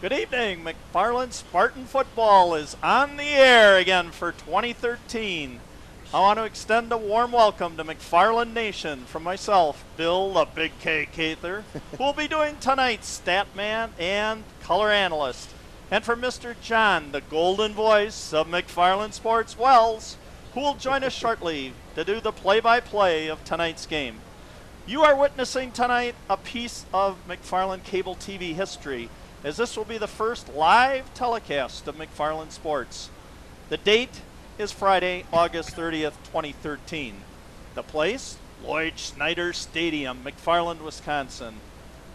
Good evening. McFarland Spartan football is on the air again for 2013. I want to extend a warm welcome to McFarland Nation from myself, Bill the Big K Cather, who will be doing tonight's stat man and color analyst, and from Mr. John, the golden voice of McFarland Sports Wells, who will join us shortly to do the play-by-play of tonight's game. You are witnessing tonight a piece of McFarland cable TV history, as this will be the first live telecast of McFarland Sports. The date is Friday, August 30th, 2013. The place, Lloyd Schneider Stadium, McFarland, Wisconsin.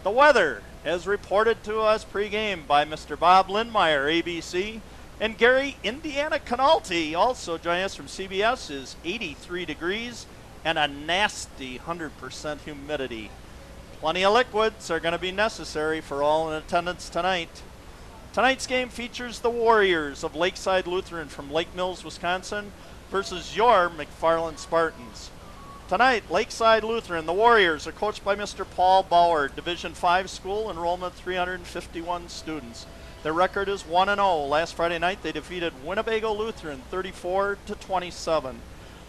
The weather, as reported to us pregame by Mr. Bob Lindmeyer, ABC, and Gary Indiana Canalti, also joining us from CBS, is 83 degrees and a nasty 100% humidity. Plenty of liquids are going to be necessary for all in attendance tonight. Tonight's game features the Warriors of Lakeside Lutheran from Lake Mills, Wisconsin, versus your McFarland Spartans. Tonight, Lakeside Lutheran, the Warriors, are coached by Mr. Paul Bauer, Division V school, enrollment 351 students. Their record is 1-0. Last Friday night, they defeated Winnebago Lutheran 34-27.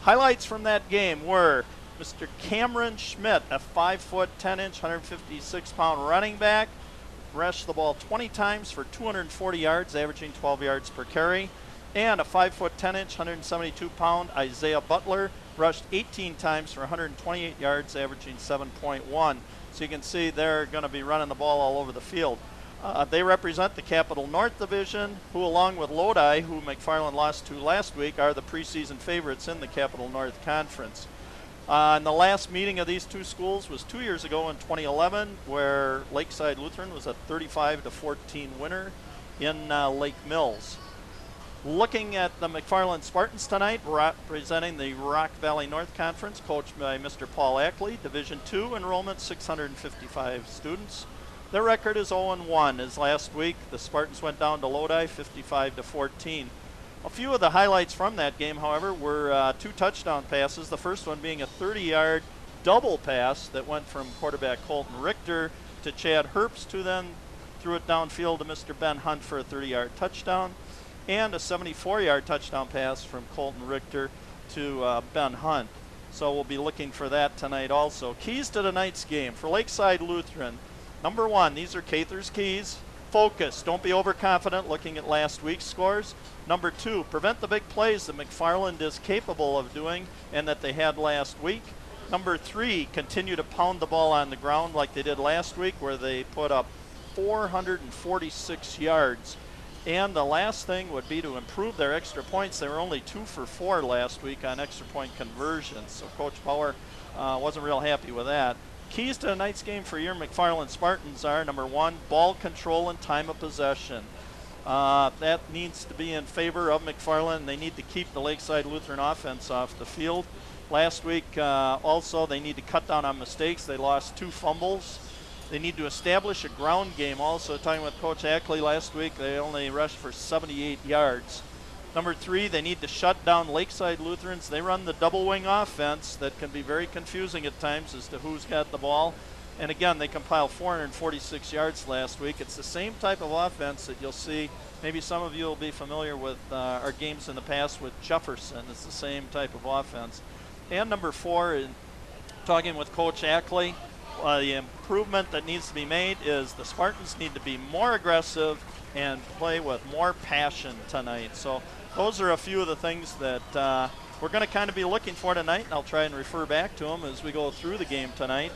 Highlights from that game were Mr. Cameron Schmidt, a 5 foot 10 inch, 156-pound running back, rushed the ball 20 times for 240 yards, averaging 12 yards per carry. And a 5 foot 10 inch, 172-pound Isaiah Butler rushed 18 times for 128 yards, averaging 7.1. So you can see they're going to be running the ball all over the field. They represent the Capital North Division, who along with Lodi, who McFarland lost to last week, are the preseason favorites in the Capital North Conference. And the last meeting of these two schools was 2 years ago in 2011, where Lakeside Lutheran was a 35-14 winner in Lake Mills. Looking at the McFarland Spartans tonight, representing the Rock Valley North Conference, coached by Mr. Paul Ackley, Division II, enrollment 655 students. Their record is 0-1, as last week the Spartans went down to Lodi 55-14. A few of the highlights from that game, however, were two touchdown passes, the first one being a 30-yard double pass that went from quarterback Colton Richter to Chad Herbst, who then threw it downfield to Mr. Ben Hunt for a 30-yard touchdown, and a 74-yard touchdown pass from Colton Richter to Ben Hunt. So we'll be looking for that tonight also. Keys to tonight's game for Lakeside Lutheran. Number one, these are Cather's keys. Focus. Don't be overconfident looking at last week's scores. Number two, prevent the big plays that McFarland is capable of doing and that they had last week. Number three, continue to pound the ball on the ground like they did last week, where they put up 446 yards. And the last thing would be to improve their extra points. They were only 2 for 4 last week on extra point conversions, so Coach Bauer wasn't real happy with that. Keys to tonight's game for your McFarland Spartans are, number one, ball control and time of possession. That needs to be in favor of McFarland. They need to keep the Lakeside Lutheran offense off the field. Last week, also, they need to cut down on mistakes. They lost 2 fumbles. They need to establish a ground game. Also, talking with Coach Ackley last week, they only rushed for 78 yards. Number three, they need to shut down Lakeside Lutherans. They run the double wing offense that can be very confusing at times as to who's got the ball. And again, they compiled 446 yards last week. It's the same type of offense that you'll see. Maybe some of you will be familiar with our games in the past with Jefferson. It's the same type of offense. And number four, in talking with Coach Ackley, the improvement that needs to be made is the Spartans need to be more aggressive and play with more passion tonight. So those are a few of the things that we're going to kind of be looking for tonight, and I'll try and refer back to them as we go through the game tonight.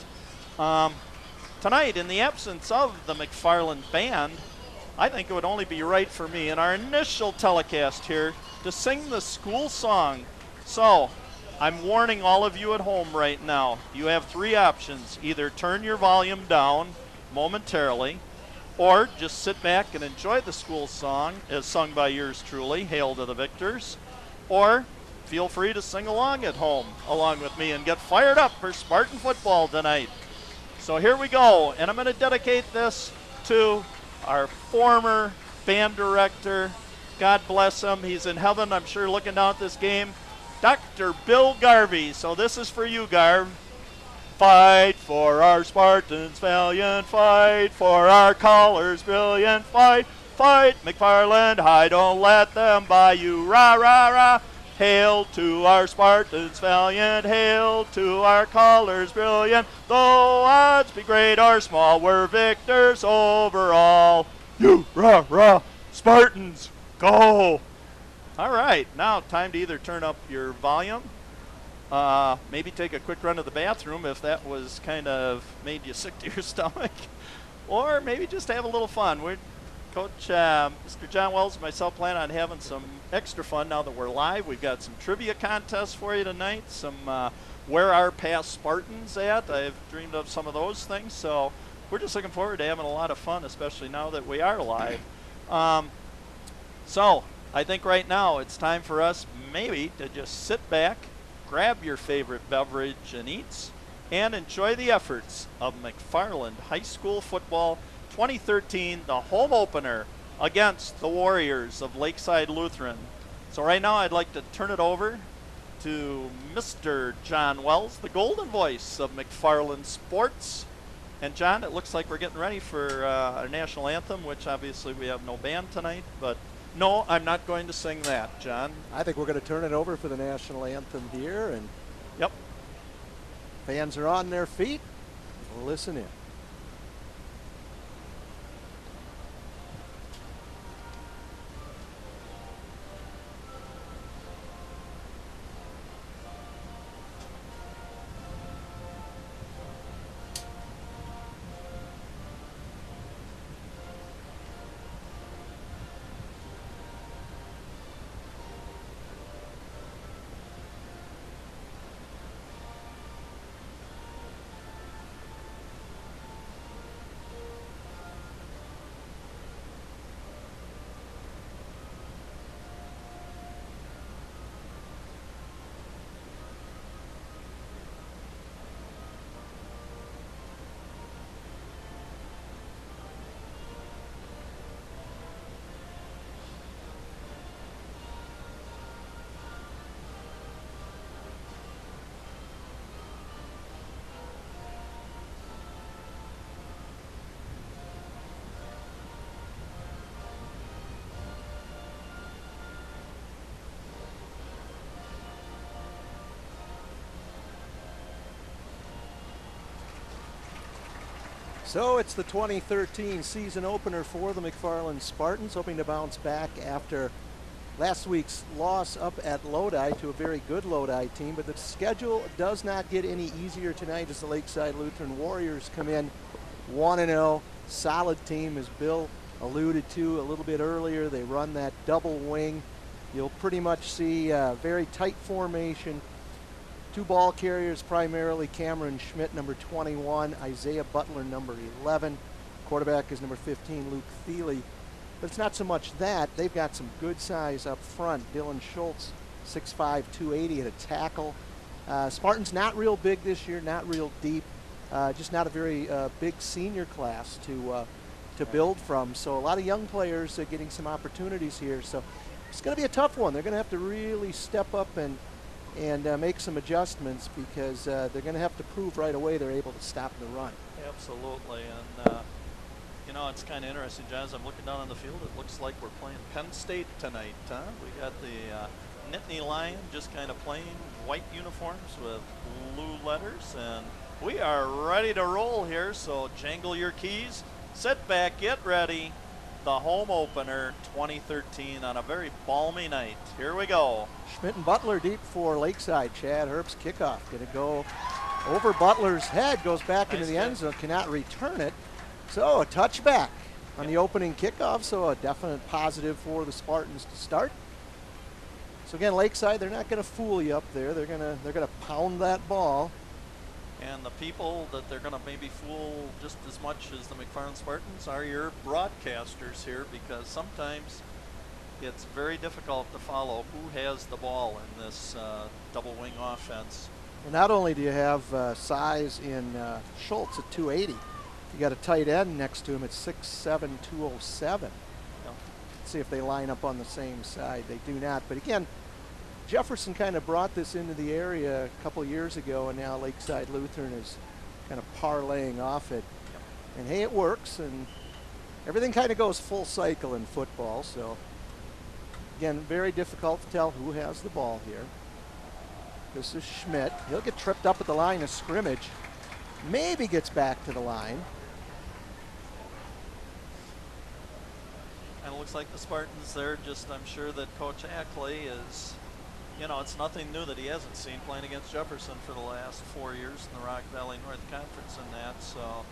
Tonight, in the absence of the McFarland band, I think it would only be right for me in our initial telecast here to sing the school song. So I'm warning all of you at home right now. You have 3 options. Either turn your volume down momentarily, or just sit back and enjoy the school song as sung by yours truly, Hail to the Victors, or feel free to sing along at home along with me and get fired up for Spartan football tonight. So here we go, and I'm going to dedicate this to our former band director. God bless him. He's in heaven, I'm sure, looking down at this game. Dr. Bill Garvey. So this is for you, Garv. Fight for our Spartans, valiant fight for our colors, brilliant fight. Fight, McFarland High, don't let them buy you, rah, rah, rah. Hail to our Spartans, valiant, hail to our colors, brilliant. Though odds be great or small, we're victors over all. You, rah, rah, Spartans, go. All right, now time to either turn up your volume, maybe take a quick run to the bathroom if that was kind of made you sick to your stomach, or maybe just have a little fun. Coach Mr. John Wells and myself plan on having some extra fun now that we're live. We've got some trivia contests for you tonight, some where are past Spartans at. I've dreamed of some of those things, so we're just looking forward to having a lot of fun, especially now that we are live. So I think right now it's time for us maybe to just sit back, grab your favorite beverage and eats, and enjoy the efforts of McFarland High School football 2013, the home opener against the Warriors of Lakeside Lutheran. So right now I'd like to turn it over to Mr. John Wells, the golden voice of McFarland Sports. And John, it looks like we're getting ready for our national anthem, which obviously we have no band tonight, but no, I'm not going to sing that, John. I think we're going to turn it over for the national anthem here, and yep, fans are on their feet. We'll listen in. So it's the 2013 season opener for the McFarland Spartans, hoping to bounce back after last week's loss up at Lodi to a very good Lodi team. But the schedule does not get any easier tonight as the Lakeside Lutheran Warriors come in 1-0. Solid team, as Bill alluded to a little bit earlier. They run that double wing. You'll pretty much see a very tight formation. Two ball carriers primarily, Cameron Schmidt, number 21, Isaiah Butler, number 11. Quarterback is number 15, Luke Thiele. But it's not so much that. They've got some good size up front. Dylan Schultz, 6'5", 280 at a tackle. Spartans not real big this year, not real deep. Just not a very big senior class to build from. So a lot of young players getting some opportunities here. So it's going to be a tough one. They're going to have to really step up and make some adjustments because they're going to have to prove right away they're able to stop the run. Absolutely, and you know, it's kind of interesting, John, as I'm looking down on the field, it looks like we're playing Penn State tonight, huh? We got the Nittany Lion just kind of playing white uniforms with blue letters, and we are ready to roll here, so jangle your keys, sit back, get ready. The home opener 2013 on a very balmy night. Here we go. Schmidt and Butler deep for Lakeside. Chad Herbst's kickoff going to go over Butler's head, goes back into the end zone, cannot return it. So a touchback on the opening kickoff, so a definite positive for the Spartans to start. So again, Lakeside, they're not going to fool you up there. They're going to pound that ball. And the people that they're going to maybe fool just as much as the McFarland Spartans are your broadcasters here, because sometimes it's very difficult to follow who has the ball in this double wing offense. And not only do you have size in Schultz at 280, you got a tight end next to him at 6'7", 207. Let's see if they line up on the same side. They do not. But again, Jefferson kind of brought this into the area a couple years ago, and now Lakeside Lutheran kind of parlaying off it. And hey, it works, and everything kind of goes full cycle in football. So again, very difficult to tell who has the ball here. This is Schmidt. He'll get tripped up at the line of scrimmage. Maybe gets back to the line. And it looks like the Spartans there, just I'm sure that Coach Ackley is, you know, it's nothing new that he hasn't seen playing against Jefferson for the last 4 years in the Rock Valley North Conference and that. So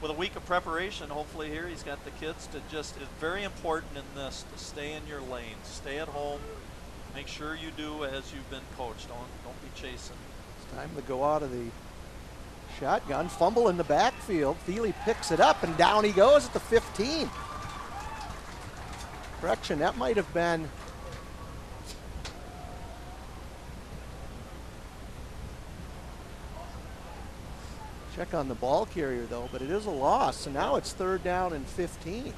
with a week of preparation, hopefully here he's got the kids to just, it's very important in this to stay in your lane, stay at home, make sure you do as you've been coached. Don't be chasing. It's time to go out of the shotgun, fumble in the backfield. Thiele picks it up and down he goes at the 15. Correction, that might have been check on the ball carrier though, but it is a loss. So now it's 3rd down and 15.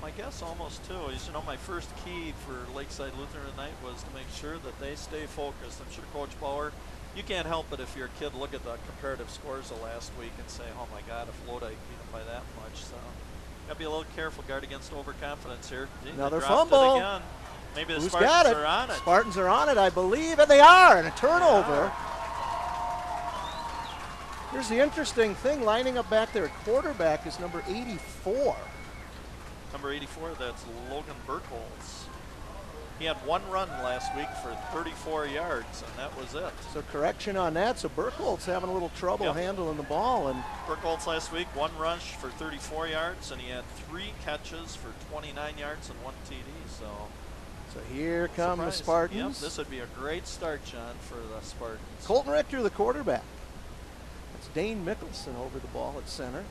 My guess almost too is, you know, my first key for Lakeside Lutheran tonight was to make sure that they stay focused. I'm sure Coach Bauer, you can't help it if you're a kid look at the comparative scores of last week and say, oh my God, if Lodi beat them by that much. So gotta be a little careful, guard against overconfidence here. Gee, another fumble. Again. Maybe the Who's Spartans got it? are on it. Spartans are on it, I believe, and they are, and a turnover. Here's the interesting thing, lining up back there at quarterback is number 84. Number 84, that's Logan Burkholz. He had 1 run last week for 34 yards, and that was it. So correction on that. So Burkholz having a little trouble handling the ball. And Burkholz last week, 1 rush for 34 yards, and he had 3 catches for 29 yards and 1 TD. So here come the Spartans. Yep, this would be a great start, John, for the Spartans. Colton Richter, the quarterback. That's Dane Mickelson over the ball at center.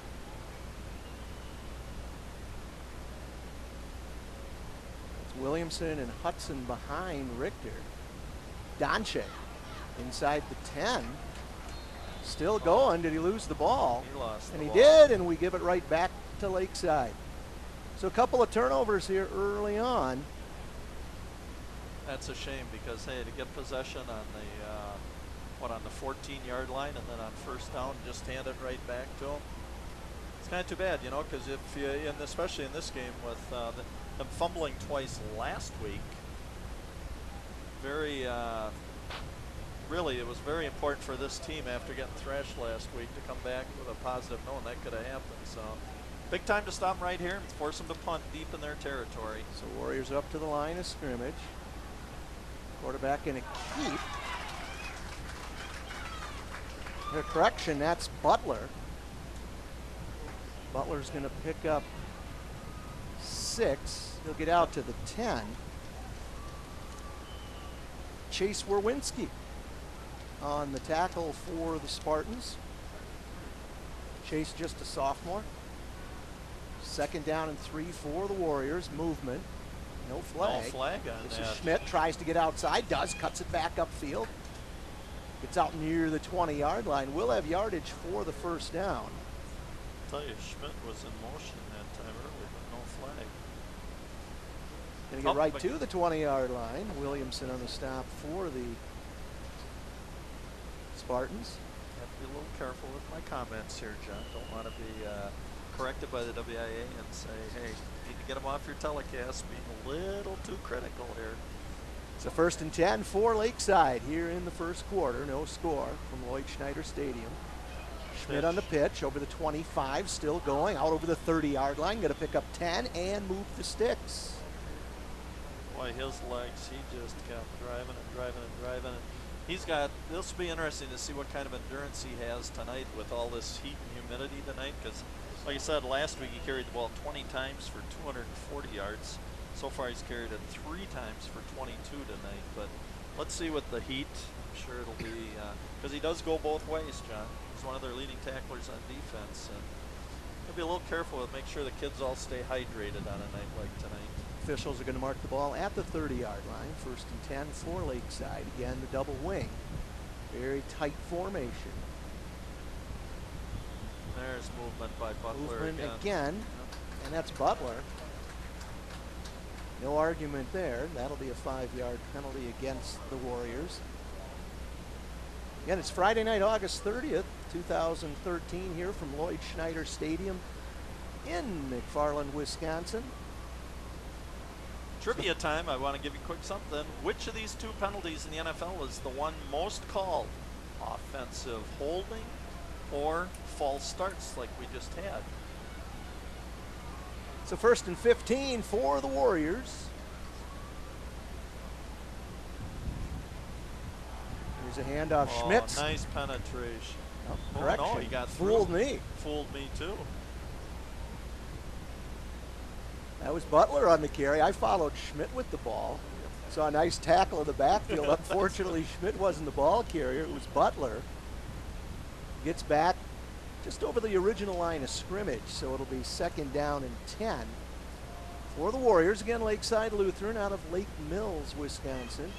Williamson and Hudson behind Richter. Donche inside the 10. Still going. Did he lose the ball? He lost and the he ball. did, and we give it right back to Lakeside. So a couple of turnovers here early on. That's a shame because, hey, to get possession on the, on the 14-yard line and then on 1st down, just hand it right back to him. It's kind of too bad, you know, because if you, and especially in this game with them fumbling twice last week, really, it was very important for this team after getting thrashed last week to come back with a positive note, and that could have happened. So, big time to stop them right here and force them to punt deep in their territory. So Warriors up to the line of scrimmage. Quarterback in a keep. A correction, that's Butler. Butler's going to pick up 6. He'll get out to the 10. Chase Werwinski on the tackle for the Spartans. Chase just a sophomore. 2nd down and 3 for the Warriors. Movement. No flag. No flag on this that. Is Schmidt tries to get outside, cuts it back upfield. Gets out near the 20-yard line. Will have yardage for the 1st down. I'll tell you, Schmidt was in motion that time early, but no flag. Gonna get right to the 20-yard line. Williamson on the stop for the Spartans. Have to be a little careful with my comments here, John. Don't want to be corrected by the WIA and say, hey, you need to get them off your telecast, being a little too critical here. So 1st and 10 for Lakeside here in the 1st quarter. No score from Lloyd Schneider Stadium. Schmidt on the pitch over the 25, still going out over the 30-yard line. Going to pick up 10 and move the sticks. Boy, his legs, he just kept driving and driving and driving. And he's got, this will be interesting to see what kind of endurance he has tonight with all this heat and humidity tonight, because like I said, last week he carried the ball 20 times for 240 yards. So far he's carried it 3 times for 22 tonight, but let's see with the heat. I'm sure it'll be, because he does go both ways, John. He's one of their leading tacklers on defense, and he'll be a little careful to make sure the kids all stay hydrated on a night like tonight. Officials are going to mark the ball at the 30-yard line. 1st and 10 for Lakeside. Again, the double wing. Very tight formation. There's movement by Butler Movement again. And that's Butler. No argument there. That'll be a 5-yard penalty against the Warriors. Again, it's Friday night, August 30th, 2013, here from Lloyd Schneider Stadium in McFarland, Wisconsin. Trivia time, I want to give you a quick something. Which of these two penalties in the NFL is the one most called? Offensive holding or false starts like we just had? So 1st and 15 for the Warriors. Here's a handoff, Schmitz. Nice penetration. Oh, correction. No, he got Fooled through. me. Fooled me too. That was Butler on the carry. I followed Schmidt with the ball. Saw a nice tackle in the backfield. Unfortunately, Schmidt wasn't the ball carrier. It was Butler. Gets back just over the original line of scrimmage, so it'll be 2nd down and 10 for the Warriors. Again, Lakeside Lutheran out of Lake Mills, Wisconsin.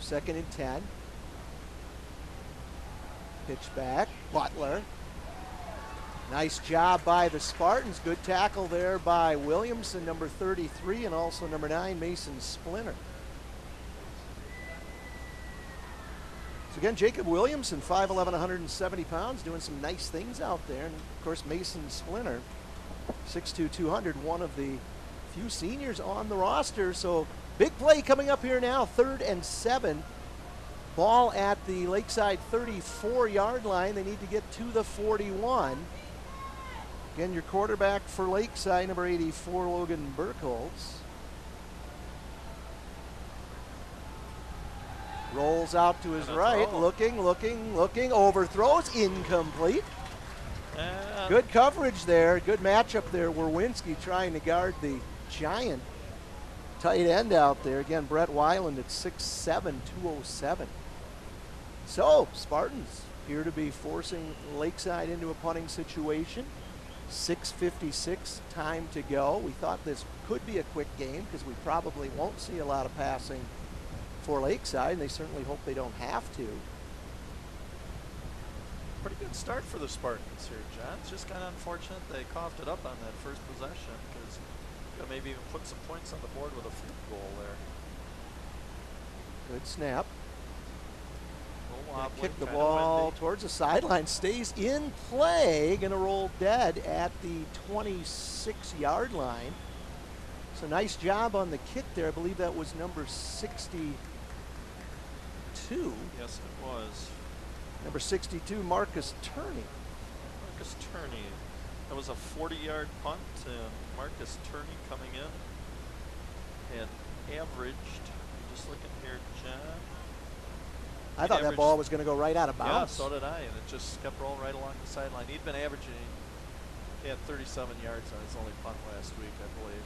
2nd and 10. Pitch back, Butler. Nice job by the Spartans. Good tackle there by Williamson, number 33, and also number 9, Mason Splinter. So again, Jacob Williamson, 5'11", 170 pounds, doing some nice things out there. And of course, Mason Splinter, 6'2", 200, one of the few seniors on the roster. So big play coming up here now, 3rd and 7. Ball at the Lakeside 34-yard line. They need to get to the 41. Again, your quarterback for Lakeside, number 84, Logan Burkholz. Rolls out to his right, looking, overthrows, incomplete. Good coverage there, good matchup there. Werwinski trying to guard the giant tight end out there. Again, Brett Weiland at 6'7", 207. So, Spartans appear to be forcing Lakeside into a punting situation. 6:56 time to go. We thought this could be a quick game because we probably won't see a lot of passing for Lakeside, and they certainly hope they don't have to. Pretty good start for the Spartans here, John. It's just kind of unfortunate they coughed it up on that first possession because maybe even put some points on the board with a field goal there. Good snap. Wobbly, kick the ball towards the sideline, stays in play, gonna roll dead at the 26-yard line. So nice job on the kick there. I believe that was number 62. Yes, it was. Number 62, Marcus Turney. Marcus Turney. That was a 40-yard punt, and Marcus Turney coming in and averaged, just looking here, John. I thought that ball was going to go right out of bounds. Yeah, so did I, and it just kept rolling right along the sideline. He'd been averaging, he had 37 yards on his only punt last week, I believe.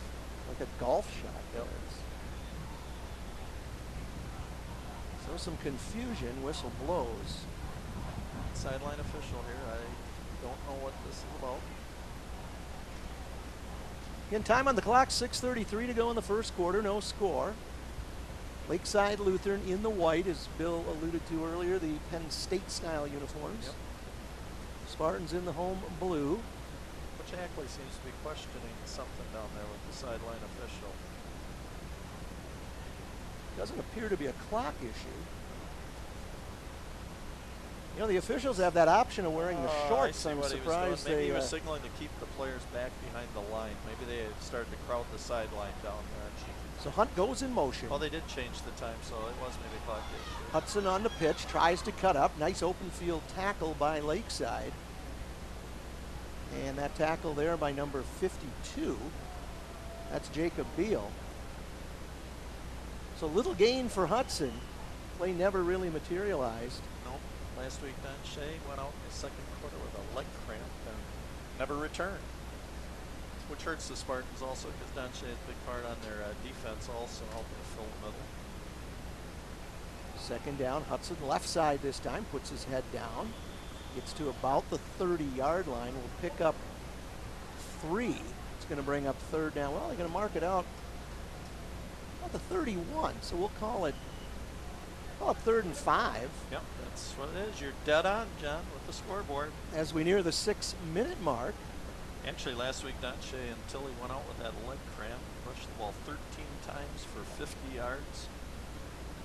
Like a golf shot. Yep. So some confusion, whistle blows. Sideline official here, I don't know what this is about. Again, time on the clock, 6:33 to go in the first quarter, no score. Lakeside Lutheran in the white, as Bill alluded to earlier, the Penn State-style uniforms. Yep. Spartans in the home blue. Which Ackley seems to be questioning something down there with the sideline official. Doesn't appear to be a clock issue. You know, the officials have that option of wearing the shorts. I'm surprised maybe he was signaling to keep the players back behind the line. Maybe they started to crowd the sideline down there. So Hunt goes in motion. Oh, they did change the time, so it was maybe a clock issue. Hudson on the pitch, tries to cut up. Nice open field tackle by Lakeside. And that tackle there by number 52. That's Jacob Beal. So little gain for Hudson. Play never really materialized. Nope. Last week, Don Shea went out in the second quarter with a leg cramp and never returned. Which hurts the Spartans also because Don Shea had a big part on their defense also, helping to fill the middle. 2nd down, Hudson left side this time, puts his head down. Gets to about the 30-yard line. Will pick up 3. It's going to bring up 3rd down. Well, they're going to mark it out about the 31, so we'll call it 3rd and 5. Yep, that's what it is. You're dead on, John, with the scoreboard. As we near the 6-minute mark. Actually, last week, Don Shea and Tilly went out with that leg cramp, rushed the ball 13 times for 50 yards,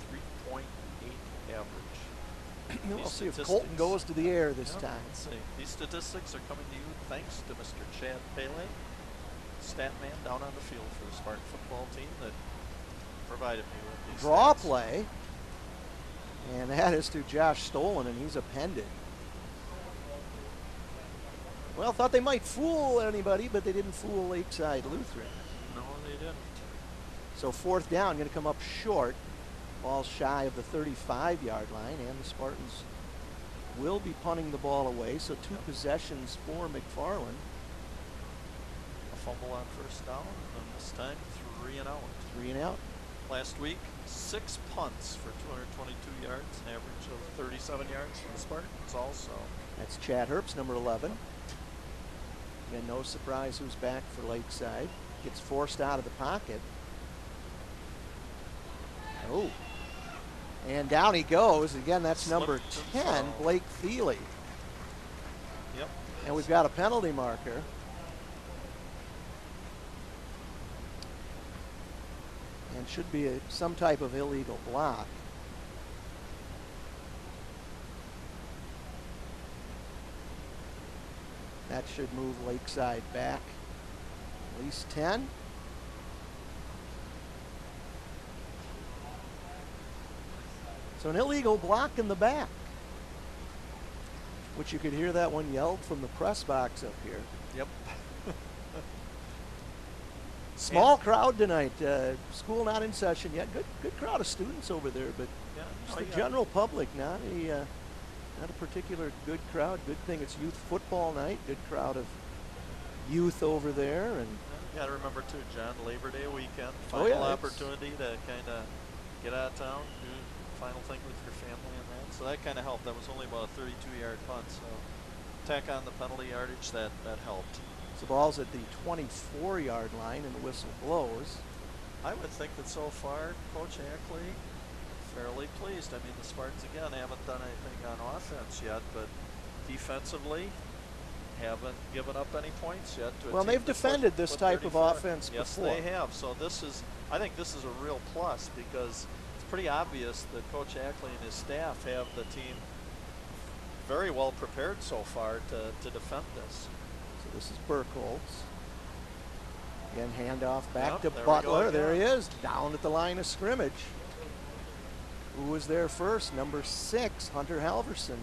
3 average. We'll These see if statistics- Colton goes to the air this Yep, time. let's see. These statistics are coming to you thanks to Mr. Chad Pele, stat man down on the field for the Spartan football team that provided me with these Draw stats. play. And that is to Josh Stolen, and he's appended. Well, thought they might fool anybody, but they didn't fool Lakeside Lutheran. No, they didn't. So 4th down, going to come up short. Ball shy of the 35-yard line, and the Spartans will be punting the ball away. So 2 possessions for McFarland. A fumble on first down, and this time 3 and out. 3 and out. Last week, 6 punts for 222 yards, an average of 37 yards for the Spartans also. That's Chad Herbst, number 11. Again, no surprise who's back for Lakeside. Gets forced out of the pocket. Oh. And down he goes. Again, that's number 10, Blake Thiele. Yep. And we've got a penalty marker. And should be some type of illegal block. That should move Lakeside back at least 10. So an illegal block in the back, which you could hear that one yelled from the press box up here. Yep. Small crowd tonight. School not in session yet. Good crowd of students over there, but Yeah, just the general public, not a particular good crowd. Good thing it's youth football night. Good crowd of youth over there, and You got to remember too, John, Labor Day weekend, Oh, final yeah, it's- opportunity to kind of get out of town, do final thing with your family and that. So that kind of helped. That was only about a 32-yard punt, so tack on the penalty yardage, that helped. so the ball's at the 24-yard line, and the whistle blows. I would think that so far, Coach Ackley, fairly pleased. I mean, the Spartans, again, haven't done anything on offense yet, but defensively, haven't given up any points yet. To a Well, team they've that put- defended this put type of 34. offense Yes, before. they have. So I think this is a real plus because it's pretty obvious that Coach Ackley and his staff have the team very well prepared so far to defend this. So this is Burkholz. Again, handoff back Yep, to there we go Butler. There he again. is, down at the line of scrimmage. Who was there first? Number 6, Hunter Halverson.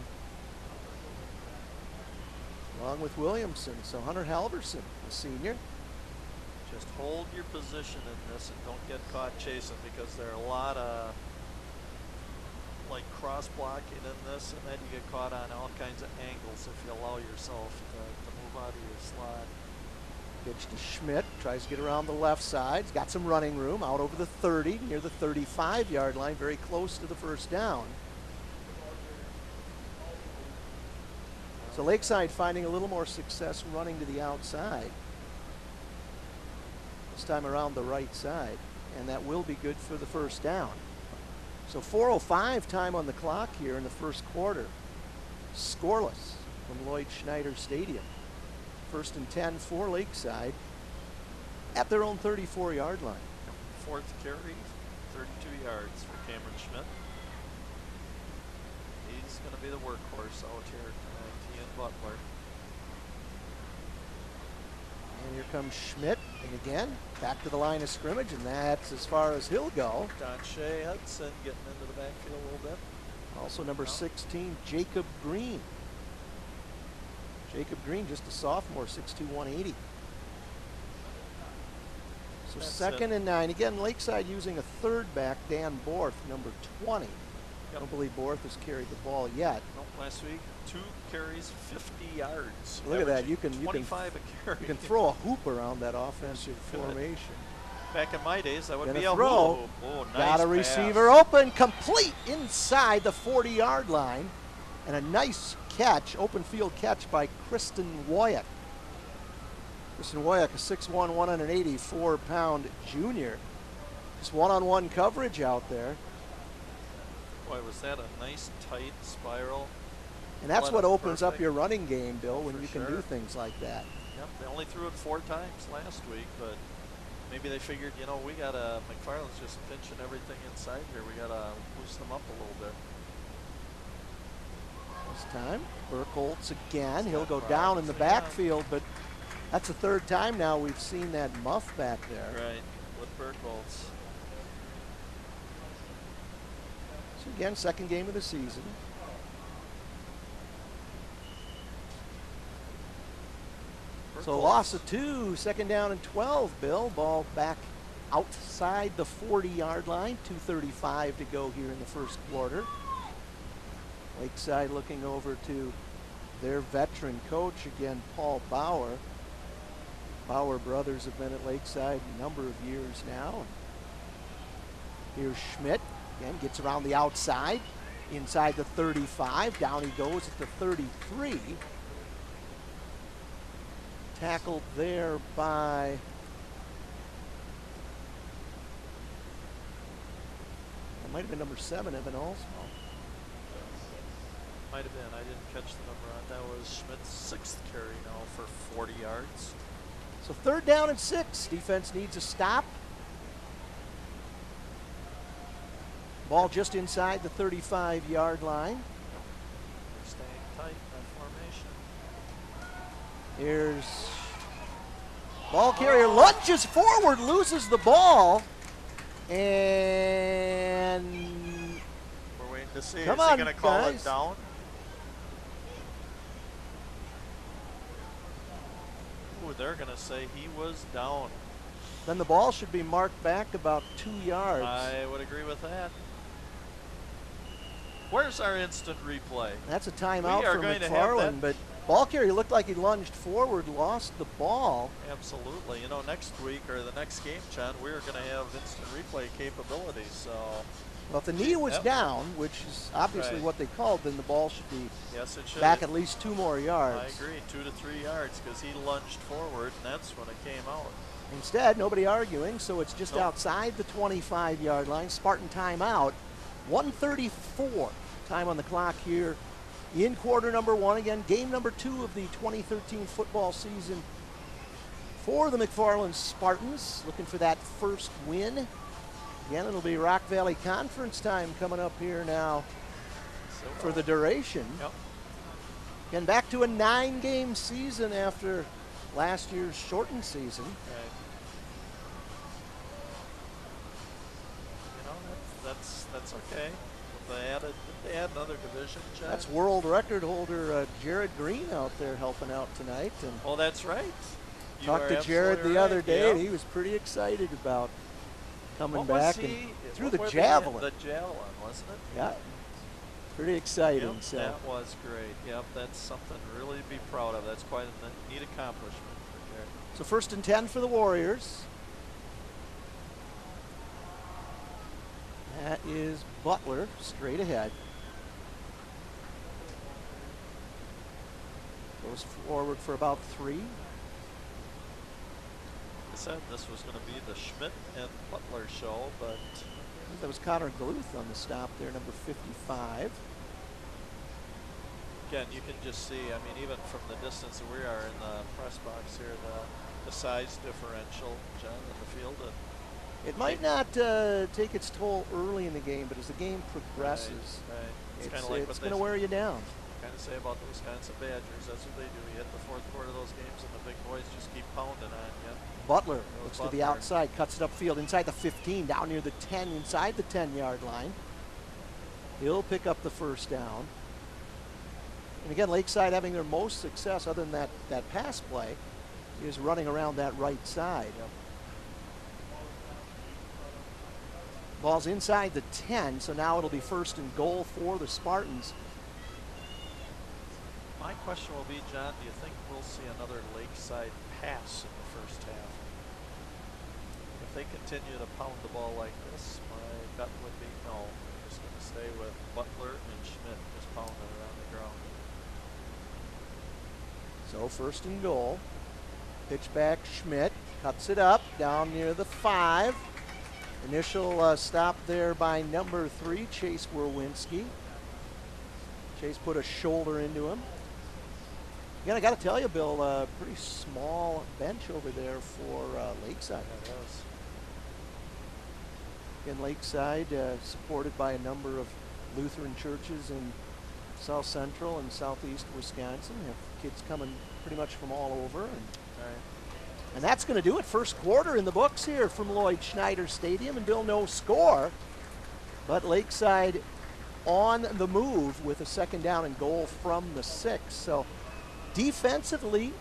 Along with Williamson. So Hunter Halverson, the senior. Just hold your position in this and don't get caught chasing because there are a lot of like cross blocking in this, and then you get caught on all kinds of angles if you allow yourself to move out of your slot. Pitch to Schmidt, tries to get around the left side. He's got some running room out over the 30, near the 35-yard line, very close to the first down. So Lakeside finding a little more success running to the outside. This time around the right side, and that will be good for the first down. So 4:05 time on the clock here in the first quarter. Scoreless from Lloyd Schneider Stadium. 1st and 10 for Lakeside at their own 34-yard line. 4th carry, 32 yards for Cameron Schmidt. He's going to be the workhorse out here tonight, he and Butler. And here comes Schmidt, and again, back to the line of scrimmage, and that's as far as he'll go. Don Shea Hudson getting into the backfield a little bit. Also number 16, Jacob Green. Jacob Green, just a sophomore, 6'2", 180. So That's 2nd and 9. Again, Lakeside using a third back, Dan Borth, number 20. I don't believe Borth has carried the ball yet. Nope, last week, 2 carries, 50 yards. Look at that. averaging You can 25 a carry. You can throw a hoop around that offensive Yes, you could. formation. Back in my days, that would Gonna be a throw. hula hoop. Oh, nice Got a pass. receiver open, complete inside the 40-yard line. And a nice catch, open field catch by Kristen Woyak. Kristen Woyak, a 6'1", 184-pound junior. Just one-on-one coverage out there. Boy, was that a nice, tight spiral. And that's What what a opens up perfect- your running game, Bill, when For you can sure. do things like that. Yep, they only threw it 4 times last week, but Maybe they figured, you know, we got McFarland's just pinching everything inside here. We got to boost them up a little bit. This time, Burkholz again. He'll go down in the backfield, but that's the third time now we've seen that muff back there. Right, with Burkholz. So again, second game of the season. So loss of 2, second down and 12, Bill. Ball back outside the 40-yard line, 2:35 to go here in the first quarter. Lakeside looking over to their veteran coach again, Paul Bauer. Bauer brothers have been at Lakeside a number of years now. Here's Schmidt, again gets around the outside, inside the 35, down he goes at the 33. Tackled there by it might have been number 7, Evan Olsmo. Might have been. I didn't catch the number on that. Was Schmidt's 6th carry now for 40 yards. So third down and 6. Defense needs a stop. Ball just inside the 35-yard line. They're staying tight in that formation. Here's ball carrier, lunges forward, loses the ball, and we're waiting to see. Come Is on, he going to call guys. it down? Ooh, they're going to say he was down. Then the ball should be marked back about 2 yards. I would agree with that. Where's our instant replay? That's a timeout We are for going to have McFarland, but ball carrier looked like he lunged forward, lost the ball. Absolutely. You know, next week or the next game, John, we're going to have instant replay capabilities. So, Well, if the knee was down, which is obviously Right. what they called, then the ball should be yes, it should. back at least 2 more yards. I agree, 2 to 3 yards, because he lunged forward, and that's when it came out. Instead, nobody arguing, so it's just Nope. outside the 25-yard line. Spartan timeout. 1:34 time on the clock here in quarter number 1. Again, game number 2 of the 2013 football season for the McFarland Spartans. Looking for that first win. Again, it'll be Rock Valley Conference time coming up here now for the duration. Yep. Again, back to a 9-game season after last year's shortened season. Right. You know, that's okay. They add another division, John. That's world record holder Jared Green out there helping out tonight. And Oh, that's right. You talked are to Jared absolutely the other right. day, Yep. and he was pretty excited about coming What was back he? and threw What the were javelin. The javelin, wasn't it? Yeah, pretty exciting. Yep, So that was great. Yep, that's something really to be proud of. That's quite a neat accomplishment for Jared. So first and 10 for the Warriors. That is Butler straight ahead. Goes forward for about 3. I said this was going to be the Schmidt and Butler show, but That was Connor Gluth on the stop there, number 55. again, you can just see, I mean, even from the distance that we are in the press box here, the size differential, John, in the field. And It might not take its toll early in the game, but as the game progresses, right. It's kind of like it's what going to wear you down. kind of say about the Wisconsin Badgers. That's what they do. You hit the fourth quarter of those games, and the big boys just keep pounding on you. Butler Goes looks to the Butler. outside, cuts it upfield inside the 15, down near the 10, inside the 10-yard line. He'll pick up the first down. And again, Lakeside having their most success, other than that pass play, is running around that right side. Yep. Ball's inside the 10, so now it'll be first and goal for the Spartans. My question will be, John, do you think we'll see another Lakeside pass in the first half? If they continue to pound the ball like this, my gut would be no. They're just going to stay with Butler and Schmidt just pounding around the ground. So first and goal. Pitch back, Schmidt cuts it up down near the 5. Initial stop there by number 3, Chase Werwinski. Chase put a shoulder into him. Again, I got to tell you, Bill, pretty small bench over there for Lakeside. Yeah, it is. In Lakeside, supported by a number of Lutheran churches in South Central and Southeast Wisconsin. Have kids coming pretty much from all over. And that's going to do it. First quarter in the books here from Lloyd Schneider Stadium. And Bill, no score, but Lakeside on the move with a second down and goal from the 6. So defensively,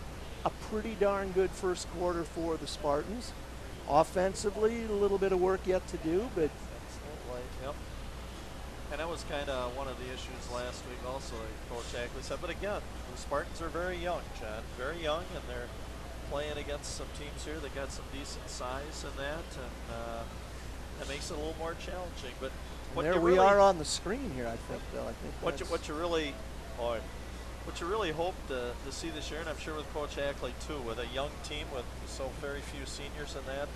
a pretty darn good first quarter for the Spartans. Offensively, a little bit of work yet to do, but absolutely, yep. And that was kind of one of the issues last week also, like Coach Ackley said. But again, the Spartans are very young, John, very young, and they're playing against some teams here that got some decent size in that, and it makes it a little more challenging. But there we are on the screen here, I think, Bill. I think what you really hope to see this year, and I'm sure with Coach Ackley too, with a young team with so very few seniors in that,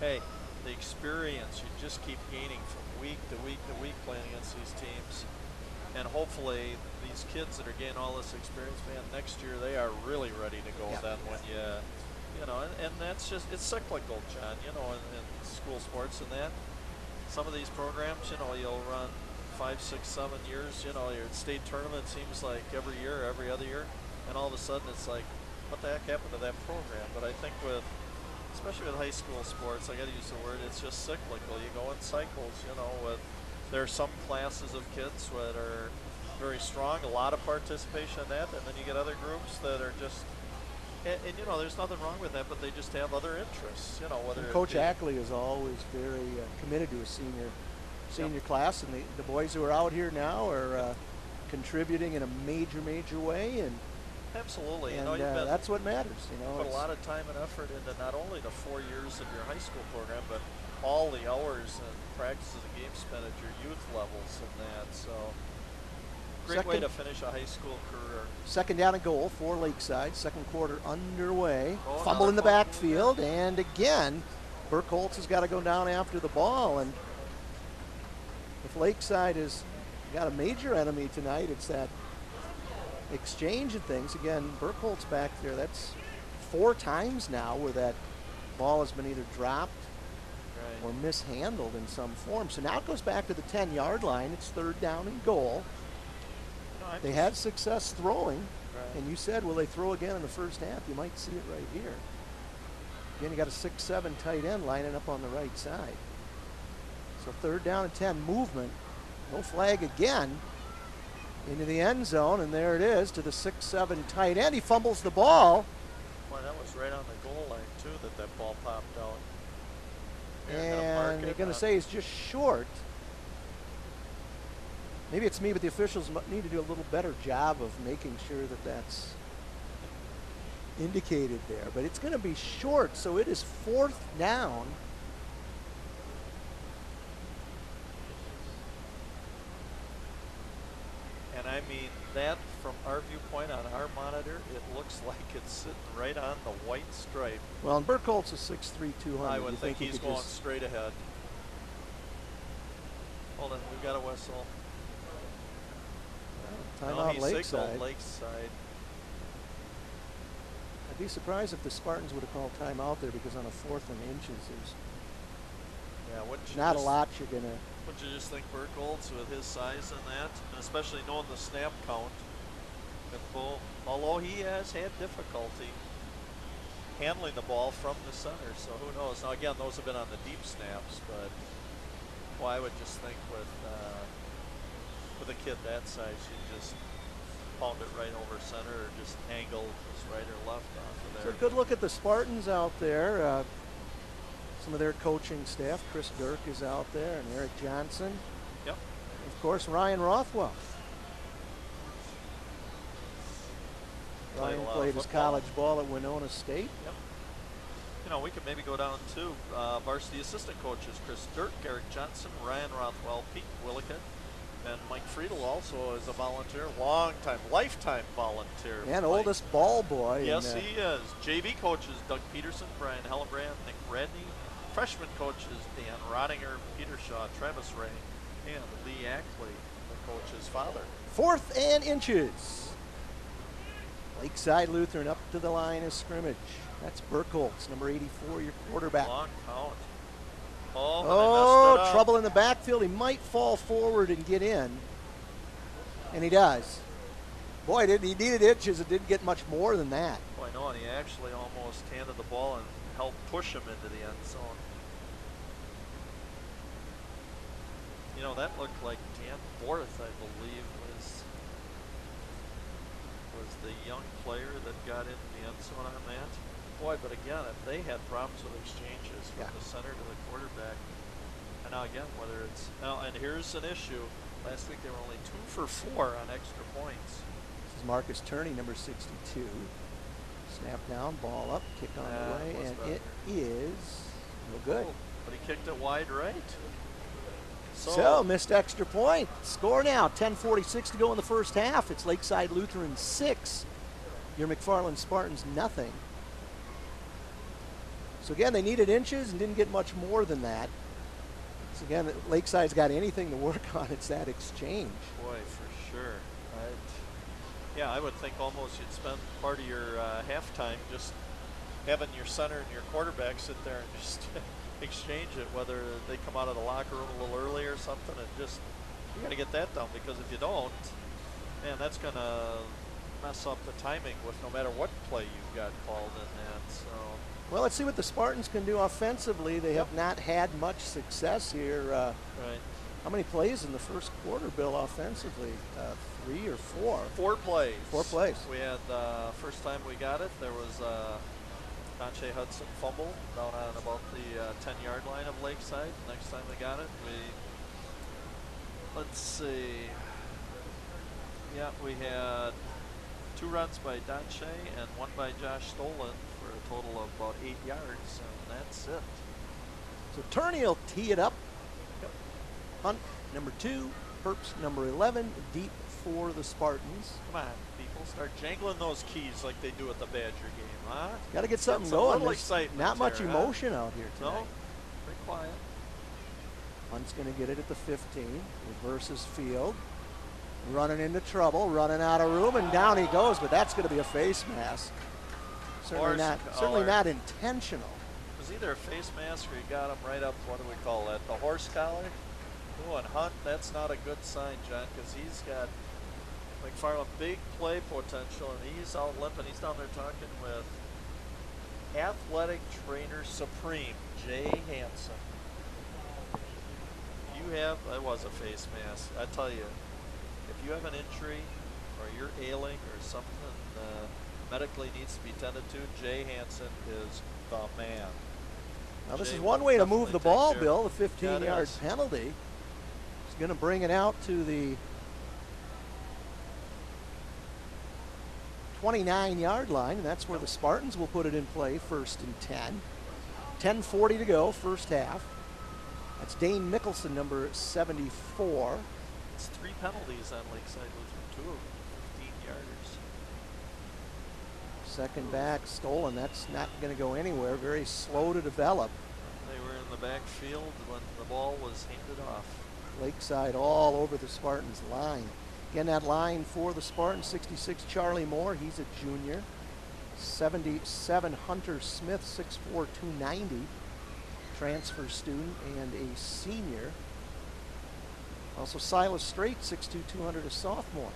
hey, the experience you just keep gaining from week to week to week playing against these teams. And hopefully these kids that are gaining all this experience, man, next year they are really ready to go then when you know, and that's just, it's cyclical, John, you know, in school sports and that. Some of these programs, you know, you'll run 5, 6, 7 years, you know, your state tournament seems like every year, every other year, and all of a sudden it's like, what the heck happened to that program? But I think with, especially with high school sports, I got to use the word, it's just cyclical. You go in cycles, you know, with, there are some classes of kids that are very strong, a lot of participation in that, and then you get other groups that are just, and you know, there's nothing wrong with that, but they just have other interests, you know, whether Coach Ackley is always very committed to a senior class, and the boys who are out here now are contributing in a major way, and absolutely, and you know, that's what matters. You know, put a lot of time and effort into not only the 4 years of your high school program, but all the hours and practices and games spent at your youth levels and that. So great way to finish a high school career. Second down and goal for Lakeside. Second quarter underway. Fumble in the backfield, and again, Burkholz has got to go down after the ball. And if Lakeside has got a major enemy tonight, it's that exchange of things. Again, Burkholz back there, that's 4 times now where that ball has been either dropped or mishandled in some form. So now it goes back to the 10-yard line. It's third down and goal. They had success throwing, and you said, will they throw again in the first half? You might see it right here. Again, you got a 6'7" tight end lining up on the right side. So third down and 10, movement. No flag again. Into the end zone, and there it is to the 6'7" tight end. He fumbles the ball. Boy, that was right on the goal line, too, that ball popped out. And they're going to say he's just short. Maybe it's me, but the officials need to do a little better job of making sure that that's indicated there. But it's going to be short, so it is fourth down. And I mean, that from our viewpoint on our monitor, it looks like it's sitting right on the white stripe. Well, and Burkholz is 6'3", 200. I would think he's going straight ahead. Hold on, we've got a whistle. Timeout Lakeside. I'd be surprised if the Spartans would have called timeout there, because on a 4th and inches, there's not a lot you're going to. Wouldn't you just think Burkholz with his size and that, and especially knowing the snap count, and although he has had difficulty handling the ball from the center, so who knows? Now again, those have been on the deep snaps, but well, I would just think with a kid that size, you just pound it right over center, or just angle this right or left off of there. So good look at the Spartans out there. Some of their coaching staff. Chris Dirk is out there, and Eric Johnson. Yep. And of course, Ryan Rothwell. Ryan played his college ball at Winona State. Yep. You know, we could maybe go down to varsity assistant coaches: Chris Dirk, Eric Johnson, Ryan Rothwell, Pete Williken, and Mike Friedel also is a volunteer, lifetime volunteer. And oldest ball boy. Yes, he is. JV coaches: Doug Peterson, Brian Hellebrand, Nick Radney. Freshman coaches: Dan Rodinger, Peter Shaw, Travis Ray, and Lee Ackley, the coach's father. 4th and inches. Lakeside Lutheran up to the line of scrimmage. That's Burkholz, number 84, your quarterback. Long count. Oh, but Oh, they messed it up. trouble in the backfield. He might fall forward and get in. And he does. Boy, he needed inches. It didn't get much more than that. Oh, I know, and he actually almost handed the ball and helped push him into the end zone. You know, that looked like Dan Borth, I believe, was the young player that got in the end zone on that. Boy, but again, if they had problems with exchanges from the center to the quarterback, and now again, whether it's now, and here's an issue. Last week they were only 2 for 4 on extra points. This is Marcus Turney, number 62. Snap down, ball up, kick on the way, and it is no good. Oh, but he kicked it wide right. So missed extra point. Score now, 10:46 to go in the first half. It's Lakeside Lutheran 6, your McFarland Spartans nothing. So again, they needed inches and didn't get much more than that. So again, Lakeside's got anything to work on, it's that exchange. Boy, for sure. Yeah, I would think almost you'd spend part of your halftime just having your center and your quarterback sit there and just exchange it, whether they come out of the locker room a little early or something, and just, you got to get that done, because if you don't, man, that's going to mess up the timing with no matter what play you've got called in that. So. Well, let's see what the Spartans can do offensively. They have not had much success here. Right. How many plays in the first quarter, Bill, offensively? 3 or 4? 4 plays. 4 plays. We had, first time we got it, there was Donche Hudson fumble down on about the 10-yard line of Lakeside. Next time we got it, let's see. Yeah, we had 2 runs by Donche and 1 by Josh Stolen for a total of about 8 yards, and that's it. So Turney will tee it up. Yep. Hunt, number 2. Herbst, number 11, deep for the Spartans. Come on, people, start jangling those keys like they do at the Badger game, huh? Got to get something going. There's not much emotion out here tonight. No, pretty quiet. Hunt's going to get it at the 15. Reverses field. Running into trouble, running out of room, and down he goes, but that's going to be a face mask. Certainly not intentional. It was either a face mask or he got him right up, what do we call that, the horse collar? Oh, and Hunt, that's not a good sign, John, because he's got McFarland big play potential, and he's out limping. He's down there talking with athletic trainer supreme, Jay Hansen. That was a face mask. I tell you, if you have an injury or you're ailing or something medically needs to be tended to, Jay Hansen is the man. Now this is one way to move the ball, Bill, the 15-yard penalty. He's going to bring it out to the 29-yard line, and that's where the Spartans will put it in play, 1st and 10. 10:40 to go, first half. That's Dane Mickelson, number 74. It's 3 penalties on Lakeside Lutheran, 2 of 15-yarders. Second back, Stolen. That's not going to go anywhere. Very slow to develop. They were in the backfield when the ball was handed off. Lakeside all over the Spartans' line. Again, that line for the Spartans, 66, Charlie Moore. He's a junior. 77, Hunter Smith, 6'4", 290. Transfer student and a senior. Also Silas Strait, 6'2", 200, a sophomore.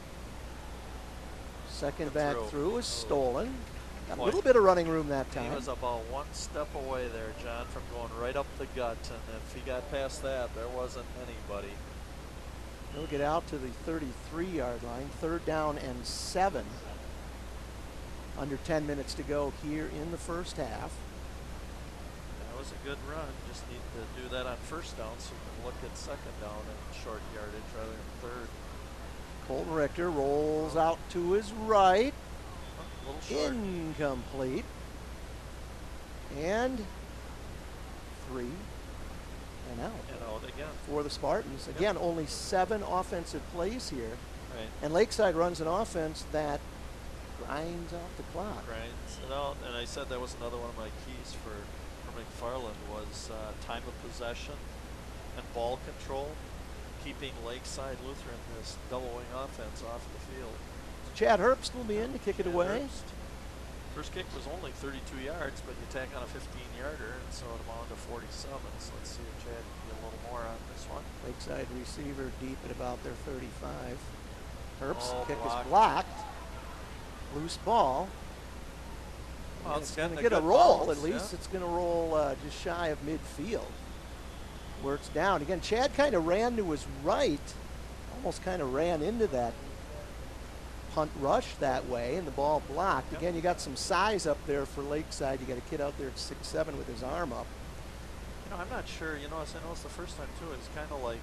Second back through is Stolen. Got a little bit of running room that time. He was about 1 step away there, John, from going right up the gut, and if he got past that, there wasn't anybody. He'll get out to the 33-yard line, 3rd down and 7. Under 10 minutes to go here in the first half. That was a good run. Just need to do that on 1st down so we can look at 2nd down and short yardage rather than 3rd. Colton Richter rolls out to his right. A little short. Incomplete. And 3 and out. And out again. For the Spartans. Again, only 7 offensive plays here. Right. And Lakeside runs an offense that grinds out the clock. Grinds it out. And I said that was another one of my keys for McFarland was time of possession and ball control, keeping Lakeside Lutheran, this double wing offense, off the field. Chad Herbst will be in to kick it away. Herbst. First kick was only 32 yards, but you tack on a 15-yarder, and so it amounted to 47. So let's see if Chad can get a little more on this one. Lakeside receiver deep at about their 35. Herbst kick blocked. is blocked. Loose ball. Well, And it's it's going to getting a get a good roll, bounce, at least. yeah. It's going to roll just shy of midfield, where it's down. Again, Chad kind of ran to his right, almost kind of ran into that punt rush that way, and the ball blocked. Yep. Again, you got some size up there for Lakeside. You got a kid out there at 6'7" with his arm up. I'm not sure. As I noticed the first time too, it's kind of like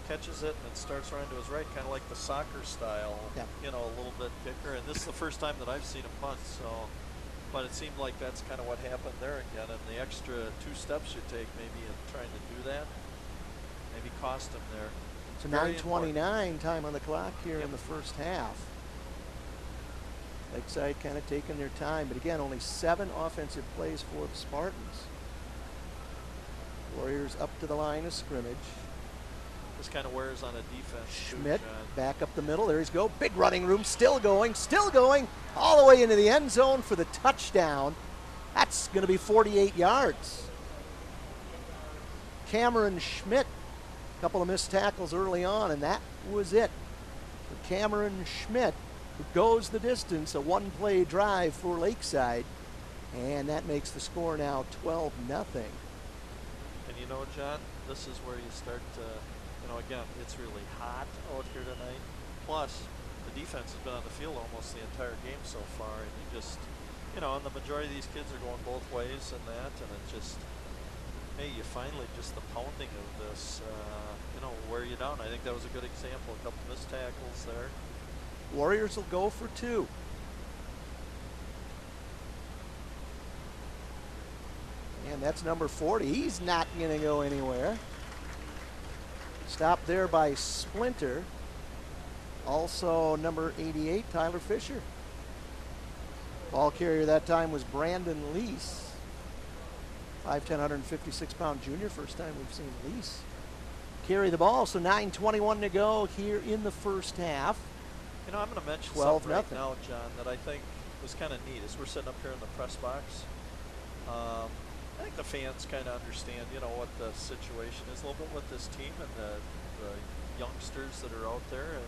catches it and it starts running to his right, kind of like the soccer style. Yep. A little bit kicker. And this is the first time that I've seen him punt. So, but it seemed like that's kind of what happened there again. And the extra 2 steps you take maybe in trying to do that, maybe cost him there. So Very 9:29 time on the clock here Yep. in the first half. Lakeside kind of taking their time, but again, only 7 offensive plays for the Spartans. Warriors up to the line of scrimmage. This kind of wears on a defense too, Schmidt John. back up the middle. There he's go. Big running room. Still going. All the way into the end zone for the touchdown. That's going to be 48 yards. Cameron Schmidt. A couple of missed tackles early on, and that was it for Cameron Schmidt, who goes the distance. A 1-play drive for Lakeside. And that makes the score now 12-0. And John, this is where you start to, again, it's really hot out here tonight. Plus, the defense has been on the field almost the entire game so far, and you just, and the majority of these kids are going both ways and that, and it just, hey, you finally just the pounding of this, wear you down. I think that was a good example. A couple missed tackles there. Warriors will go for 2. And that's number 40. He's not going to go anywhere. Stopped there by Splinter. Also number 88, Tyler Fisher. Ball carrier that time was Brandon Lease. 5'10", 156-pound junior. First time we've seen Lease carry the ball. So 9:21 to go here in the first half. I'm going to mention 12 something right nothing. now, John, that I think was kind of neat as we're sitting up here in the press box. I think the fans kind of understand, what the situation is a little bit with this team and the youngsters that are out there. And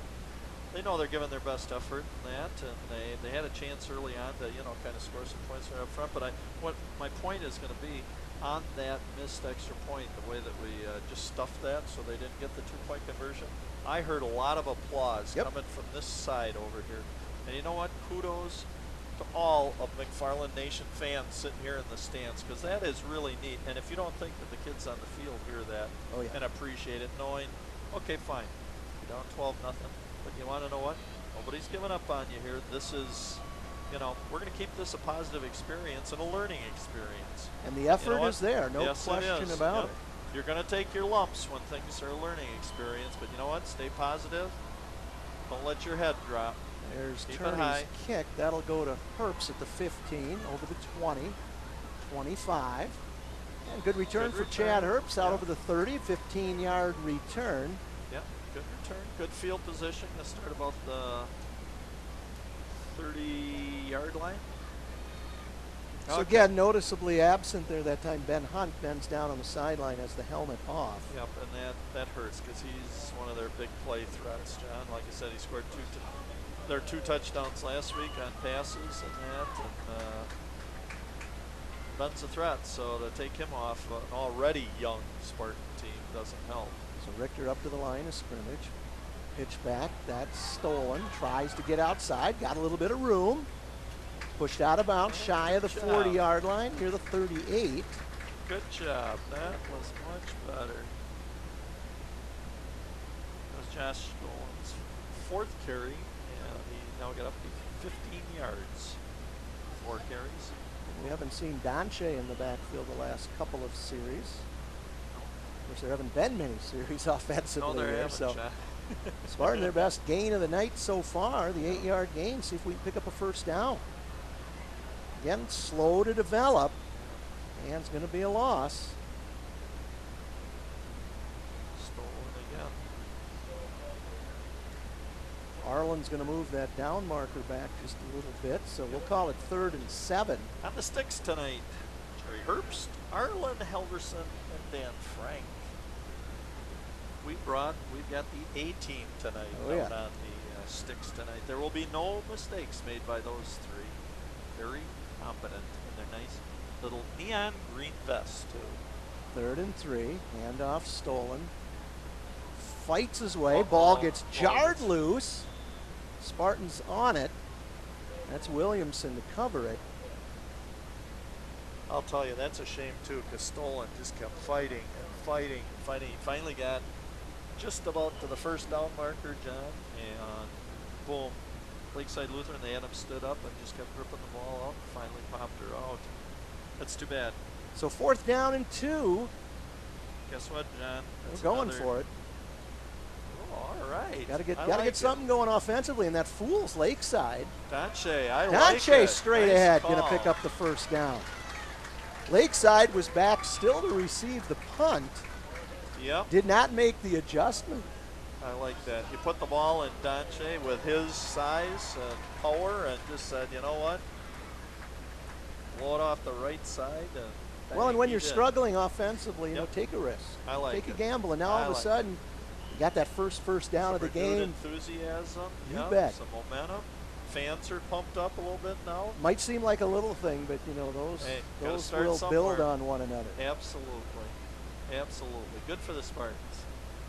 they know they're giving their best effort in that, and they had a chance early on to, kind of score some points right up front. But what my point is going to be on that missed extra point, the way that we just stuffed that so they didn't get the 2-point conversion, I heard a lot of applause coming from this side over here. And you know what? Kudos to all of McFarland Nation fans sitting here in the stands, because that is really neat. And if you don't think that the kids on the field hear that and appreciate it, knowing, okay, fine, you're down 12-0, but you want to know what? Nobody's giving up on you here. This is, we're going to keep this a positive experience and a learning experience. And the effort is there, no Yes, question about it. You're going to take your lumps when things are a learning experience, but you know what? Stay positive. Don't let your head drop. There's Keep it Turney's high. kick. That'll go to Herbst at the 15, over the 20, 25. And good return for Chad Herbst out over the 30, 15-yard return. Yeah, good return, good field position to start about the 30-yard line. So again, noticeably absent there that time. Ben Hunt bends down on the sideline as the helmet off. Yep, and that hurts because he's one of their big play threats, John. Like I said, he scored their 2 touchdowns last week on passes and that, and Ben's a threat. So to take him off an already young Spartan team doesn't help. So Richter up to the line of scrimmage. Pitch back, that's stolen. Tries to get outside, got a little bit of room. Pushed out of bounds, shy of the 40-yard line, near the 38. Good job. That was much better. That was Josh Stolen's 4th carry, and he now got up to 15 yards. 4 carries. We haven't seen Donche in the backfield the last couple of series. Of course, there haven't been many series offensively No, there there. haven't, So John. Spartan, their best gain of the night so far, the 8-yard gain. See if we can pick up a first down. Again, slow to develop, and it's going to be a loss. Stolen again. Arlen's going to move that down marker back just a little bit, so we'll call it 3rd and 7. On the sticks tonight, Jerry Herbst, Arlen Helverson, and Dan Frank. We've got the A team tonight out on the sticks tonight. There will be no mistakes made by those three. Very competent in their nice little neon green vests too. 3rd and 3, handoff stolen. Fights his way, ball gets jarred loose. Spartans on it. That's Williamson to cover it. I'll tell you, that's a shame too, because Stolen just kept fighting and fighting and fighting. He finally got just about to the first down marker, John, and boom, Lakeside Lutheran, they had him stood up and just kept ripping the ball out and finally popped her out. That's too bad. So 4th down and 2. Guess what, John? We're going for it. Oh, all right. Got to get something going offensively, and that fools Lakeside. Danche, I like it. Danche straight Nice ahead, call. going to pick up the 1st down. Lakeside was back still to receive the punt. Yep. Did not make the adjustment. I like that. You put the ball in Danche with his size and power and just said, you know what? Blow it off the right side. Well, and when you're struggling offensively, you know, take a risk. I like Take it. a gamble, and now all of a sudden, you got that first down of the game. Enthusiasm. You bet. Some momentum. Fans are pumped up a little bit now. Might seem like a little thing, but you know those will build on one another. Absolutely, absolutely. Good for the Spartans.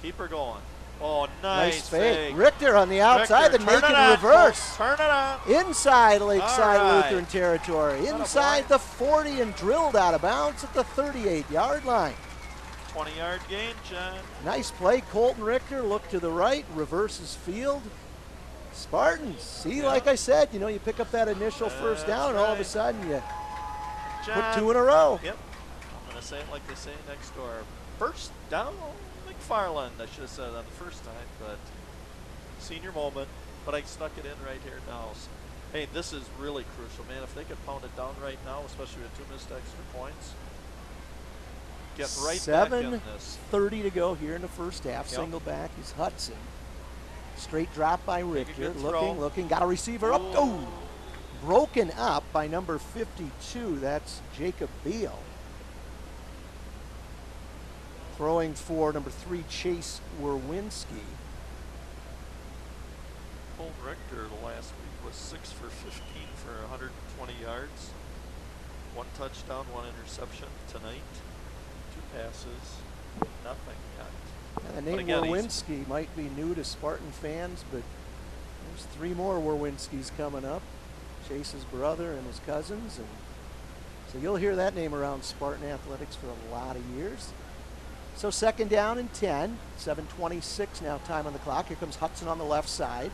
Keep her going. Oh, nice fake. Richter on the outside, the naked reverse. Turn it on. Inside Lakeside Lutheran territory. Inside the 40 and drilled out of bounds at the 38-yard line. 20-yard gain, John. Nice play. Colton Richter looked to the right, reverses field. Spartans, see, like I said, you know, you pick up that initial first down, and all of a sudden you put 2 in a row. Yep. I'm going to say it like they say next door. First down, McFarland. I should have said that the first time, but senior moment. But I snuck it in right here now. So, hey, this is really crucial, man. If they could pound it down right now, especially with 2 missed extra points, get right back in this. 7:30 to go here in the first half. Yep. Single back is Hudson. Straight drop by Richter. Looking. Got a receiver up. Oh, broken up by number 52. That's Jacob Beal. Throwing for number 3, Chase Werwinski. Colton Richter last week was 6 for 15 for 120 yards. 1 touchdown, 1 interception tonight. 2 passes, nothing yet. The name Werwinski might be new to Spartan fans, but there's 3 more Werwinskis coming up. Chase's brother and his cousins. And so you'll hear that name around Spartan athletics for a lot of years. So 2nd down and 10. 7:26 now time on the clock. Here comes Hudson on the left side.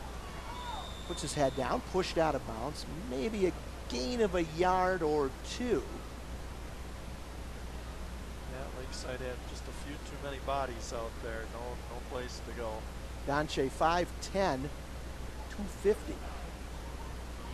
Puts his head down, pushed out of bounds. Maybe a gain of a yard or 2. Yeah, Lakeside had just a few too many bodies out there. No place to go. Danche 5'10", 250.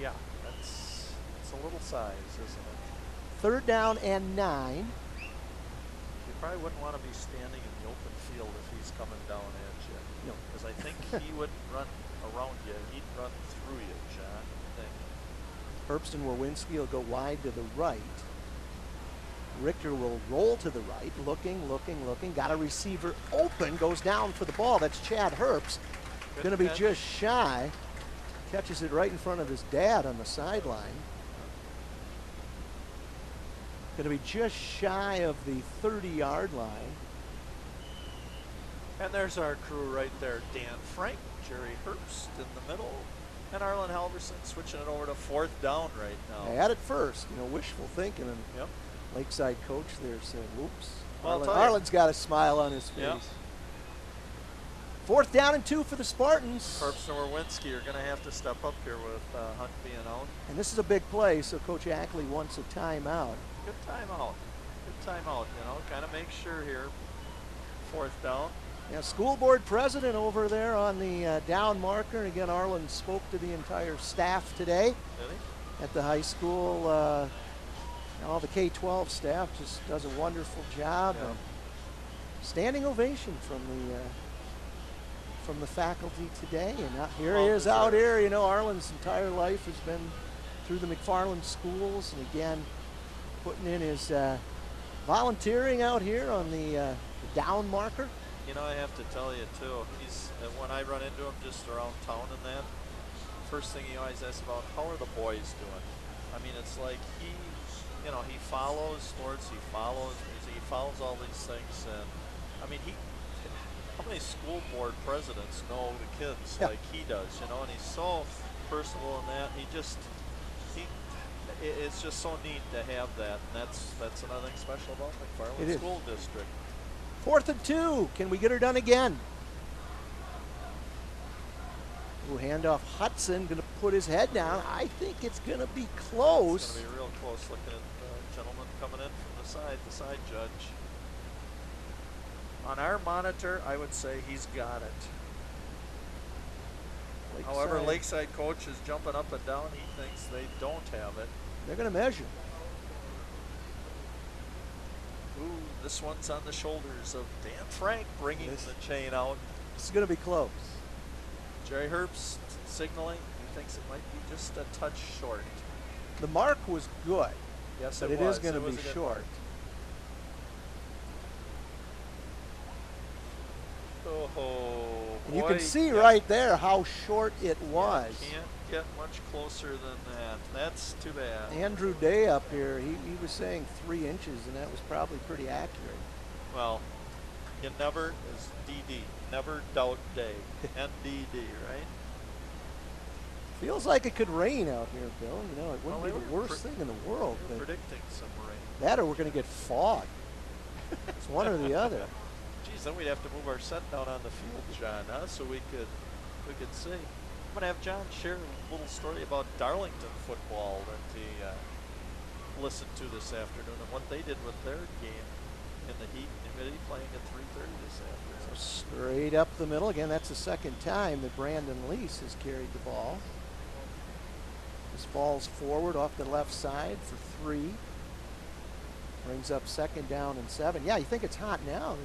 Yeah, that's a little size, isn't it? 3rd down and 9. You probably wouldn't want to be standing in the open field if he's coming down at you. No. Because I think he wouldn't run around you. He'd run through you, John, I think. Herbst and Werwinski will go wide to the right. Richter will roll to the right, looking. Got a receiver open, goes down for the ball. That's Chad Herbst. Going to be just shy. Catches it right in front of his dad on the sideline. Going to be just shy of the 30-yard line. And there's our crew right there. Dan Frank, Jerry Herbst in the middle, and Arlen Halverson switching it over to 4th down right now. They had it first, you know, wishful thinking. And yep. Lakeside coach there said, whoops. Well, Arlen's got a smile on his face. Yep. 4th down and 2 for the Spartans. Herbst and Werwinski are going to have to step up here with Hunt being out. And this is a big play, so Coach Ackley wants a timeout. Good timeout. Good timeout, you know, kind of make sure here. 4th down. Yeah, school board president over there on the down marker. And again, Arlen spoke to the entire staff today. Did he? At the high school. All the K-12 staff just does a wonderful job. Yeah. And standing ovation from the faculty today. And here Well he is out deserved. here. You know, Arlen's entire life has been through the McFarland schools. And again, putting in his volunteering out here on the down marker. You know, I have to tell you too, when I run into him just around town and that, first thing he always asks about, how are the boys doing? I mean, it's like he follows sports, he follows music, he follows all these things, and I mean, how many school board presidents know the kids like he does, you know? And he's so personable in that. It's just so neat to have that, and that's another thing special about McFarland School District. 4th and 2. Can we get her done again? Ooh, handoff. Hudson going to put his head down. I think it's going to be close. It's going to be real close. Looking at the gentleman coming in from the side judge. On our monitor, I would say he's got it. However, Lakeside coach is jumping up and down. He thinks they don't have it. They're going to measure. Ooh, this one's on the shoulders of Dan Frank bringing the chain out. This is going to be close. Jerry Herbst signaling. He thinks it might be just a touch short. The mark was good. Yes, but it is going to be short. Oh, and you can see right there how short it was. Yeah, can't get much closer than that. That's too bad. Andrew Day up here, he was saying 3 inches, and that was probably pretty accurate. Well, you never, as DD, never doubt Day. NDD, right? Feels like it could rain out here, Bill. You know, it wouldn't be the worst thing in the world. But predicting some rain. That or we're going to get fog. It's one or the other. Geez, then we'd have to move our set down on the field, John, huh? So we could see. I'm going to have John share a little story about Darlington football that he listened to this afternoon and what they did with their game in the heat and humidity, playing at 3:30 this afternoon. So straight up the middle. Again, that's the second time that Brandon Lease has carried the ball. This ball's forward off the left side for 3. Brings up 2nd down and 7. Yeah, you think it's hot now.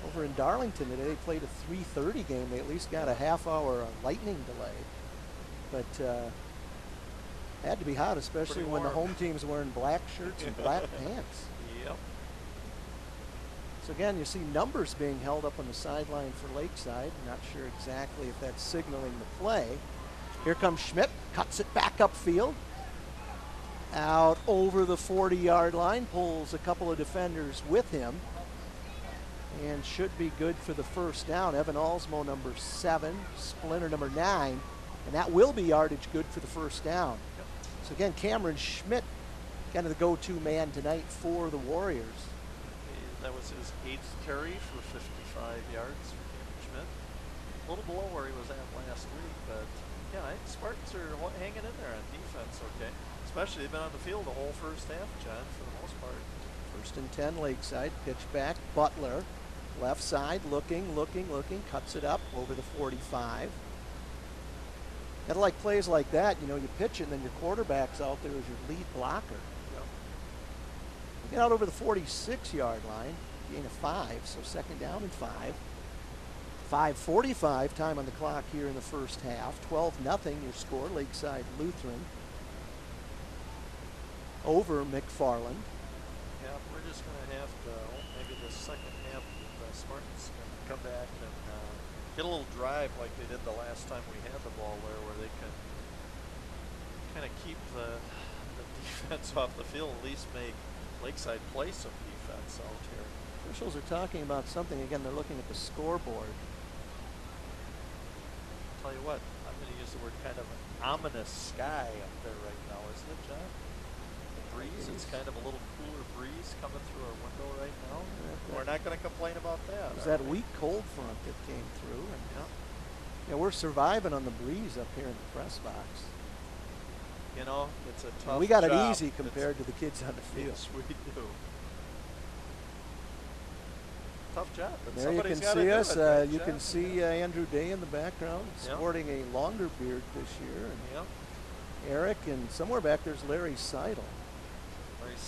Over in Darlington today, they played a 3:30 game. They at least got a half-hour lightning delay. But had to be hot, especially when the home team's wearing black shirts and black pants. Yep. So again, you see numbers being held up on the sideline for Lakeside. Not sure exactly if that's signaling the play. Here comes Schmidt, cuts it back upfield. Out over the 40-yard line, pulls a couple of defenders with him. And should be good for the first down. Evan Alsmo, number 7, Splinter, number 9. And that will be yardage good for the first down. Yep. So again, Cameron Schmidt, kind of the go-to man tonight for the Warriors. That was his 8th carry for 55 yards for Cameron Schmidt. A little below where he was at last week, but yeah, I think Spartans are hanging in there on defense, okay? Especially they've been on the field the whole first half, John, for the most part. 1st and 10, Lakeside. Pitch back, Butler. Left side, looking, cuts it up over the 45. Gotta like plays like that, you know, you pitch it and then your quarterback's out there as your lead blocker. Yep. Get out over the 46-yard line, gain of 5, so 2nd down and 5. 5:45 time on the clock here in the first half. 12-0 your score, Lakeside Lutheran over McFarland. Yeah, we're just going to have to, maybe the second half, the Spartans can come back and get a little drive like they did the last time we had the ball there, where they can kind of keep the defense off the field, at least make Lakeside play some defense out here. Officials are talking about something. Again, they're looking at the scoreboard. Tell you what, I'm going to use the word kind of an ominous sky up there right now, isn't it, John? The breeze, it's kind of a little cooler breeze coming through our window right now. We're not going to complain about that. It was that weak cold front that came through. And yeah, we're surviving on the breeze up here in the press box. You know, it's a tough We got job. it easy compared to the kids on the field. Yes, we do. Tough job. But There you can see us. You can see Andrew Day in the background, sporting a longer beard this year. And Eric, and somewhere back there's Larry Seidel.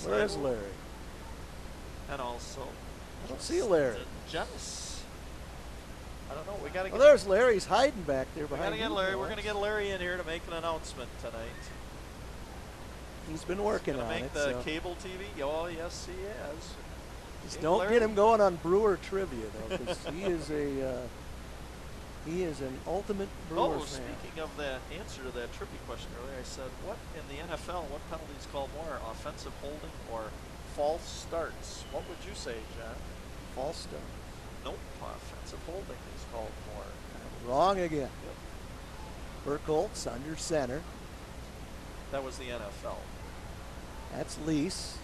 Where is Larry? And also, I don't see Larry. Jess. I don't know. We got to get. Well, there's Larry's hiding back there We behind. got to get you, Larry. boys. We're going to get Larry in here to make an announcement tonight. He's been working on Make it. the So. cable TV. Oh yes, he has. Just Hey, don't Larry. get him going on Brewer trivia though, because he is an ultimate Brewer fan. Speaking of that answer to that trivia question earlier, I said, what in the NFL, what penalties called more, offensive holding or false starts? What would you say, John? False start. Nope, offensive holding is called more. Wrong again. Yep. Burkholtz under center. That was the NFL. That's Lease.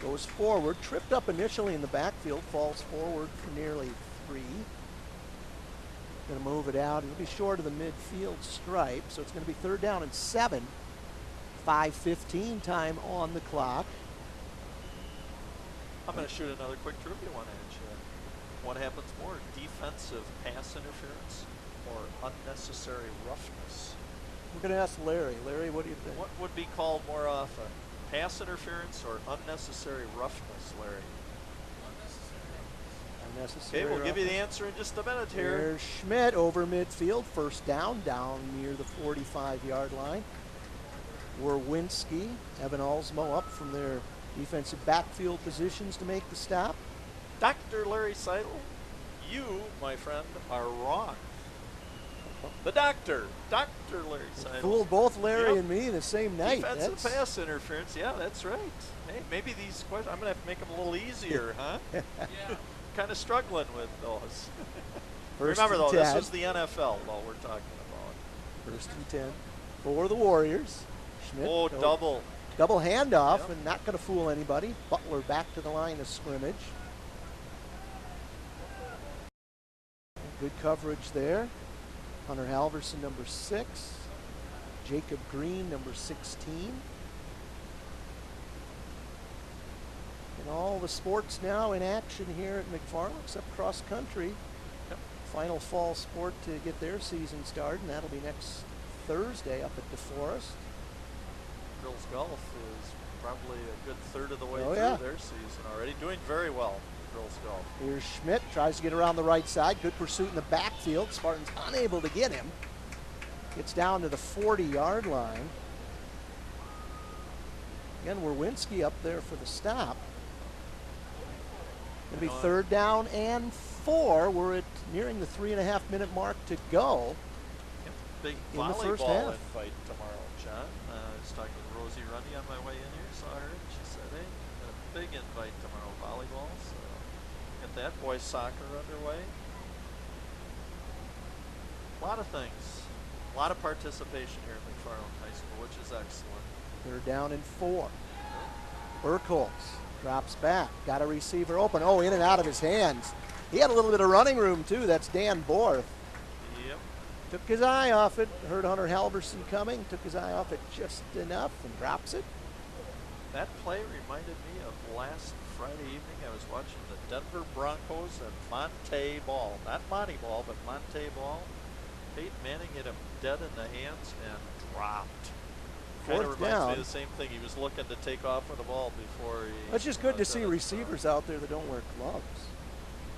Goes forward, tripped up initially in the backfield, falls forward for nearly 3. Going to move it out. It'll be short of the midfield stripe, so it's going to be 3rd down and 7. 5:15 time on the clock. I'm going to shoot another quick trivia one at you. What happens more, defensive pass interference or unnecessary roughness? We're going to ask Larry. Larry, what do you think? What would be called more often? Pass interference or unnecessary roughness, Larry? Unnecessary. Okay, we'll give you the roughness. answer in just a minute here. There's Schmidt over midfield, 1st down near the 45-yard line. Werwinski, Evan Alsmo up from their defensive backfield positions to make the stop. Dr. Larry Seidel, you, my friend, are wrong. The doctor, Dr. Larry Seidel. Fooled both Larry Yep. and me the same night. Defensive pass interference, yeah, that's right. Hey, maybe these questions, I'm going to have to make them a little easier, huh? Yeah. Kind of struggling with those. First Remember, and though, 10. this was the NFL, though, we're talking about. 1st and 10 for the Warriors. Schmidt. Oh, double. Double handoff, Yep. and not going to fool anybody. Butler back to the line of scrimmage. Good coverage there. Hunter Halverson, number 6. Jacob Green, number 16. And all the sports now in action here at McFarland, except cross country. Yep. Final fall sport to get their season started, and that'll be next Thursday up at DeForest. Girls golf is probably a good third of the way Oh, through yeah. their season already. Doing very well, girls golf. Here's Schmidt, tries to get around the right side. Good pursuit in the backfield. Spartans unable to get him. Gets down to the 40-yard line. Again, Werwinski up there for the stop. It'll be 3rd down and 4. We're at nearing the 3.5-minute mark to go. Yep. Big In the first volleyball half. invite tomorrow, John. I was talking to Rosie Runny on my way in here, saw her, and she said, hey, got a big invite tomorrow, volleyball. So get that boys soccer underway. A lot of things. A lot of participation here at McFarland High School, which is excellent. 3rd down and 4. Burkholtz drops back. Got a receiver open. Oh, in and out of his hands. He had a little bit of running room, too. That's Dan Borth. Yep. Took his eye off it. Heard Hunter Halverson coming. Took his eye off it just enough and drops it. That play reminded me of last Friday evening. I was watching the Denver Broncos and Monte Ball. Not Monty Ball, but Monte Ball. Peyton Manning hit him dead in the hands and dropped. Kind of 4th reminds me down. of the same thing. He was looking to take off with the ball before he... It's just good to see did it. receivers out there that don't wear gloves.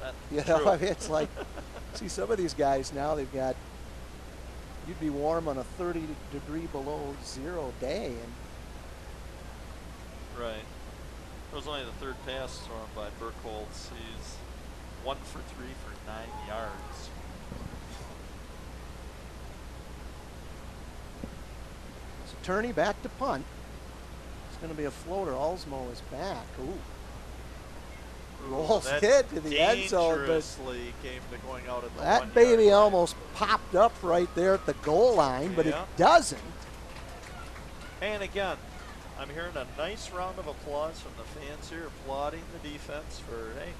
That's You know, true. I mean, it's like, see some of these guys now, they've got, you'd be warm on a 30-degree below zero day. And Right. It was only the 3rd pass thrown by Burkholtz. He's 1 for 3 for 9 yards. so Turney back to punt. It's going to be a floater. Alsmo is back. Ooh. Rolls That it to the end zone, but dangerously came to going out at the that 1 baby yard line. almost popped up right there at the goal line, but Yeah. it doesn't. And again, I'm hearing a nice round of applause from the fans here, applauding the defense for, hey,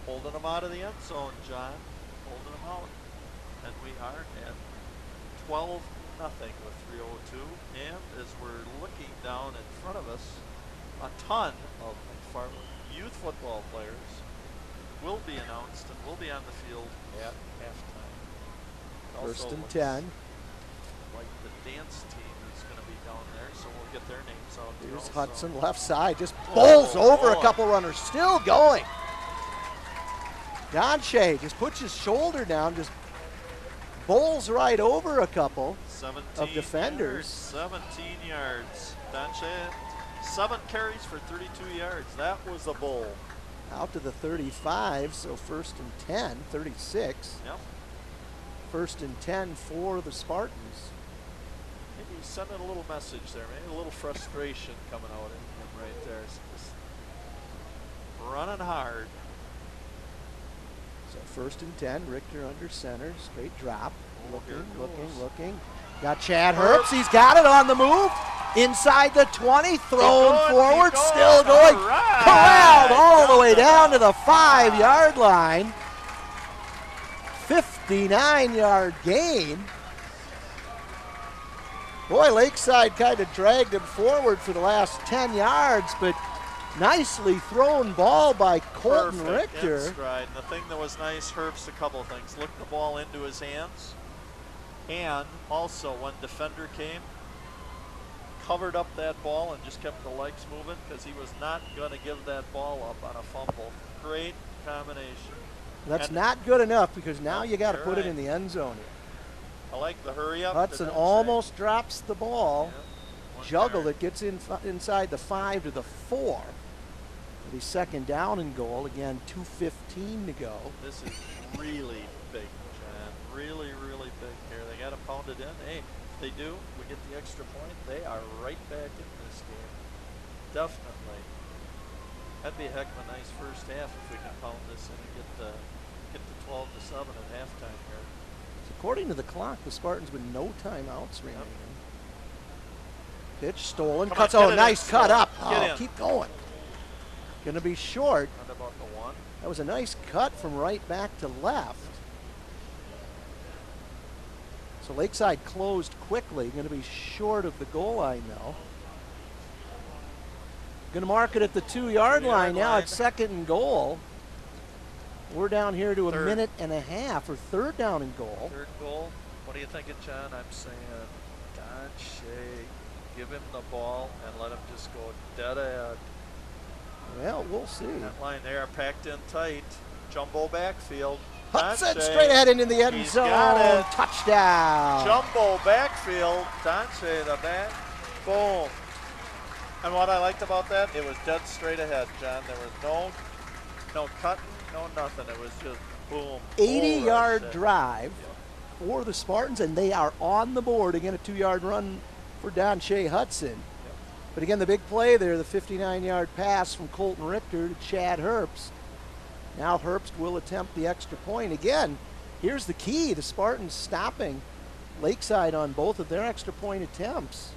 holding them out of the end zone, John. Holding them out. And we are at 12-0 with 3:02. And as we're looking down in front of us, a ton of McFarland youth football players will be announced and will be on the field at halftime. It 1st also and looks 10. like the dance team is going to be down there, so we'll get their names out. too Here's also. Hudson left side, just bowls over boy. a couple runners, still going. Don Shea just puts his shoulder down, just bowls right over a couple 17 of defenders. 17 yards. Danche, 7 carries for 32 yards. That was a bowl. Out to the 35, so 1st and 10, 36. Yep. 1st and 10 for the Spartans. Maybe he's sending a little message there. Maybe a little frustration coming out in him right there. It's just running hard. So 1st and 10, Richter under center, straight drop. Oh, here it goes. Looking. Got Chad Herbst. He's got it on the move. Inside the 20, thrown forward, still going. Right. Corralled all the way down to the 5-yard line. 59-yard gain. Boy, Lakeside kind of dragged him forward for the last 10 yards, but nicely thrown ball by Colton Perfect Richter. in stride. And the thing that was nice, Herbst, a couple of things. Looked the ball into his hands, and also when defender came, covered up that ball and just kept the legs moving because he was not going to give that ball up on a fumble. Great combination. That's not good enough because now you got to You're put right. it in the end zone here. I like the hurry up. Hudson that almost drops the ball. One Juggled yard. it, gets inside the 5 to the 4. The 2nd down and goal. Again, 2:15 to go. This is really big, John. Really, really big here. They got to pound it in. Hey, if they do, we get the extra point. They are right back in this game. Definitely. That'd be a heck of a nice first half if we can pound this in and get the 12-7 at halftime here. So according to the clock, the Spartans with no timeouts remaining. Pitch stolen. Come Cuts. on, Oh, get it nice in, cut Stolen. up. Get Oh, in. keep going. Going to be short. Not about the one. That was a nice cut from right back to left. So Lakeside closed quickly. Going to be short of the goal line now. Going to mark it at the 2-yard line now. line. It's 2nd and goal. We're down here to a Third. minute and a half, or 3rd down and goal. Third goal. What are you thinking, John? I'm saying, Don Shea, give him the ball and let him just go dead ahead. Well, we'll see. That line there packed in tight. Jumbo backfield. Hudson Danche. straight ahead into the end He's zone. got it. Touchdown. Jumbo backfield. Danche the back. Boom. And what I liked about that, it was dead straight ahead, John. There was no cutting, no nothing. It was just boom. 80-yard drive for the Spartans, and they are on the board. Again, a 2-yard run for Don Shea Hudson. But again, the big play there, the 59-yard pass from Colton Richter to Chad Herbst. Now Herbst will attempt the extra point. Again, here's the key. The Spartans stopping Lakeside on both of their extra point attempts.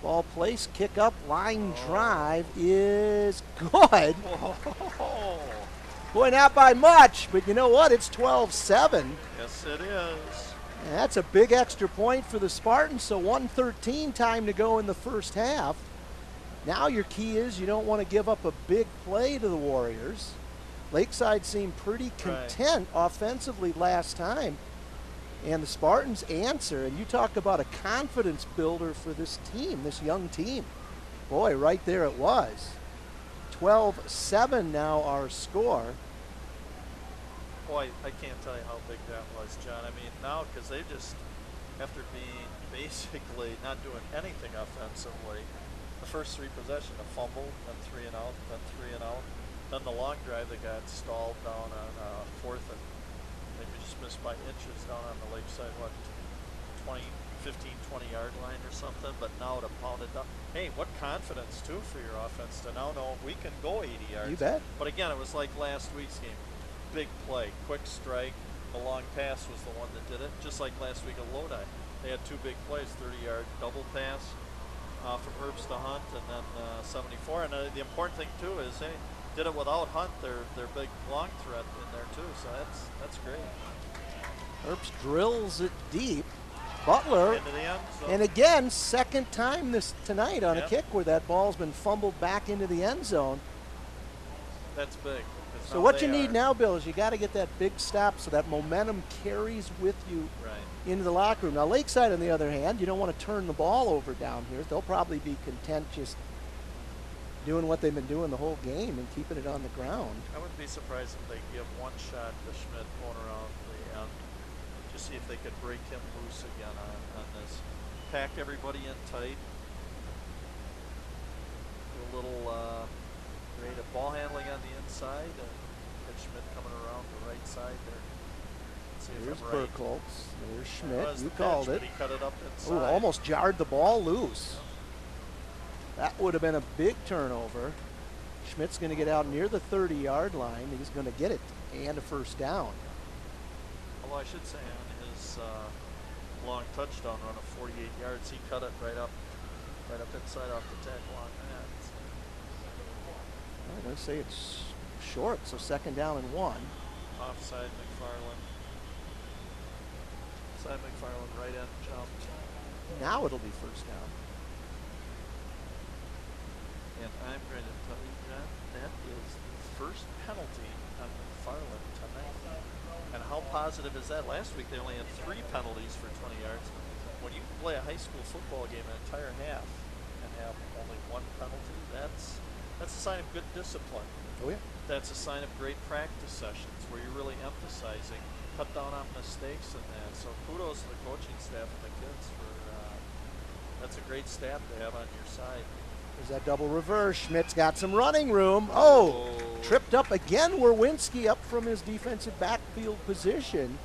Ball placed, kick up, line drive is good. Whoa. Boy, not by much, but you know what? It's 12-7. Yes, it is. And that's a big extra point for the Spartans, so 1:13 time to go in the first half. Now your key is you don't want to give up a big play to the Warriors. Lakeside seemed pretty content offensively last time. And the Spartans answer, and you talk about a confidence builder for this team, this young team. Boy, right there it was. 12-7 now our score. Boy, I can't tell you how big that was, John. I mean, now, because they just, after being basically not doing anything offensively, the first 3 possessions, a fumble, then 3 and out, then 3 and out, then the long drive that got stalled down on 4th and maybe just missed by inches down on the Lakeside, 15-20-yard line or something, but now to pound it down. Hey, what confidence, too, for your offense to now know we can go 80 yards. You bet. But again, it was like last week's game. Big play, quick strike. The long pass was the one that did it, just like last week at Lodi. They had 2 big plays, 30-yard double pass from Herbst to Hunt, and then 74. And the important thing, too, is they did it without Hunt, their big long threat in there, too. So that's great. Herbst drills it deep. Butler, Into the end zone. and again, second time tonight on a Yep. kick where that ball's been fumbled back into the end zone. That's big. 'cause So now what they you need are- now, Bill, is you got to get that big stop so that momentum carries with you Right. into the locker room. Now, Lakeside, on the other hand, you don't want to turn the ball over down here. They'll probably be content just doing what they've been doing the whole game and keeping it on the ground. I wouldn't be surprised if they give one shot to Schmidt going around the end. Just see if they could break him loose again on this. Pack everybody in tight. Do a little great ball handling on the inside. Get Schmidt coming around the right side there. Let's see Here's if I'm right. Burkholz. There's That Schmidt. was You the called pitch, it. but he cut it up inside. Ooh, almost jarred the ball loose. That would have been a big turnover. Schmidt's going to get out near the 30-yard line. He's going to get it and a first down. Although I should say on his long touchdown run of 48 yards, he cut it right up inside off the tackle on that. I'm going to say it's short, so second down and 1. Offside McFarland. Offside McFarland, right end jumped. Now it'll be first down. And I'm going to tell you, John, that is the first penalty on McFarland tonight. And how positive is that? Last week they only had 3 penalties for 20 yards. When you play a high school football game an entire half and have only 1 penalty, that's a sign of good discipline. Oh, yeah. That's a sign of great practice sessions where you're really emphasizing, cut down on mistakes and that. So kudos to the coaching staff and the kids for that's a great staff to have on your side. There's that double reverse. Schmidt's got some running room. Oh, tripped up again. Werwinski up from his defensive backfield position.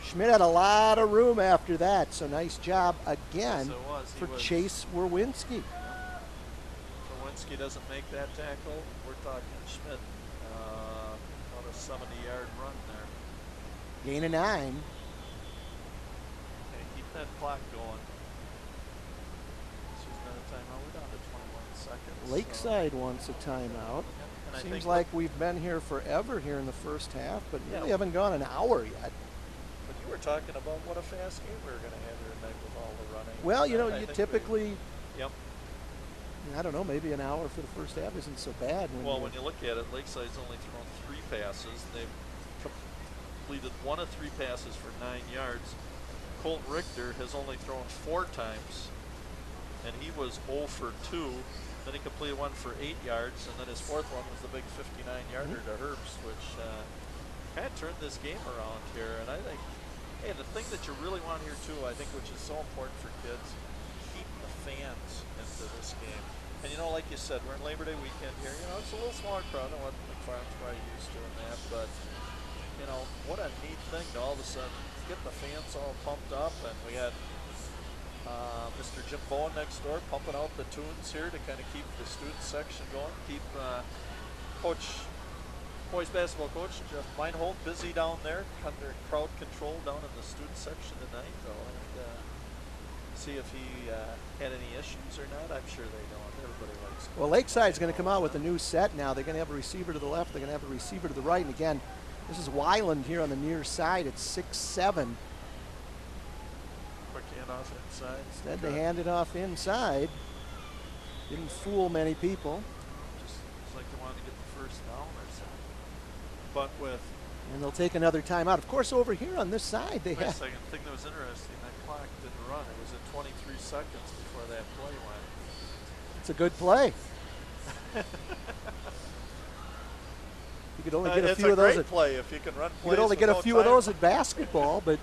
Schmidt had a lot of room after that, so nice job again for Chase Werwinski. Werwinski doesn't make that tackle. We're talking Schmidt on a 70-yard run there. Gain of 9. Okay, keep that clock going. Timeout. We're down to 21 seconds. Lakeside wants a timeout. Seems like we've been here forever here in the first half, but really haven't gone an hour yet. But you were talking about what a fast game we were going to have here tonight with all the running. Well, you know, you typically, yep. I don't know, maybe an hour for the first half isn't so bad. When you look at it, Lakeside's only thrown 3 passes. They've completed 1 of 3 passes for 9 yards. Colt Richter has only thrown 4 times. And he was 0 for 2. Then he completed 1 for 8 yards, and then his 4th one was the big 59-yarder to Herbst, which kind of turned this game around here. And I think, hey, the thing that you really want here too, I think, which is so important for kids, keep the fans into this game. And you know, like you said, we're in Labor Day weekend here. You know, it's a little smaller crowd than what McFarland's probably used to in that, but you know, what a neat thing to all of a sudden get the fans all pumped up, and we got Mr. Jim Bowen next door pumping out the tunes here to kind of keep the student section going, keep boys basketball coach Jeff Meinhold busy down there under crowd control down in the student section tonight, though, and see if he had any issues or not. I'm sure they don't. Everybody likes it. Well, Lakeside's going to come out with a new set now. They're going to have a receiver to the left. They're going to have a receiver to the right. And again, this is Weiland here on the near side. It's 6'7". Quick handoff inside. Instead, they hand it off inside. Didn't fool many people. Just looks like they wanted to get the first down or something. But with... And they'll take another timeout. Of course, over here on this side, they have... Wait a have... second. The thing that was interesting, that clock didn't run. It was at 23 seconds before that play went. It's a good play. You could only get a few of those. It's a great play if you can run plays. You could only get a few of those at basketball, but...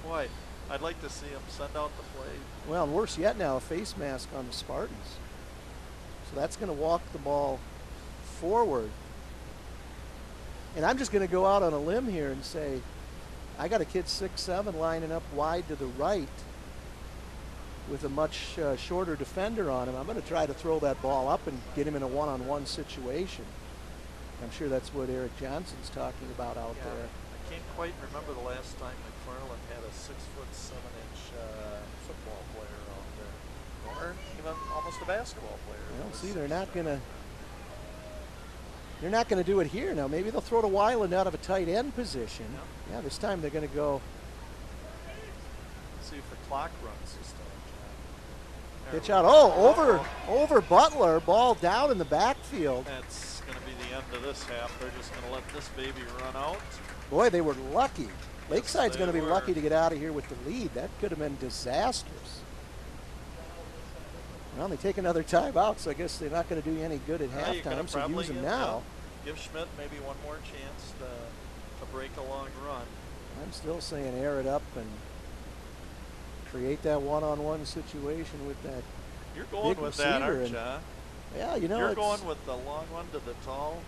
Boy, I'd like to see him send out the play. Well, and worse yet now, a face mask on the Spartans. So that's going to walk the ball forward. And I'm just going to go out on a limb here and say, I got a kid 6'7" lining up wide to the right with a much shorter defender on him. I'm going to try to throw that ball up and get him in a one-on-one situation. I'm sure that's what Eric Johnson's talking about out there. I can't quite remember the last time McFarland had a 6'7" football player out there, or even almost a basketball player. Well, see, they're not going to do it here now. Maybe they'll throw to Weiland out of a tight end position. Yeah, this time they're going to go. Let's see if the clock runs this time. Pitch out. Oh, over Butler. Ball down in the backfield. That's going to be the end of this half. They're just going to let this baby run out. Boy, they were lucky. Lakeside's going to be lucky to get out of here with the lead. That could have been disastrous. Well, they take another timeout, so I guess they're not going to do you any good at halftime, so use them now. Give Schmidt maybe one more chance to to break a long run. I'm still saying air it up and create that one-on-one situation with that. You're going big with that, receiver, aren't you? Huh? Yeah, you know, You're it's, going with the long one to the tall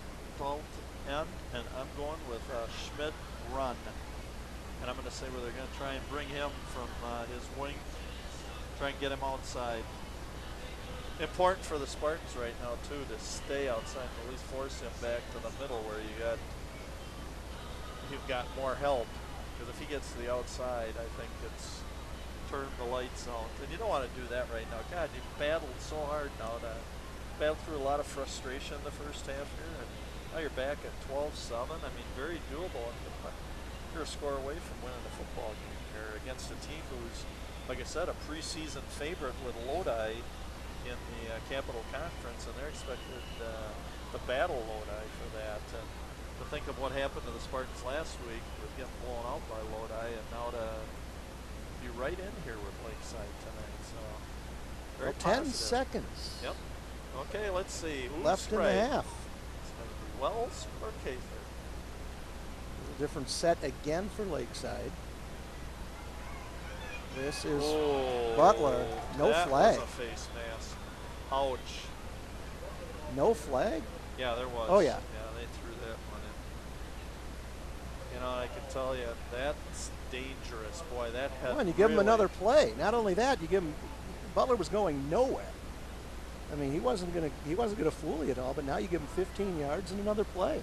end, and I'm going with Schmidt run. And I'm going to say where they're going to try and bring him from his wing, try and get him outside. Important for the Spartans right now, too, to stay outside and at least force him back to the middle where you've got more help. Because if he gets to the outside, I think it's turn the lights out. And you don't want to do that right now. God, you've battled so hard now. Battled through a lot of frustration the first half here. And now you're back at 12-7. I mean, very doable. You're a score away from winning the football game here against a team who's, like I said, a preseason favorite with Lodi in the Capital Conference, and they're expected to battle Lodi for that. And to think of what happened to the Spartans last week with getting blown out by Lodi, and now to be right in here with Lakeside tonight. So very 10 positive. seconds. Yep. Okay, let's see. Who's Left in right? the half. It's going to be Wells or Cather. A different set again for Lakeside. This is Butler. No flag. That was a face mask. Ouch. No flag? Yeah, there was. Oh, yeah. Yeah, they threw that one in. You know, I can tell you, that's dangerous. Boy, that had Come on, you give him another play. Not only that, you give him. Butler was going nowhere. I mean, he wasn't gonna fool you at all. But now you give him 15 yards and another play.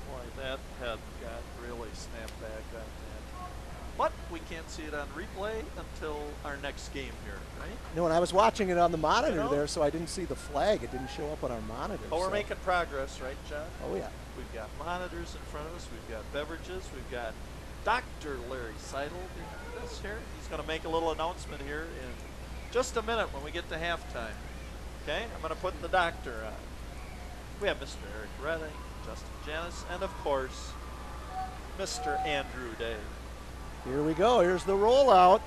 Boy, that head got really snapped back on that. But we can't see it on replay until our next game here, right? No, and I was watching it on the monitor You know? there, so I didn't see the flag. It didn't show up on our monitor. But we're so. making progress, right, John? Oh yeah. We've got monitors in front of us. We've got beverages. We've got Dr. Larry Seidel behind us here. He's going to make a little announcement here in just a minute when we get to halftime. Okay, I'm going to put the doctor on. We have Mr. Eric Redding, Justin Janis, and of course, Mr. Andrew Day. Here we go. Here's the rollout.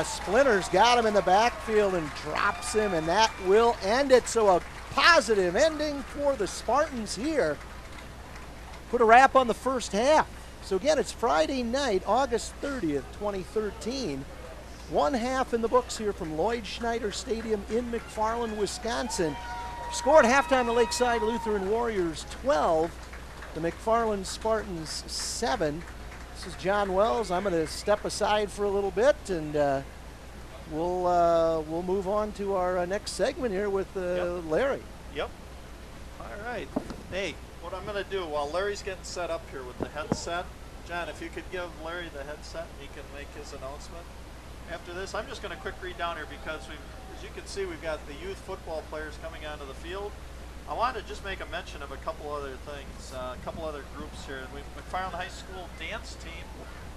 Splinter's got him in the backfield and drops him, and that will end it. So a positive ending for the Spartans here. Put a wrap on the first half. So again, it's Friday night, August 30th, 2013. One half in the books here from Lloyd Schneider Stadium in McFarland, Wisconsin. Scored halftime, the Lakeside Lutheran Warriors 12. The McFarland Spartans 7. This is John Wells. I'm going to step aside for a little bit, and we'll move on to our next segment here with Larry. Yep. All right. Hey, what I'm going to do while Larry's getting set up here with the headset, John, if you could give Larry the headset, and he can make his announcement. After this, I'm just going to quick read down here because as you can see, we've got the youth football players coming onto the field. I wanted to just make a mention of a couple other things, a couple other groups here. McFarland High School dance team,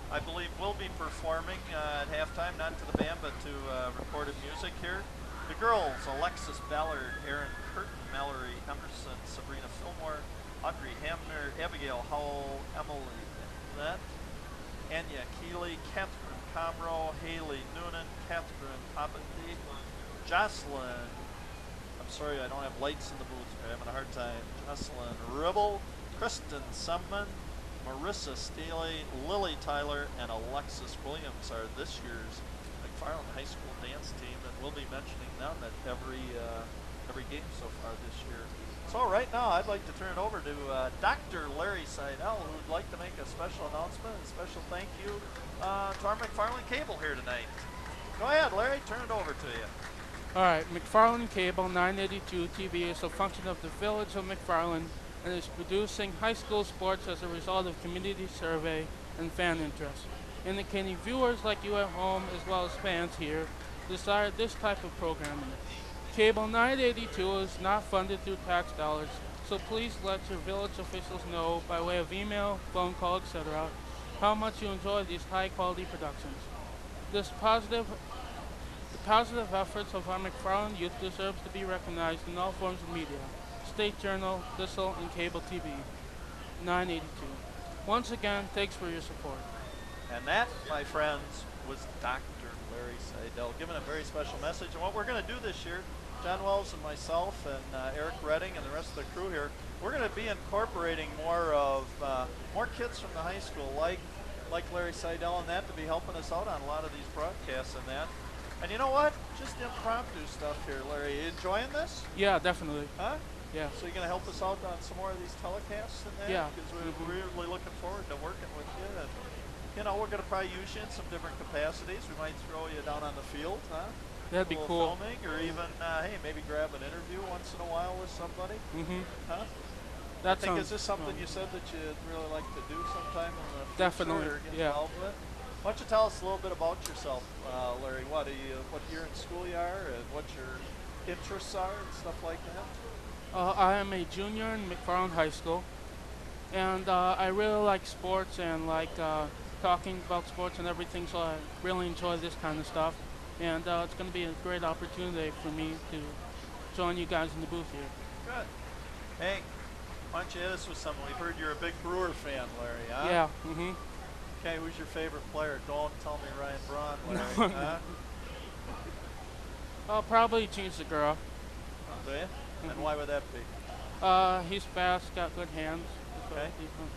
I believe, will be performing at halftime, not to the band, but to recorded music here. The girls, Alexis Ballard, Erin Curtin, Mallory Emerson, Sabrina Fillmore, Audrey Hamner, Abigail Howell, Emily Bennett, Anya Keeley, Catherine Comro, Haley Noonan, Catherine Poppety, Jocelyn, I'm sorry I don't have lights in the booth, I'm having a hard time, Jocelyn Ribble, Kristen Summan, Marissa Staley, Lily Tyler, and Alexis Williams are this year's McFarland High School dance team, and we'll be mentioning them at every game so far this year. So right now I'd like to turn it over to Dr. Larry Seidel, who would like to make a special announcement and special thank you to our McFarland Cable here tonight. Go ahead, Larry, turn it over to you. All right, McFarland Cable 982 TV is a function of the village of McFarland and is producing high school sports as a result of community survey and fan interest, indicating viewers like you at home as well as fans here desire this type of programming. Cable 982 is not funded through tax dollars, so please let your village officials know by way of email, phone call, etc. how much you enjoy these high-quality productions. The positive efforts of our McFarland youth deserves to be recognized in all forms of media, State Journal, Thistle, and Cable TV. 982. Once again, thanks for your support. And that, my friends, was Dr. Larry Seidel giving a very special message. And what we're going to do this year, John Wells and myself and Eric Redding and the rest of the crew here, we're going to be incorporating more kids from the high school, like Larry Seidel and that, to be helping us out on a lot of these broadcasts and that. And you know what? Just impromptu stuff here, Larry. You enjoying this? Yeah, definitely. Huh? Yeah. So you're going to help us out on some more of these telecasts and that? Yeah. Because we're really looking forward to working with you. And, you know, we're going to probably use you in some different capacities. We might throw you down on the field, huh? That'd be cool. Filming, or even, hey, maybe grab an interview once in a while with somebody. Mm-hmm. Huh? That I think, is sounds this something fun. you said that you'd really like to do sometime in the future? Definitely, Or get yeah. involved with? Why don't you tell us a little bit about yourself, Larry? What year in school you are, and what your interests are, and stuff like that? I am a junior in McFarland High School, and I really like sports and like talking about sports and everything, so I really enjoy this kind of stuff. And it's going to be a great opportunity for me to join you guys in the booth here. Good. Hey, why don't you hit us with something? We've heard you're a big Brewer fan, Larry, huh? Yeah. Mm-hmm. Okay, who's your favorite player? Don't tell me Ryan Braun, Larry, huh? I'll probably change the girl. Do you? And why would that be? He's fast, got good hands. Okay.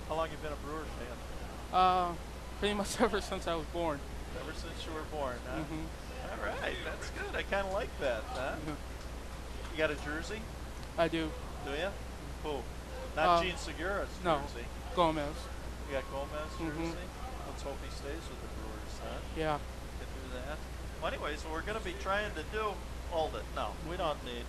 How long you been a Brewer fan? Pretty much ever since I was born. Ever since you were born, huh? Mm-hmm. All right, that's good. I kind of like that, huh? You got a jersey? I do. Do you? Who? Not Gene Segura's no. jersey. Gomez. You got Gomez jersey? Let's hope he stays with the Brewers, huh? Yeah. Can do that. Well, anyways, what we're going to be trying to do, hold it. No, we don't need.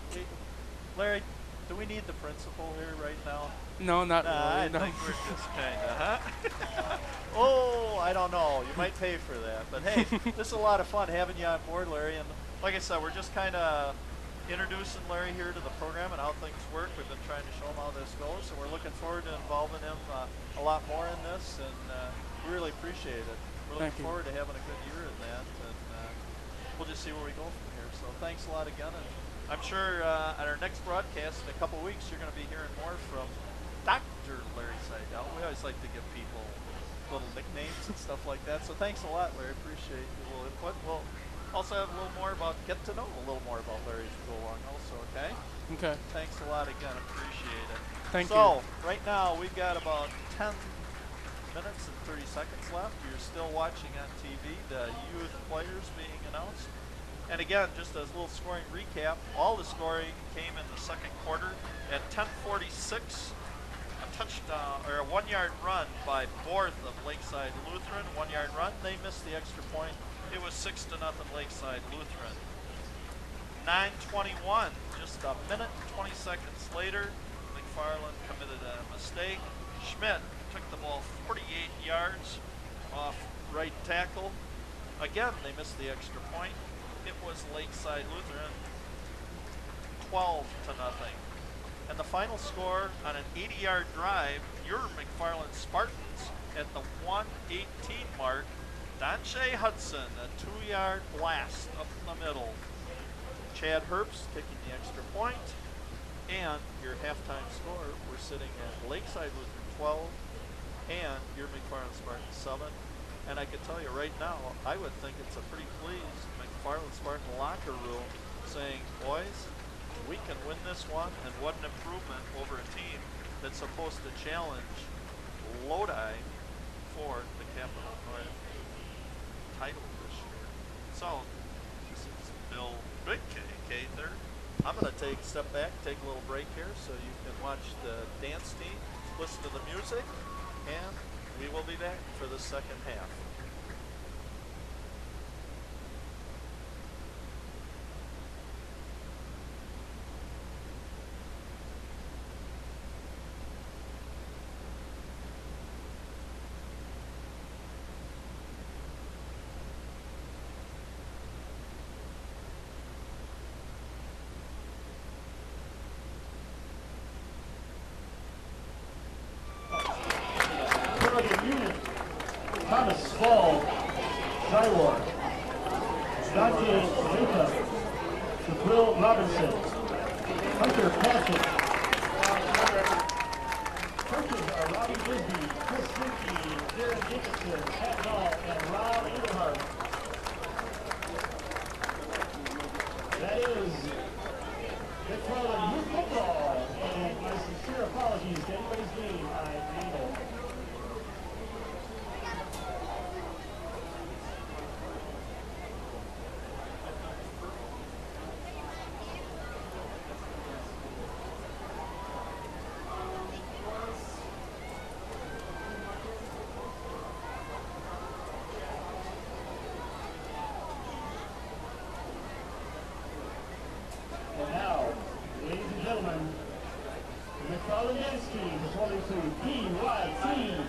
Larry, do we need the principal here right now? No, not Nah, really. I No. think we're just kind of, huh? Oh, I don't know. You might pay for that. But hey, this is a lot of fun having you on board, Larry. And like I said, we're just kind of introducing Larry here to the program and how things work. We've been trying to show him how this goes, and we're looking forward to involving him a lot more in this, and we really appreciate it. We're looking forward to having a good year in that, and we'll just see where we go from here. So thanks a lot again, and I'm sure at our next broadcast in a couple weeks, you're going to be hearing more from Dr. Larry Seidel. We always like to give people little nicknames and stuff like that. So thanks a lot, Larry. Appreciate your little input. We'll also have a little more get to know a little more about Larry as we go along also, okay? Okay. Thanks a lot again. Appreciate it. Thank you. So, right now, we've got about 10 minutes and 30 seconds left. You're still watching on TV the youth players being announced. And again, just a little scoring recap. All the scoring came in the second quarter. At 10:46, a touchdown or a 1-yard run by Borth of Lakeside Lutheran. 1-yard run. They missed the extra point. It was 6-0 Lakeside Lutheran. 9:21, just a minute and 20 seconds later, McFarland committed a mistake. Schmidt took the ball 48 yards off right tackle. Again, they missed the extra point. It was Lakeside Lutheran 12-0. And the final score on an 80-yard drive, your McFarland Spartans at the 1:18 mark. Donche Hudson, a 2-yard blast up the middle. Chad Herbst taking the extra point. And your halftime score, we're sitting at Lakeside Lutheran 12 and your McFarland Spartans 7. And I can tell you right now, I would think it's a pretty pleased McFarland Spartan locker room saying, boys, we can win this one, and what an improvement over a team that's supposed to challenge Lodi for the Capital North title this year. So, this is Bill Big K there. I'm going to step back, take a little break here so you can watch the dance team, listen to the music, and we will be back for the second half. Thomas Spall, Shywar, Dante Jacob, Jabril Robinson, Hunter Patrick. Coaches are Robbie Bisbee, Chris Finke, Darren Jacobson, Pat Dahl, and Rob Earhart. That is McFarland Youth Football. And my sincere apologies to anybody's name I may know. And now, ladies and gentlemen, the McFarland dance team performing to PYT.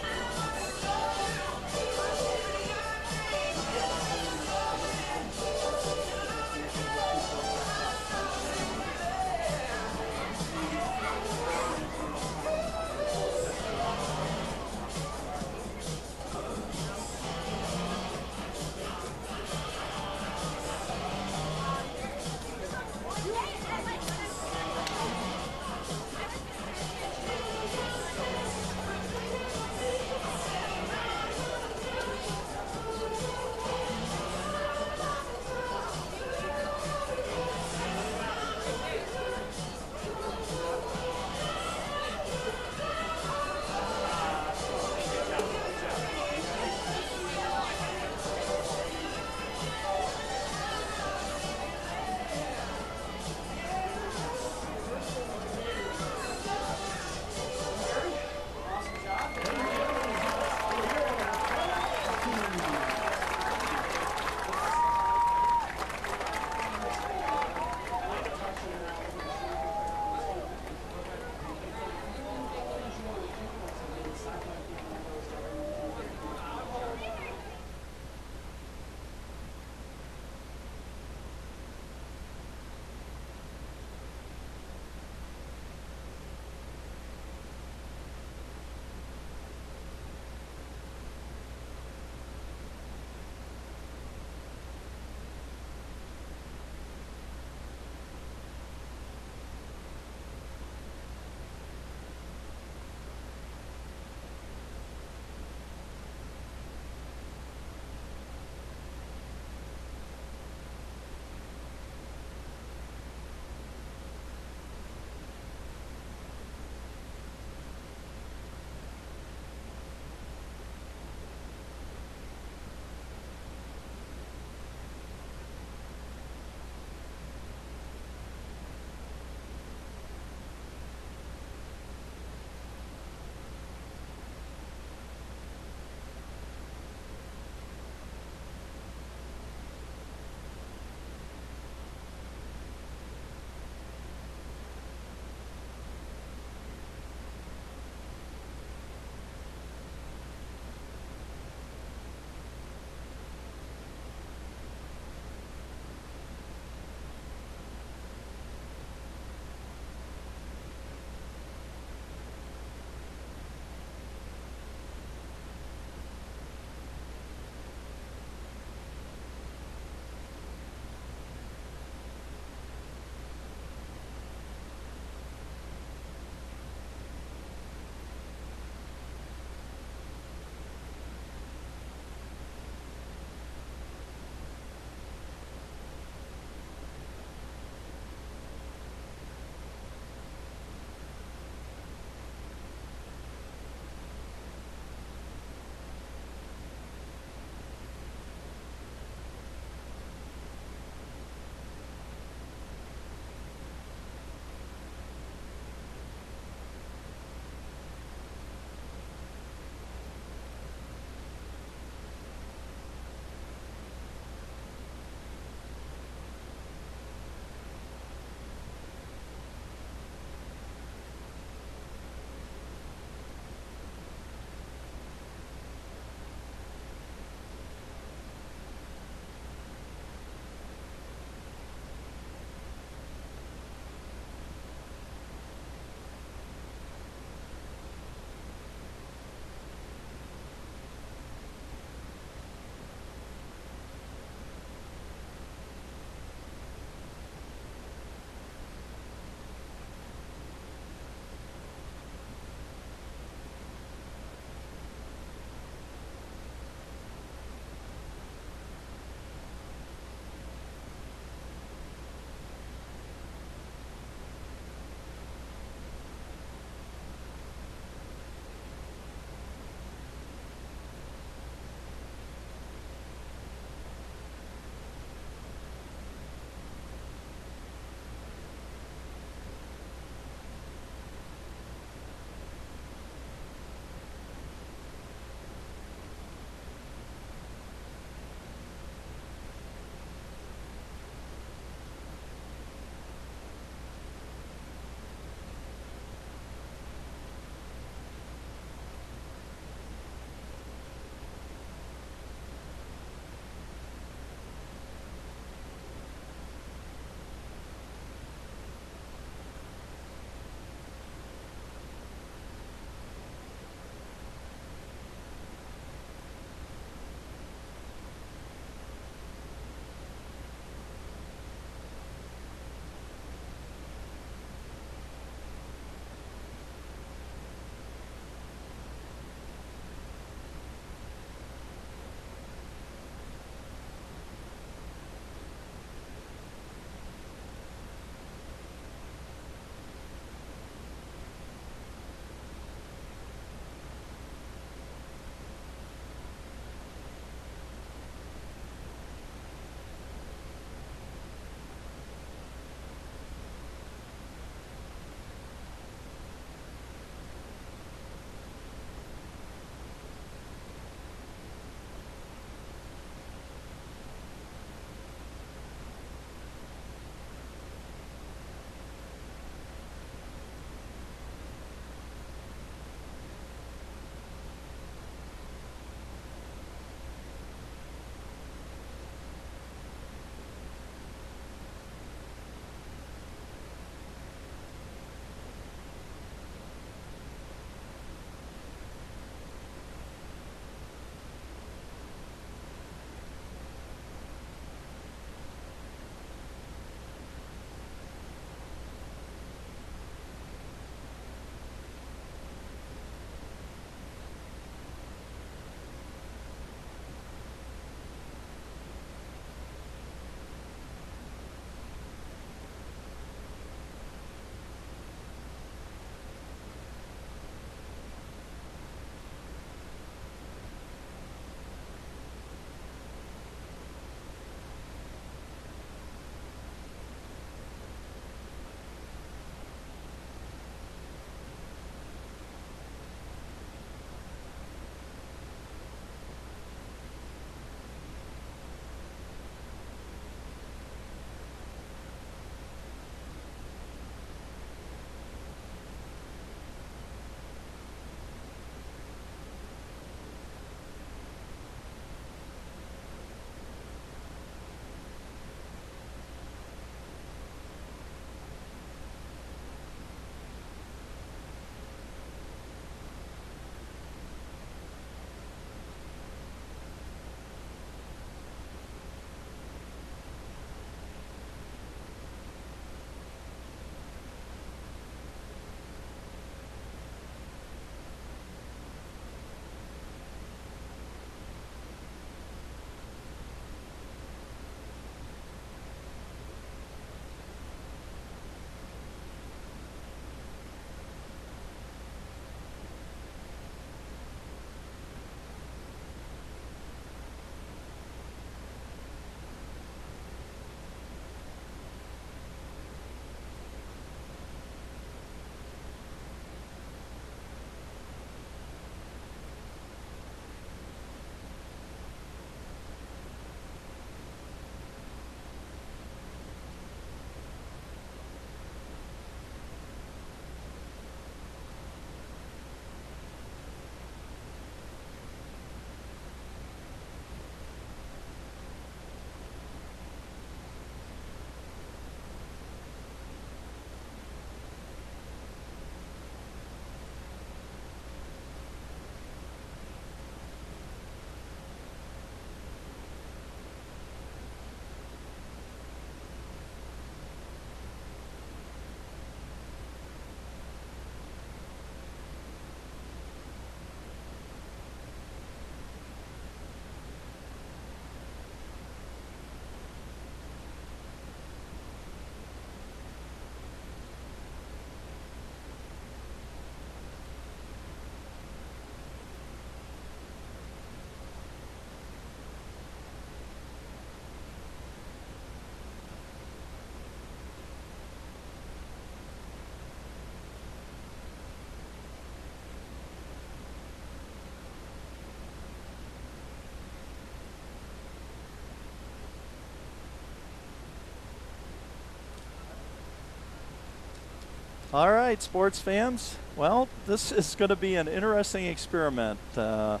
All right, sports fans. Well, this is going to be an interesting experiment. The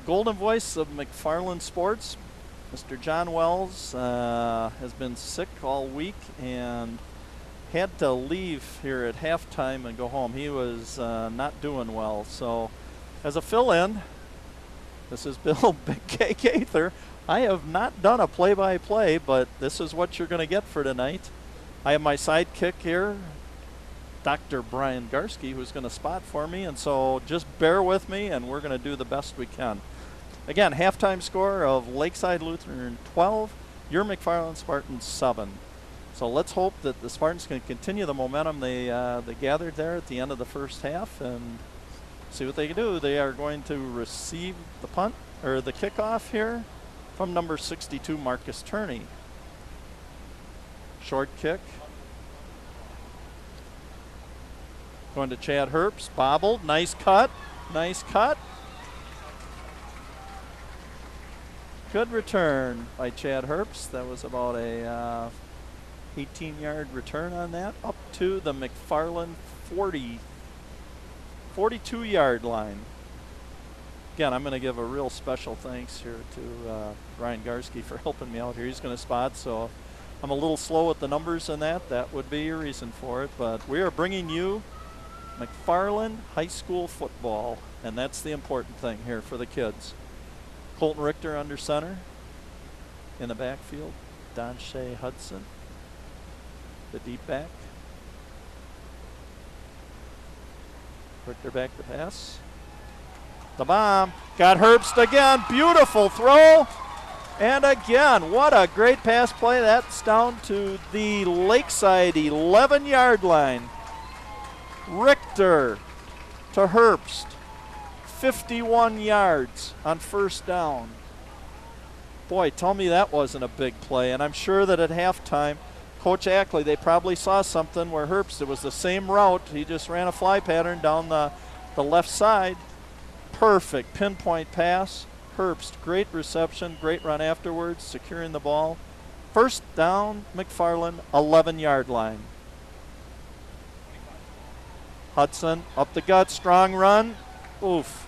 golden voice of McFarland Sports, Mr. John Wells, has been sick all week and had to leave here at halftime and go home. He was not doing well. So as a fill-in, this is Bill Big K Gaither. I have not done a play-by-play, but this is what you're going to get for tonight. I have my sidekick here, Dr. Brian Garski, who's going to spot for me, and so just bear with me, and we're going to do the best we can. Again, halftime score of Lakeside Lutheran 12, your McFarland Spartans 7. So let's hope that the Spartans can continue the momentum they gathered there at the end of the first half and see what they can do. They are going to receive the punt, or the kickoff here, from number 62, Marcus Turney. Short kick. Going to Chad Herbst, bobbled, nice cut, nice cut. Good return by Chad Herbst. That was about a 18-yard return on that, up to the McFarland 42-yard line. Again, I'm going to give a real special thanks here to Brian Garski for helping me out here. He's going to spot, so I'm a little slow with the numbers in that. That would be your reason for it, but we are bringing you McFarland High School football, and that's the important thing here for the kids. Colton Richter under center. In the backfield, Don Shea Hudson, the deep back. Richter back to pass. The bomb. Got Herbst again. Beautiful throw. And again, what a great pass play. That's down to the Lakeside 11-yard line. Richter to Herbst. 51 yards on first down. Boy, tell me that wasn't a big play. And I'm sure that at halftime, Coach Ackley, they probably saw something where Herbst, it was the same route. He just ran a fly pattern down the left side. Perfect pinpoint pass. Herbst, great reception, great run afterwards, securing the ball. First down, McFarland, 11-yard line. Hudson up the gut, strong run. Oof.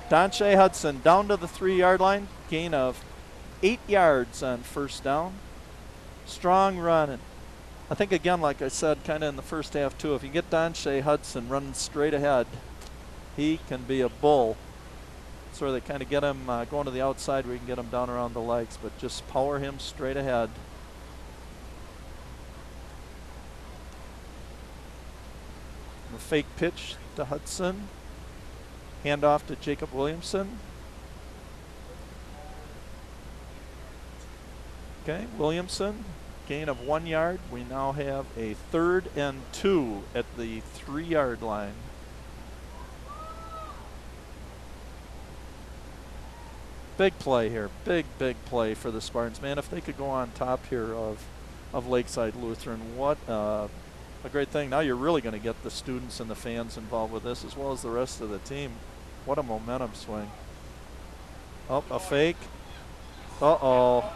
Donche Hudson down to the 3-yard line, gain of 8 yards on first down. Strong run. And I think, again, like I said, kind of in the first half, too, if you get Donche Hudson running straight ahead, he can be a bull. So they kind of get him going to the outside where you can get him down around the legs, but just power him straight ahead. The fake pitch to Hudson. Handoff to Jacob Williamson. Okay, Williamson, gain of 1 yard. We now have a 3rd and 2 at the 3-yard line. Big play here, big play for the Spartans. Man, if they could go on top here of Lakeside Lutheran, what a great thing. Now you're really going to get the students and the fans involved with this as well as the rest of the team. What a momentum swing. Oh, a fake. Uh-oh.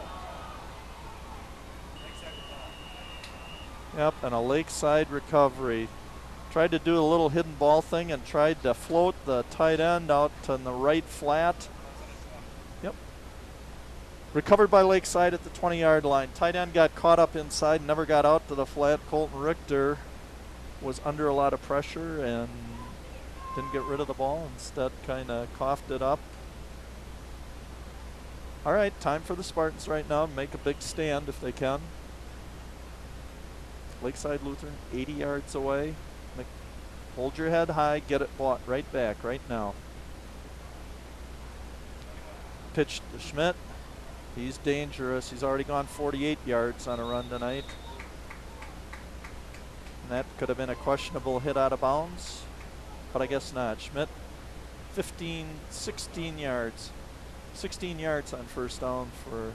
Yep, and a Lakeside recovery. Tried to do a little hidden ball thing and tried to float the tight end out on the right flat. Yep. Recovered by Lakeside at the 20-yard line. Tight end got caught up inside, never got out to the flat. Colton Richter was under a lot of pressure and didn't get rid of the ball. Instead, kind of coughed it up. All right, time for the Spartans right now to make a big stand if they can. Lakeside Lutheran, 80 yards away. Hold your head high, get it bought right back right now. Pitch to Schmidt. He's dangerous. He's already gone 48 yards on a run tonight. And that could have been a questionable hit out of bounds, but I guess not. Schmidt, 16 yards. 16 yards on first down for...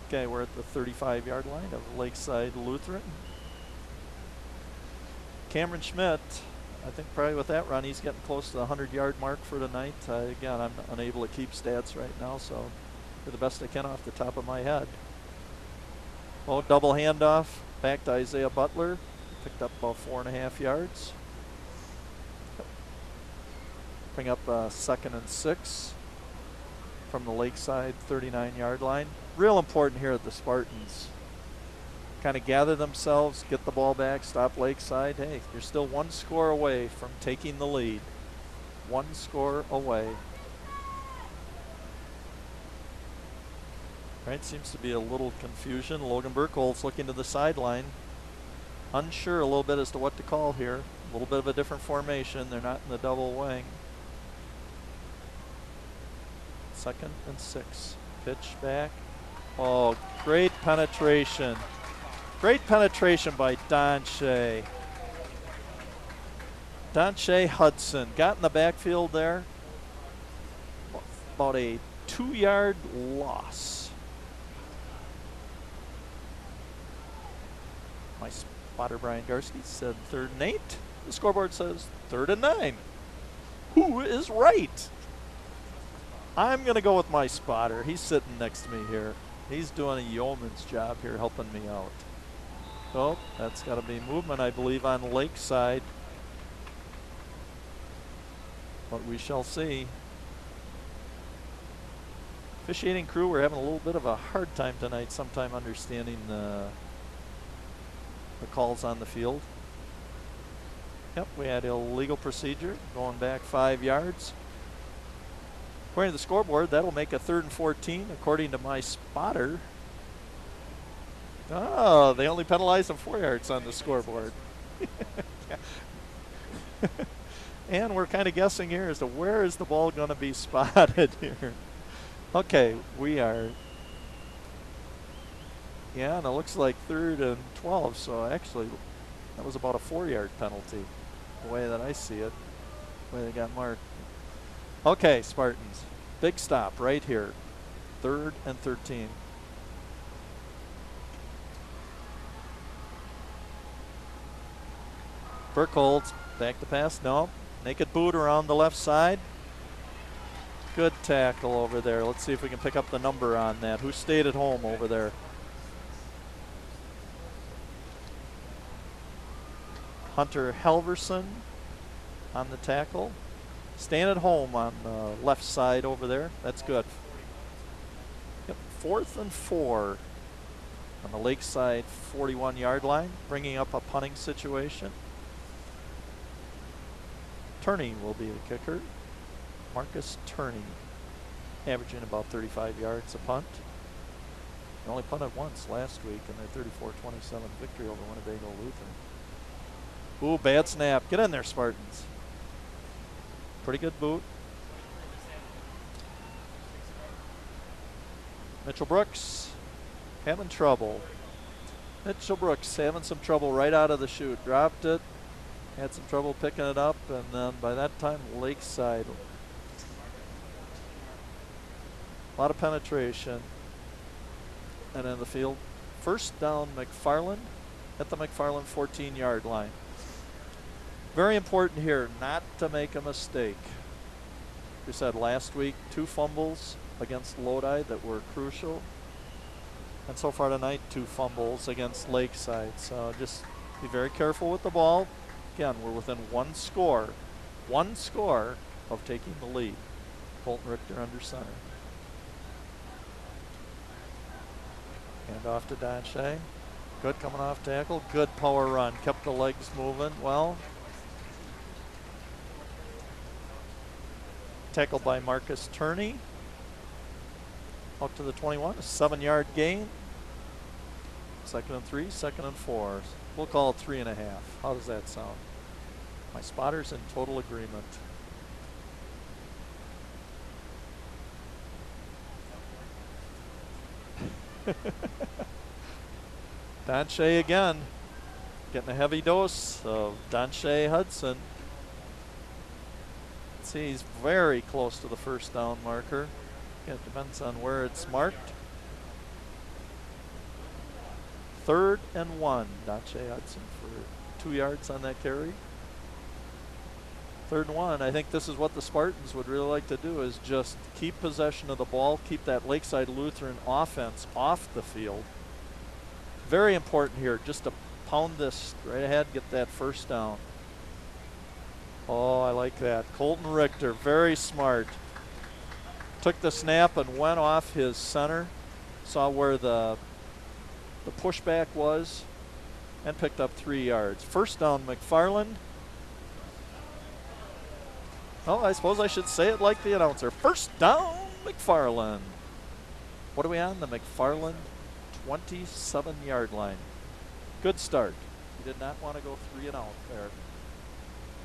Okay, we're at the 35-yard line of Lakeside Lutheran. Cameron Schmidt, I think probably with that run, he's getting close to the 100-yard mark for tonight. Again, I'm unable to keep stats right now, so do the best I can off the top of my head. Oh, double handoff back to Isaiah Butler. Picked up about 4.5 yards. Bring up 2nd and 6 from the Lakeside 39-yard line. Real important here at the Spartans. Kind of gather themselves, get the ball back, stop Lakeside. Hey, you're still 1 score away from taking the lead. 1 score away. Right, seems to be a little confusion. Logan Burkholz looking to the sideline. Unsure a little bit as to what to call here. A little bit of a different formation. They're not in the double wing. 2nd and 6. Pitch back. Oh, great penetration. Great penetration by Don Shea. Don Shea Hudson got in the backfield there. About a 2-yard loss. My spotter Brian Garski said 3rd and 8. The scoreboard says 3rd and 9. Who is right? I'm going to go with my spotter. He's sitting next to me here. He's doing a yeoman's job here helping me out. So that's got to be movement, I believe, on Lakeside. But we shall see. Officiating crew, we're having a little bit of a hard time tonight, sometime understanding the calls on the field. Yep, we had illegal procedure going back 5 yards. According to the scoreboard, that'll make a 3rd and 14, according to my spotter. Oh, they only penalized them 4 yards on the scoreboard. And we're kind of guessing here as to where is the ball going to be spotted here. Okay, we are. Yeah, and it looks like 3rd and 12, so actually that was about a 4-yard penalty, the way that I see it, the way they got marked. Okay, Spartans, big stop right here, 3rd and 13. Burkholz, back to pass, no. Naked boot around the left side. Good tackle over there. Let's see if we can pick up the number on that. Who stayed at home over there? Hunter Halverson on the tackle. Staying at home on the left side over there. That's good. Yep, 4th and 4 on the Lakeside 41-yard line, bringing up a punting situation. Turney will be the kicker. Marcus Turney, averaging about 35 yards a punt. They only punted once last week in their 34-27 victory over Winnebago Lutheran. Ooh, bad snap. Get in there, Spartans. Pretty good boot. Mitchell Brooks having trouble. Mitchell Brooks having some trouble right out of the chute. Dropped it. Had some trouble picking it up, and then by that time, Lakeside. A lot of penetration. And in the field, 1st down McFarland at the McFarland 14-yard line. Very important here not to make a mistake. We said last week 2 fumbles against Lodi that were crucial. And so far tonight, 2 fumbles against Lakeside. So just be very careful with the ball. Again, we're within 1 score of taking the lead. Colton Richter under center. Hand off to Don Shea. Good coming off tackle. Good power run. Kept the legs moving well. Tackled by Marcus Turney. Out to the 21. A 7-yard gain. 2nd and 3. 2nd and 4. We'll call it 3.5. How does that sound? My spotter's in total agreement. Don Shea again. Getting a heavy dose of Don Shea Hudson. Let's see, he's very close to the 1st down marker. It depends on where it's marked. 3rd and 1. Don Shea Hudson for 2 yards on that carry. 3rd and 1. I think this is what the Spartans would really like to do, is just keep possession of the ball, keep that Lakeside Lutheran offense off the field. Very important here just to pound this right ahead, get that first down. Oh, I like that. Colton Richter, very smart. Took the snap and went off his center. Saw where the pushback was and picked up 3 yards. First down, McFarland. Oh, I suppose I should say it like the announcer. First down, McFarland. What are we on? The McFarland 27-yard line. Good start. He did not want to go 3 and out there.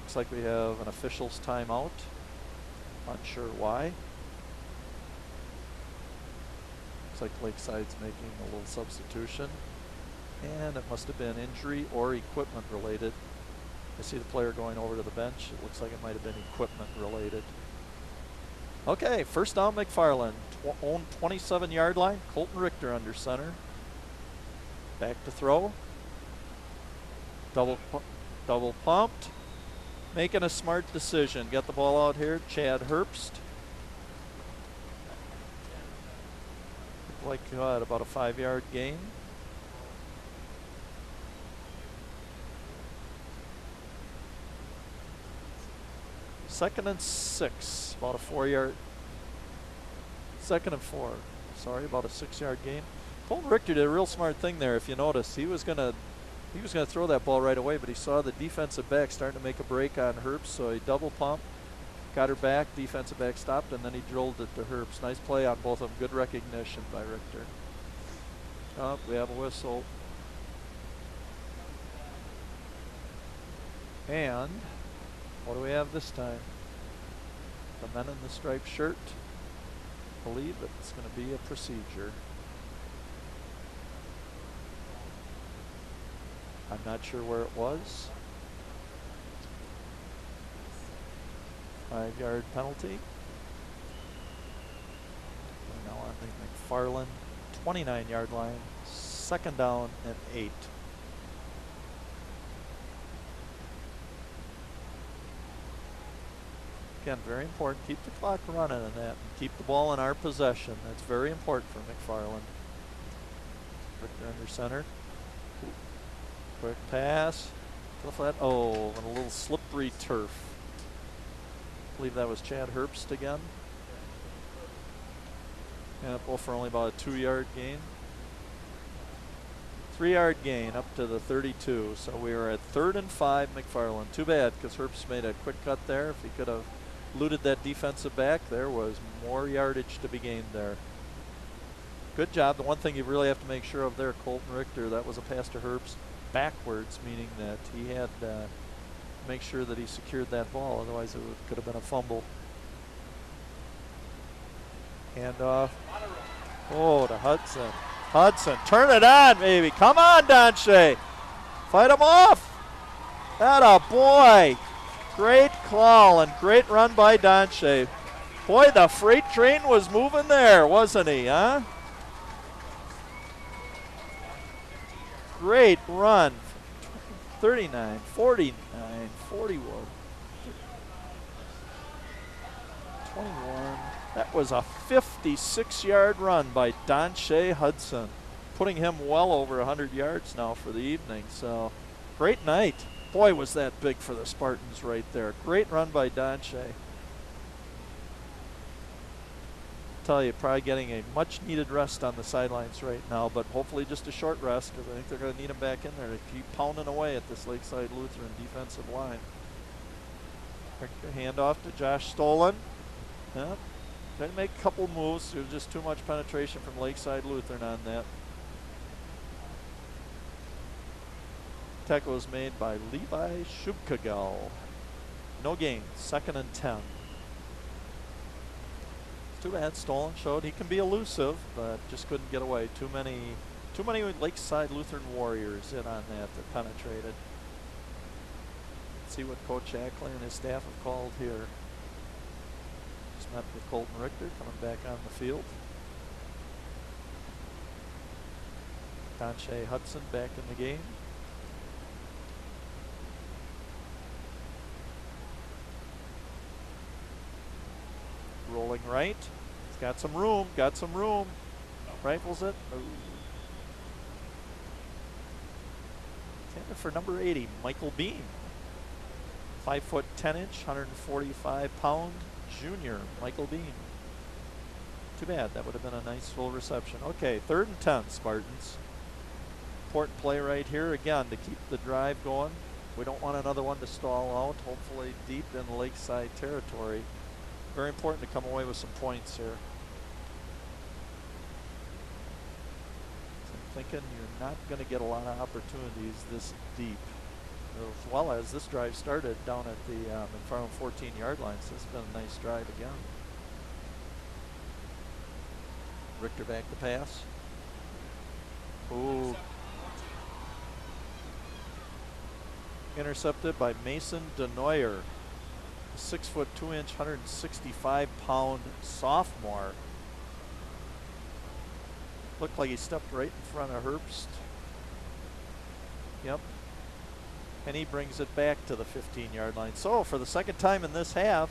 Looks like we have an official's timeout. Not sure why. Looks like Lakeside's making a little substitution. And it must have been injury or equipment related. I see the player going over to the bench. It looks like it might have been equipment related. Okay, first down McFarland. Own 27-yard line. Colton Richter under center. Back to throw. Double pumped. Making a smart decision. Get the ball out here. Chad Herbst. Like about a 5-yard gain. Second and 6, about a 4-yard. Second and 4, sorry, about a 6-yard gain. Colton Richter did a real smart thing there. If you notice, he was gonna throw that ball right away, but he saw the defensive back starting to make a break on Herbst, so he double pumped, got her back. Defensive back stopped, and then he drilled it to Herbst. Nice play on both of them. Good recognition by Richter. Oh, we have a whistle. And what do we have this time? The men in the striped shirt. I believe it's going to be a procedure. I'm not sure where it was. 5-yard penalty. We're now on the McFarland 29-yard line. Second down and 8. Again, very important. Keep the clock running in that and keep the ball in our possession. That's very important for McFarland. Richter under center. Quick pass to the flat. Oh, and a little slippery turf. I believe that was Chad Herbst again. Yeah, both for only about a 2-yard gain. 3-yard gain up to the 32. So we are at 3rd and 5 McFarland. Too bad because Herbst made a quick cut there. If he could have looted that defensive back, there was more yardage to be gained there. Good job. The one thing you really have to make sure of there, Colton Richter, that was a pass to Herbst backwards, meaning that he had to make sure that he secured that ball. Otherwise, it could have been a fumble. Handoff. Oh, to Hudson. Hudson, turn it on, baby. Come on, Donche. Fight him off. Atta boy. Great call and great run by Donche. Boy, the freight train was moving there, wasn't he, huh? Great run. 39, 49, 41, 21. That was a 56-yard run by Donche Hudson, putting him well over 100 yards now for the evening. So, great night. Boy, was that big for the Spartans right there. Great run by Donche. Tell you, probably getting a much-needed rest on the sidelines right now, but hopefully just a short rest because I think they're going to need him back in there to keep pounding away at this Lakeside Lutheran defensive line. Handoff to Josh Stolen. Yep. Trying to make a couple moves. There's just too much penetration from Lakeside Lutheran on that. Tackle was made by Levi Shubkagel. No gain. 2nd and 10. Too bad. Stolen showed he can be elusive, but just couldn't get away. Too many Lakeside Lutheran Warriors in on that penetrated. Let's see what Coach Ackley and his staff have called here. Just met with Colton Richter coming back on the field. Donche Hudson back in the game. Rolling right. He's got some room. Rifles it. Ooh. Looking for number 80, Michael Beam. 5 foot 10 inch, 145 pound junior, Michael Beam. Too bad, that would have been a nice full reception. Okay, 3rd and 10, Spartans. Important play right here, again, to keep the drive going. We don't want another one to stall out, hopefully deep in Lakeside territory. Very important to come away with some points here. So I'm thinking you're not going to get a lot of opportunities this deep. As well as this drive started down at the McFarland 14-yard line, so this has been a nice drive again. Richter back to pass. Ooh. Intercepted by Mason Denoyer, a 6 foot 2 inch, 165 pound sophomore. Looked like he stepped right in front of Herbst. Yep. And he brings it back to the 15-yard line. So for the second time in this half,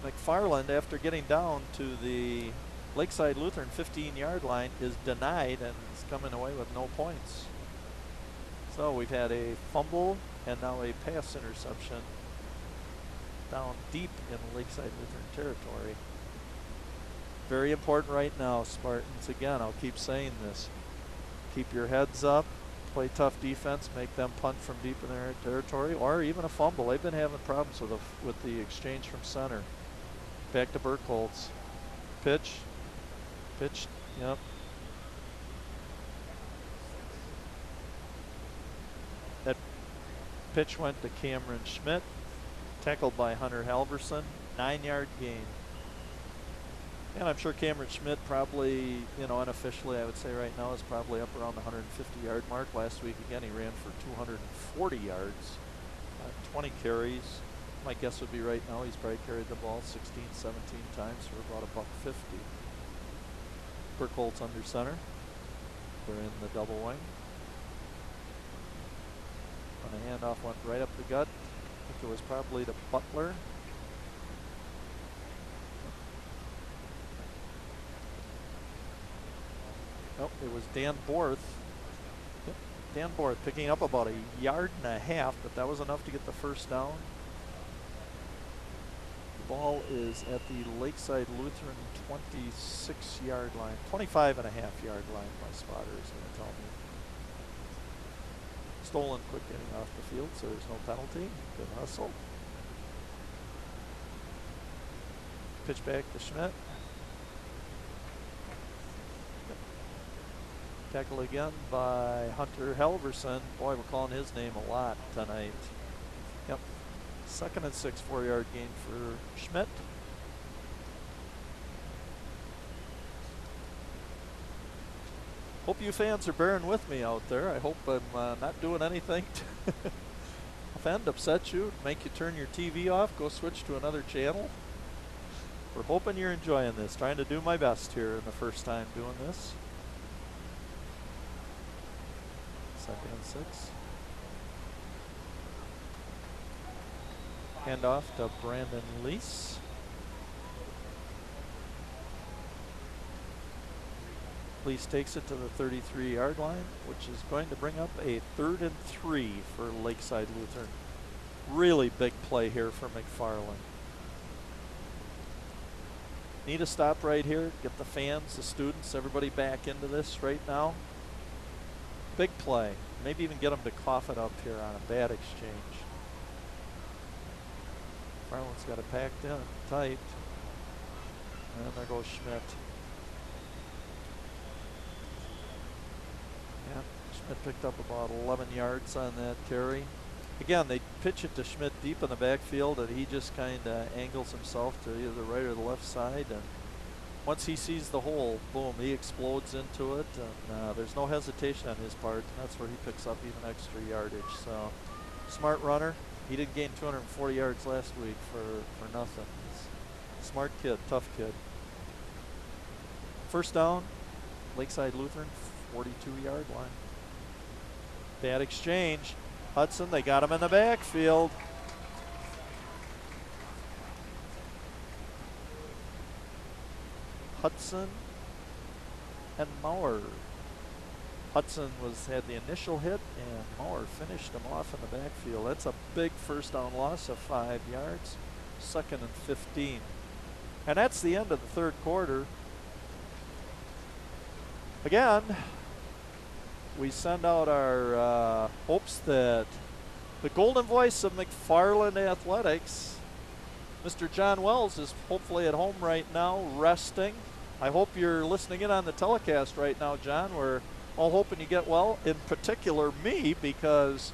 McFarland, after getting down to the Lakeside Lutheran 15-yard line, is denied and is coming away with no points. So we've had a fumble and now a pass interception down deep in Lakeside Lutheran territory. Very important right now, Spartans. Again, I'll keep saying this. Keep your heads up, play tough defense, make them punt from deep in their territory, or even a fumble. They've been having problems with the exchange from center. Back to Burkholz. Pitch. Yep. That pitch went to Cameron Schmidt, tackled by Hunter Halverson, 9-yard gain. And I'm sure Cameron Schmidt probably, unofficially I would say right now is probably up around the 150-yard mark. Last week again he ran for 240 yards, 20 carries. My guess would be right now he's probably carried the ball 16, 17 times for about $150. Burkholz under center. They're in the double wing. And the handoff went right up the gut. I think it was probably to Butler. Nope, it was Dan Borth. Yep, Dan Borth picking up about 1.5 yards, but that was enough to get the first down. The ball is at the Lakeside Lutheran 26-yard line, 25.5-yard line, my spotter is going to tell me. Stolen quick getting off the field, so there's no penalty. Good hustle. Pitch back to Schmidt. Tackle again by Hunter Halverson. Boy, we're calling his name a lot tonight. Yep. 2nd and 6, 4-yard gain for Schmidt. Hope you fans are bearing with me out there. I hope I'm not doing anything to offend, upset you, make you turn your TV off, go switch to another channel. We're hoping you're enjoying this. Trying to do my best here in the first time doing this. 2nd and 6. Handoff to Brandon Lease. Lease takes it to the 33-yard line, which is going to bring up a 3rd and 3 for Lakeside Lutheran. Really big play here for McFarland. Need a stop right here. Get the fans, the students, everybody back into this right now. Big play. Maybe even get them to cough it up here on a bad exchange. McFarland's got it packed in tight. And there goes Schmidt. Yeah, Schmidt picked up about 11 yards on that carry. Again, they pitch it to Schmidt deep in the backfield, and he just kind of angles himself to either the right or the left side. And once he sees the hole, boom, he explodes into it. And there's no hesitation on his part. And that's where he picks up even extra yardage. So, smart runner. He didn't gain 240 yards last week for nothing. He's a smart kid, tough kid. First down, Lakeside Lutheran, 42-yard line. Bad exchange. Hudson, they got him in the backfield. Hudson and Maurer. Hudson had the initial hit, and Maurer finished him off in the backfield. That's a big first down loss of 5 yards. 2nd and 15. And that's the end of the third quarter. Again, we send out our hopes that the golden voice of McFarland Athletics, Mr. John Wells, is hopefully at home right now, resting. I hope you're listening in on the telecast right now, John. We're all hoping you get well, in particular me, because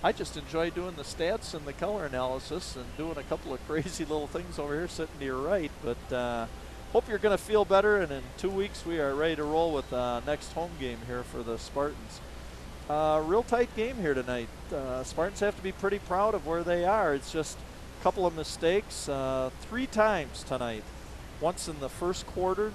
I just enjoy doing the stats and the color analysis and doing a couple of crazy little things over here sitting to your right. But hope you're going to feel better, and in 2 weeks we are ready to roll with next home game here for the Spartans. Real tight game here tonight. Spartans have to be pretty proud of where they are. It's just a couple of mistakes 3 times tonight. Once in the first quarter,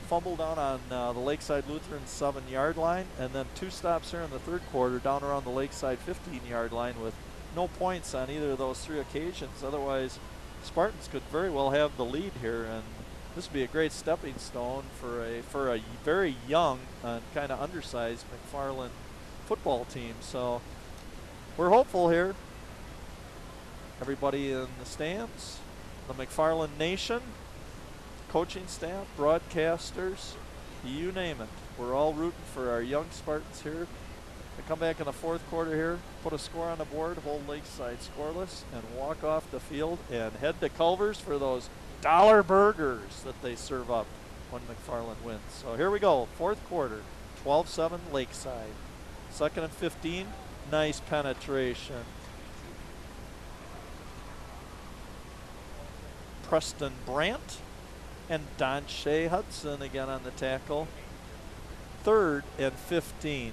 fumble down on the Lakeside Lutheran 7-yard line, and then 2 stops here in the third quarter down around the Lakeside 15-yard line with no points on either of those 3 occasions. Otherwise, Spartans could very well have the lead here, and this would be a great stepping stone for a very young and kind of undersized McFarland football team. So we're hopeful here. Everybody in the stands, the McFarland Nation, coaching staff, broadcasters, you name it. We're all rooting for our young Spartans here to come back in the fourth quarter here, put a score on the board, hold Lakeside scoreless, and walk off the field and head to Culver's for those dollar burgers that they serve up when McFarland wins. So here we go, fourth quarter, 12-7 Lakeside. 2nd and 15, nice penetration. Preston Brandt and Don Shea Hudson again on the tackle. 3rd and 15.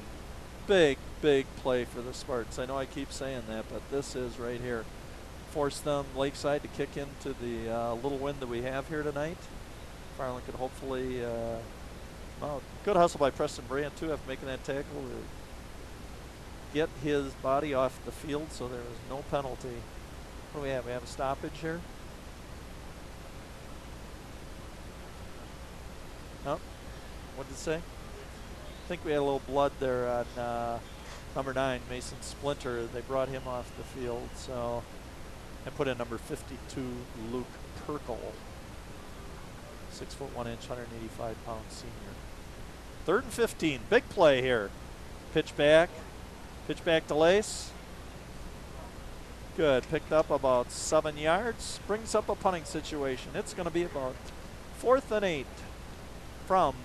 Big, big play for the Spartans. I know I keep saying that, but this is right here. Force them, Lakeside, to kick into the little win that we have here tonight. Farland could hopefully, good hustle by Preston Brandt too after making that tackle to get his body off the field, so there was no penalty. What do we have? We have a stoppage here. Oh, what did it say? I think we had a little blood there on number 9, Mason Splinter. They brought him off the field, so, and put in number 52, Luke Perkle. 6 foot 1 inch, 185 pound senior. 3rd and 15, big play here. Pitch back to Lace. Good, picked up about 7 yards. Brings up a punting situation. It's going to be about 4th and 8 from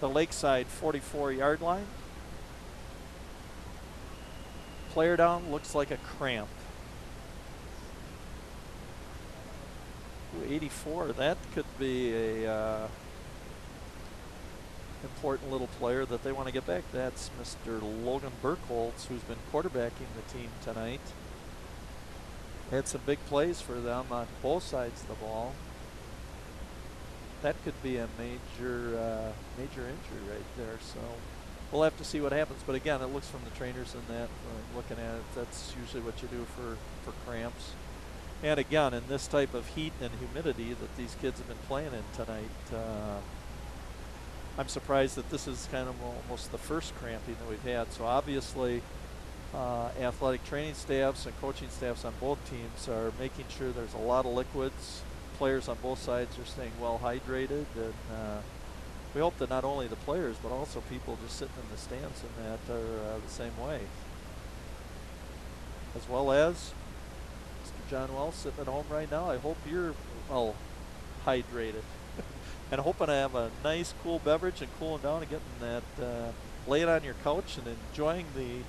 the Lakeside 44-yard line. Player down, looks like a cramp. Ooh, 84, that could be a important little player that they want to get back. That's Mr. Logan Burkholz, who's been quarterbacking the team tonight. Had some big plays for them on both sides of the ball. That could be a major injury right there. So we'll have to see what happens. But again, it looks from the trainers in that, looking at it, that's usually what you do for cramps. And again, in this type of heat and humidity that these kids have been playing in tonight, I'm surprised that this is kind of almost the first cramping that we've had. So obviously, athletic training staffs and coaching staffs on both teams are making sure there's a lot of liquids. Players on both sides are staying well hydrated, and we hope that not only the players but also people just sitting in the stands and that are the same way. As well as Mr. John Wells sitting at home right now. I hope you're well hydrated and hoping to have a nice cool beverage and cooling down and getting that laying on your couch and enjoying the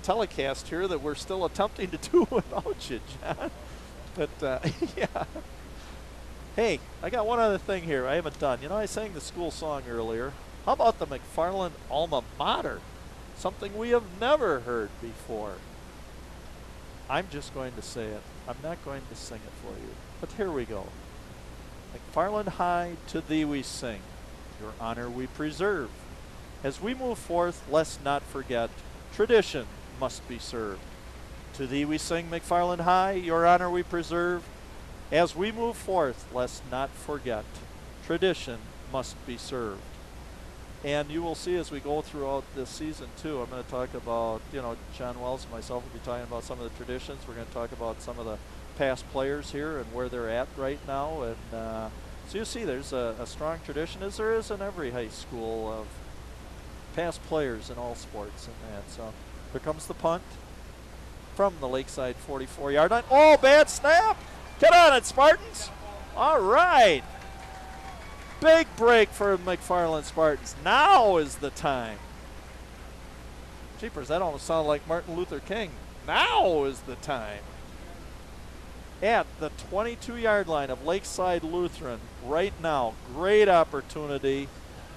telecast here that we're still attempting to do without you, John. But yeah. Hey, I got one other thing here I haven't done. You know, I sang the school song earlier. How about the McFarland alma mater? Something we have never heard before. I'm just going to say it. I'm not going to sing it for you. But here we go. McFarland High, to thee we sing. Your honor we preserve. As we move forth, let's not forget. Tradition must be served. To thee we sing, McFarland High. Your honor we preserve. As we move forth, let's not forget, tradition must be served. And you will see as we go throughout this season too, I'm going to talk about, John Wells and myself will be talking about some of the traditions. We're going to talk about some of the past players here and where they're at right now. And so you see there's a strong tradition, as there is in every high school, of past players in all sports and that. So here comes the punt from the Lakeside 44-yard line. Oh, bad snap. Get on it, Spartans. All right. Big break for McFarland Spartans. Now is the time. Jeepers, that almost sounded like Martin Luther King. Now is the time. At the 22-yard line of Lakeside Lutheran right now. Great opportunity.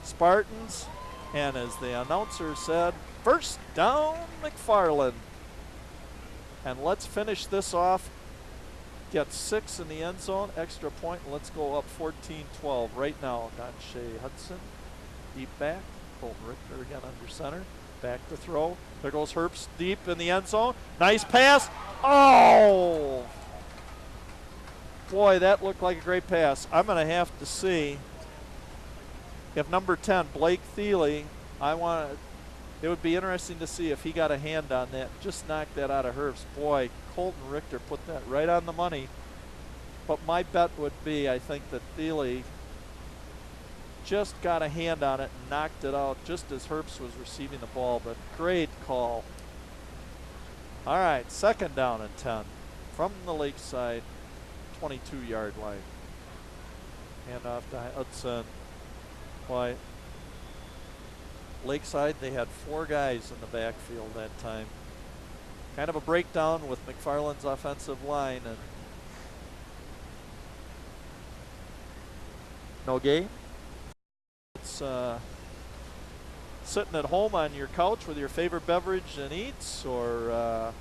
Spartans, and as the announcer said, first down McFarland. And let's finish this off. Get 6 in the end zone, extra point. Let's go up 14-12 right now. Donshea Hudson, deep back. Colton Richter again under center. Back to throw. There goes Herbst deep in the end zone. Nice pass. Oh! Boy, that looked like a great pass. I'm going to have to see if number 10, Blake Thiele, it would be interesting to see if he got a hand on that. Just knocked that out of Herbst. Boy, Colton Richter put that right on the money. But my bet would be, I think that Thiele just got a hand on it and knocked it out just as Herbst was receiving the ball. But great call. All right, second down and 10 from the Lakeside 22-yard line. Hand off to Hudson. Boy, Lakeside, they had 4 guys in the backfield that time. Kind of a breakdown with McFarland's offensive line, and no game. It's sitting at home on your couch with your favorite beverage and eats, or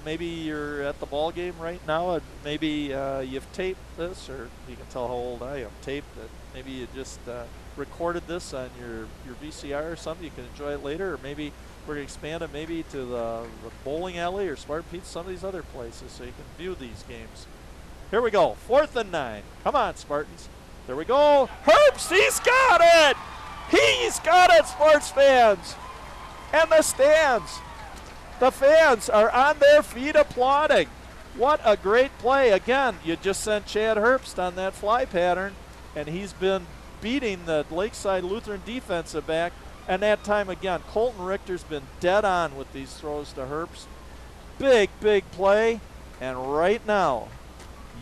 maybe you're at the ball game right now, and maybe you've taped this, or you can tell how old I am. Taped it. Maybe you just recorded this on your VCR or something. You can enjoy it later, or maybe we're going to expand it maybe to the bowling alley or Spartan Pizza, some of these other places, so you can view these games. Here we go, 4th and 9. Come on, Spartans. There we go. Herbst, he's got it! He's got it, sports fans! And the stands. The fans are on their feet applauding. What a great play. Again, you just sent Chad Herbst on that fly pattern, and he's been beating the Lakeside Lutheran defensive back. And that time again, Colton Richter's been dead on with these throws to Herbst. Big, big play. And right now,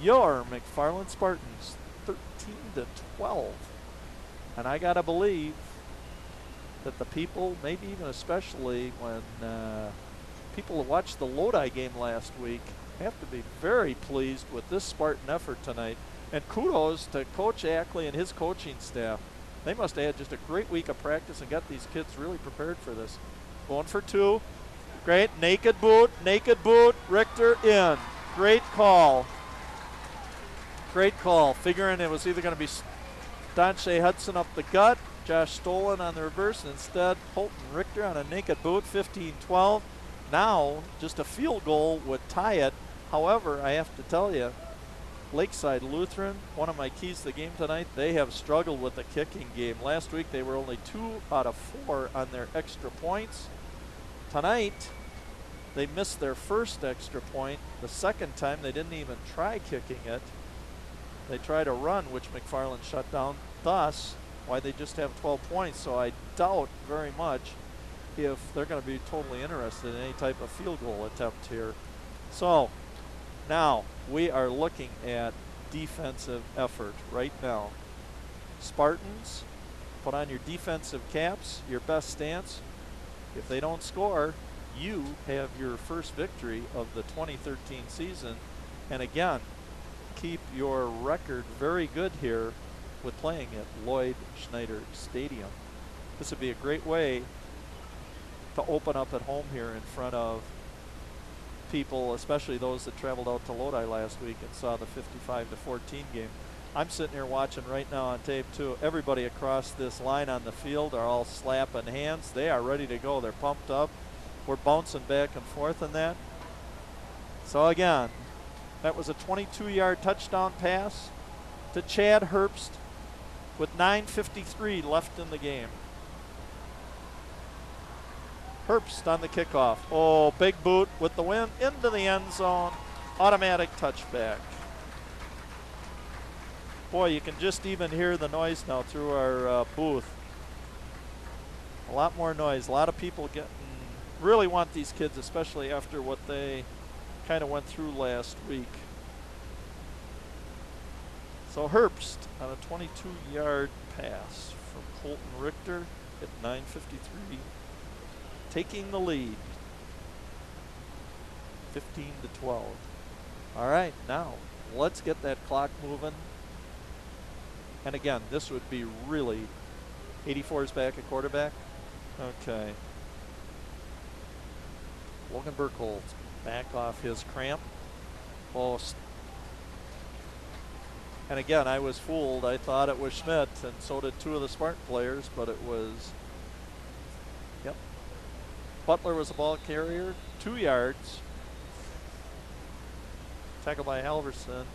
your McFarland Spartans, 13-12. And I got to believe that the people, maybe even especially when people who watched the Lodi game last week, have to be very pleased with this Spartan effort tonight. And kudos to Coach Ackley and his coaching staff. They must have had just a great week of practice and got these kids really prepared for this. Going for 2. Great. Naked boot. Richter in. Great call. Great call. Figuring it was either going to be Donshea Hudson up the gut, Josh Stolen on the reverse, and instead Colton Richter on a naked boot. 15-12. Now just a field goal would tie it. However, I have to tell you, Lakeside Lutheran, one of my keys to the game tonight, they have struggled with the kicking game. Last week they were only 2 out of 4 on their extra points. Tonight they missed their first extra point. The second time they didn't even try kicking it. They tried a run, which McFarland shut down. Thus, why they just have 12 points. So I doubt very much if they're going to be totally interested in any type of field goal attempt here. So now we are looking at defensive effort right now. Spartans, put on your defensive caps, your best stance. If they don't score, you have your first victory of the 2013 season. And again, keep your record very good here with playing at Lloyd Schneider Stadium. This would be a great way to open up at home here in front of people, especially those that traveled out to Lodi last week and saw the 55-14 game. I'm sitting here watching right now on tape too. Everybody across this line on the field are all slapping hands. They are ready to go. They're pumped up. We're bouncing back and forth in that. So again, that was a 22-yard touchdown pass to Chad Herbst. with 9:53 left in the game. Herbst on the kickoff. Oh, big boot with the wind into the end zone. Automatic touchback. Boy, you can just even hear the noise now through our booth. A lot more noise. A lot of people really want these kids, especially after what they kind of went through last week. So Herbst on a 22-yard pass from Colton Richter at 9:53, taking the lead, 15-12. All right, now let's get that clock moving. And again, this would be really 84 is back at quarterback. Okay. Logan Burkholz back off his cramp. And again, I was fooled. I thought it was Schmidt, and so did two of the Spartan players, but it was, yep. Butler was the ball carrier, 2 yards. Tackled by Halverson.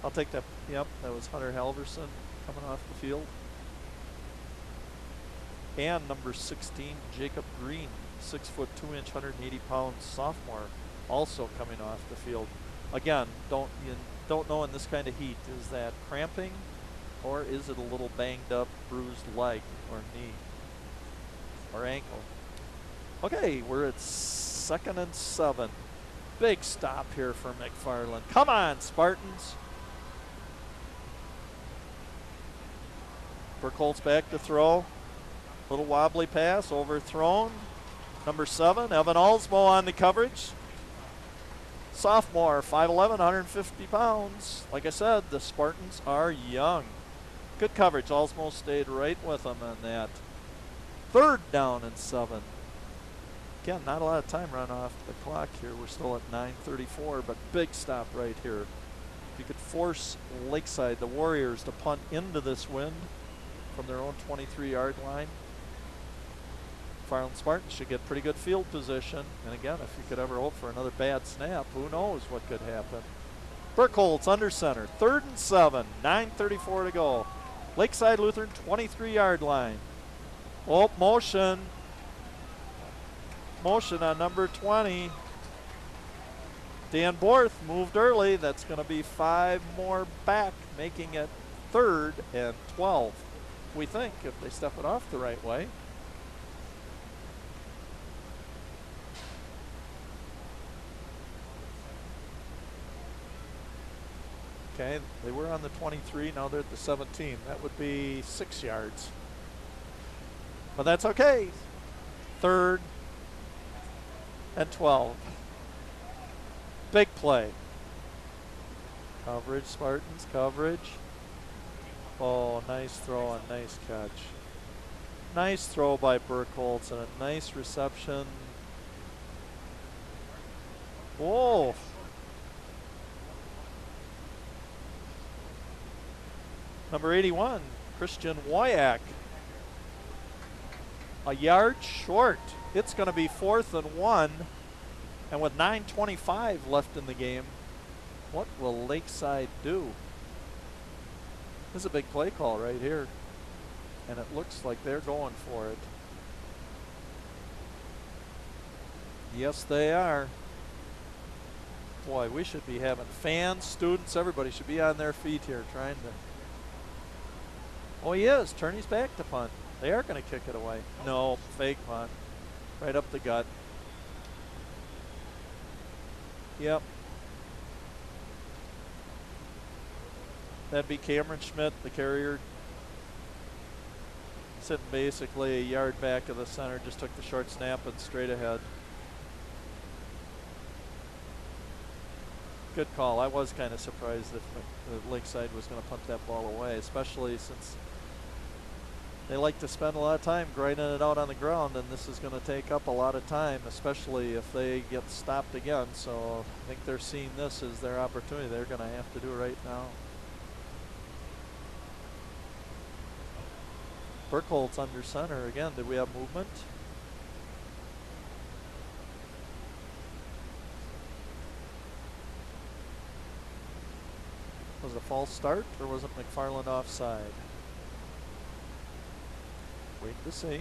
I'll take that. Yep, that was Hunter Halverson coming off the field. And number 16, Jacob Green, 6 foot 2 inch, 180 pound sophomore, also coming off the field. Again, don't know in this kind of heat, is that cramping or is it a little banged up, bruised leg or knee or ankle? Okay, we're at 2nd and 7. Big stop here for McFarland. Come on, Spartans. Burkholz back to throw. Little wobbly pass, overthrown. Number 7, Evan Alsmo on the coverage. Sophomore, 5'11", 150 pounds. Like I said, the Spartans are young. Good coverage. Alsmo stayed right with them on that. 3rd down and 7. Again, not a lot of time run off the clock here. We're still at 9:34, but big stop right here. If you could force Lakeside, the Warriors, to punt into this wind from their own 23-yard line, McFarland Spartans should get pretty good field position. And again, if you could ever hope for another bad snap, who knows what could happen. Burkholz under center, 3rd and 7, 9:34 to go. Lakeside Lutheran 23-yard line. Oh, motion. Motion on number 20. Dan Borth moved early. That's going to be 5 more back, making it 3rd and 12. We think, if they step it off the right way. Okay, they were on the 23, now they're at the 17. That would be 6 yards. But that's okay. 3rd and 12. Big play. Coverage, Spartans, coverage. Oh, nice throw and nice catch. Nice throw by Burkholz and a nice reception. Whoa. Number 81, Christian Wyack. A yard short. It's going to be 4th and 1. And with 9:25 left in the game, what will Lakeside do? This is a big play call right here. And it looks like they're going for it. Yes, they are. Boy, we should be having fans, students, everybody should be on their feet here trying to. Oh, he is. Turn his back to punt. They are going to kick it away. No, fake punt. Right up the gut. Yep. That'd be Cameron Schmidt, the carrier, sitting basically a yard back of the center. Just took the short snap and straight ahead. Good call. I was kind of surprised if Lakeside was going to punt that ball away, especially since they like to spend a lot of time grinding it out on the ground, and this is going to take up a lot of time, especially if they get stopped again. So I think they're seeing this as their opportunity. They're going to have to do it right now. Burkholz under center again. Did we have movement? it a false start or was it McFarland offside? Wait to see.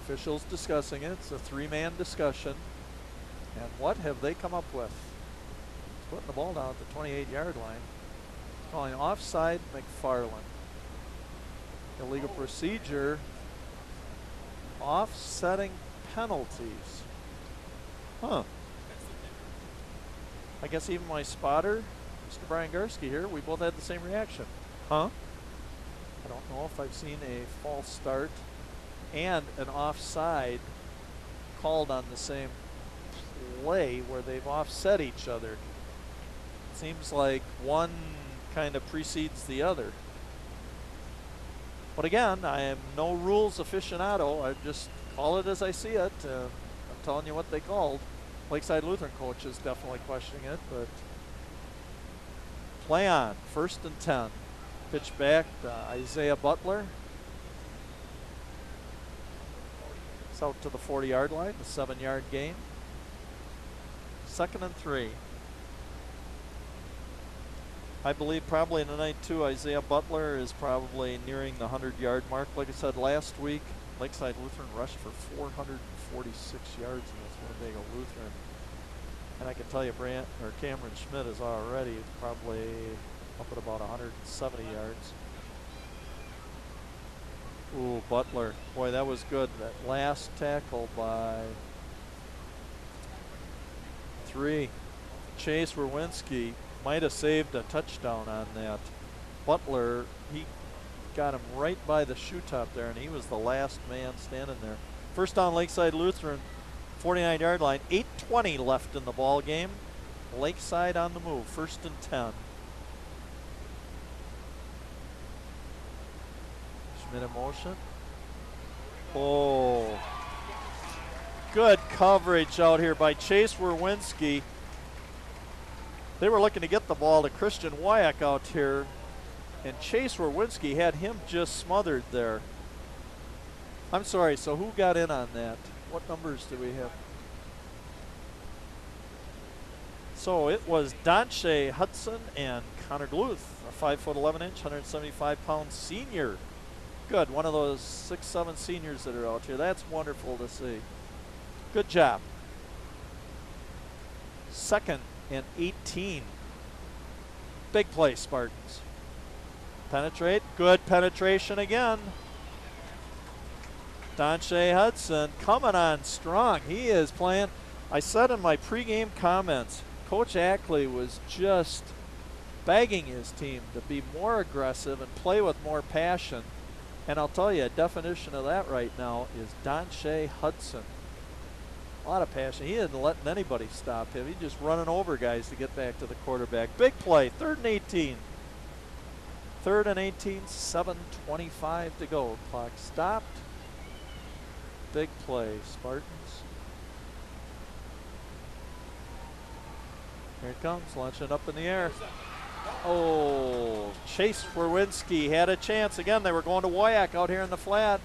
Officials discussing it. It's a three-man discussion. And what have they come up with? It's putting the ball down at the 28-yard line. Calling offside McFarland. Illegal procedure. Offsetting penalties. Huh. I guess even my spotter, Mr. Brian Garski here, we both had the same reaction. Huh? I don't know if I've seen a false start and an offside called on the same play where they've offset each other. Seems like one kind of precedes the other. But again, I am no rules aficionado. I just call it as I see it. I'm telling you what they called. Lakeside Lutheran coach is definitely questioning it, but play on. 1st and 10. Pitch back to Isaiah Butler. It's out to the 40-yard line, the 7-yard gain. 2nd and 3. I believe probably in the night too, Isaiah Butler is probably nearing the 100-yard mark. Like I said last week, Lakeside Lutheran rushed for 446 yards against Winnebago Lutheran. And I can tell you Cameron Schmidt is already probably up at about 170 yards. Ooh, Butler. Boy, that was good. That last tackle by 3. Chase Werwinski might have saved a touchdown on that. Butler, he got him right by the shoe top there, and he was the last man standing there. First down, Lakeside Lutheran, 49-yard line. 8:20 left in the ball game. Lakeside on the move. 1st and 10. Schmidt in motion. Oh, good coverage out here by Chase Werwinski. They were looking to get the ball to Christian Wyack out here, and Chase Werwinski had him just smothered there. I'm sorry, so who got in on that? What numbers do we have? So it was Donche Hudson and Connor Gluth, a 5'11", 175-pound senior. Good, one of those 6'7" seniors that are out here. That's wonderful to see. Good job. 2nd and 18. Big play, Spartans. Penetrate. Good penetration again. Donche Hudson coming on strong. He is playing. I said in my pregame comments, Coach Ackley was just begging his team to be more aggressive and play with more passion. And I'll tell you, a definition of that right now is Donche Hudson. A lot of passion. He isn't letting anybody stop him. He's just running over guys to get back to the quarterback. Big play, 3rd and 18. 3rd and 18, 7:25 to go. Clock stopped. Big play, Spartans. Here it comes, launching up in the air. Oh, Chase Werwinski had a chance. Again, they were going to Wyack out here in the flat.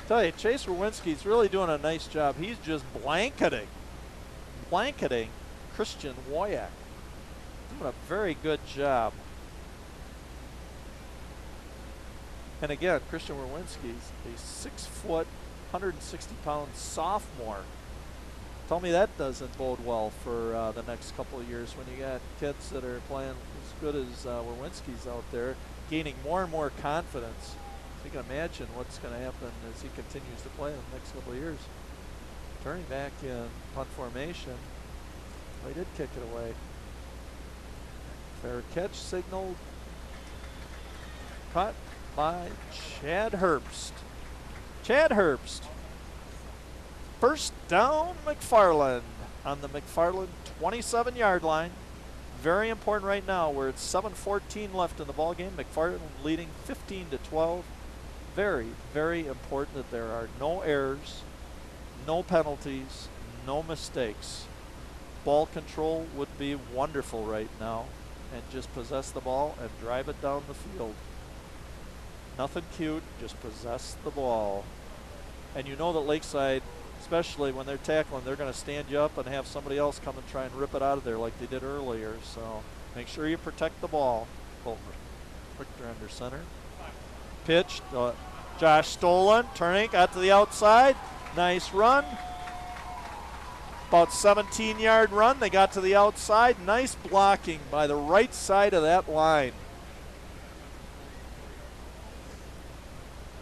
Tell you, Chase Werwinski's really doing a nice job. He's just blanketing Christian Wyack. Doing a very good job. And again, Christian Werwinski's a 6 foot, 160-pound sophomore. Tell me that doesn't bode well for the next couple of years when you got kids that are playing as good as Werwinski's out there, gaining more and more confidence. So you can imagine what's going to happen as he continues to play in the next couple of years. Turning back in punt formation. Oh, he did kick it away. Fair catch signaled. Caught by Chad Herbst. Chad Herbst. First down, McFarland on the McFarland 27-yard line. Very important right now where it's 7:14 left in the ball game. McFarland leading 15-12. Very, very important that there are no errors, no penalties, no mistakes. Ball control would be wonderful right now, and just possess the ball and drive it down the field. Nothing cute, just possess the ball. And you know that Lakeside especially when they're tackling, they're going to stand you up and have somebody else come and try and rip it out of there like they did earlier. So make sure you protect the ball. Richter under center. Pitched. Josh Stolen, turning, got to the outside. Nice run. About 17-yard run. They got to the outside. Nice blocking by the right side of that line.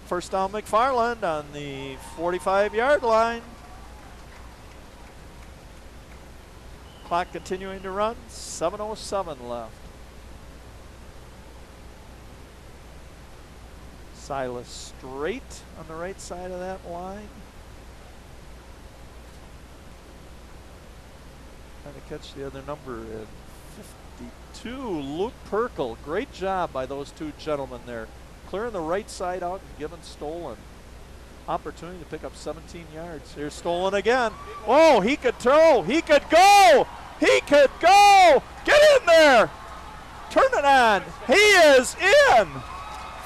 First down, McFarland on the 45-yard line. Clock continuing to run. 7:07 left. Silas straight on the right side of that line. Trying to catch the other number at 52. Luke Perkle. Great job by those two gentlemen there. Clearing the right side out and giving Stolen opportunity to pick up 17 yards. Here's Stolen again. Oh, he could throw. He could go. He could go. Get in there. Turn it on. He is in.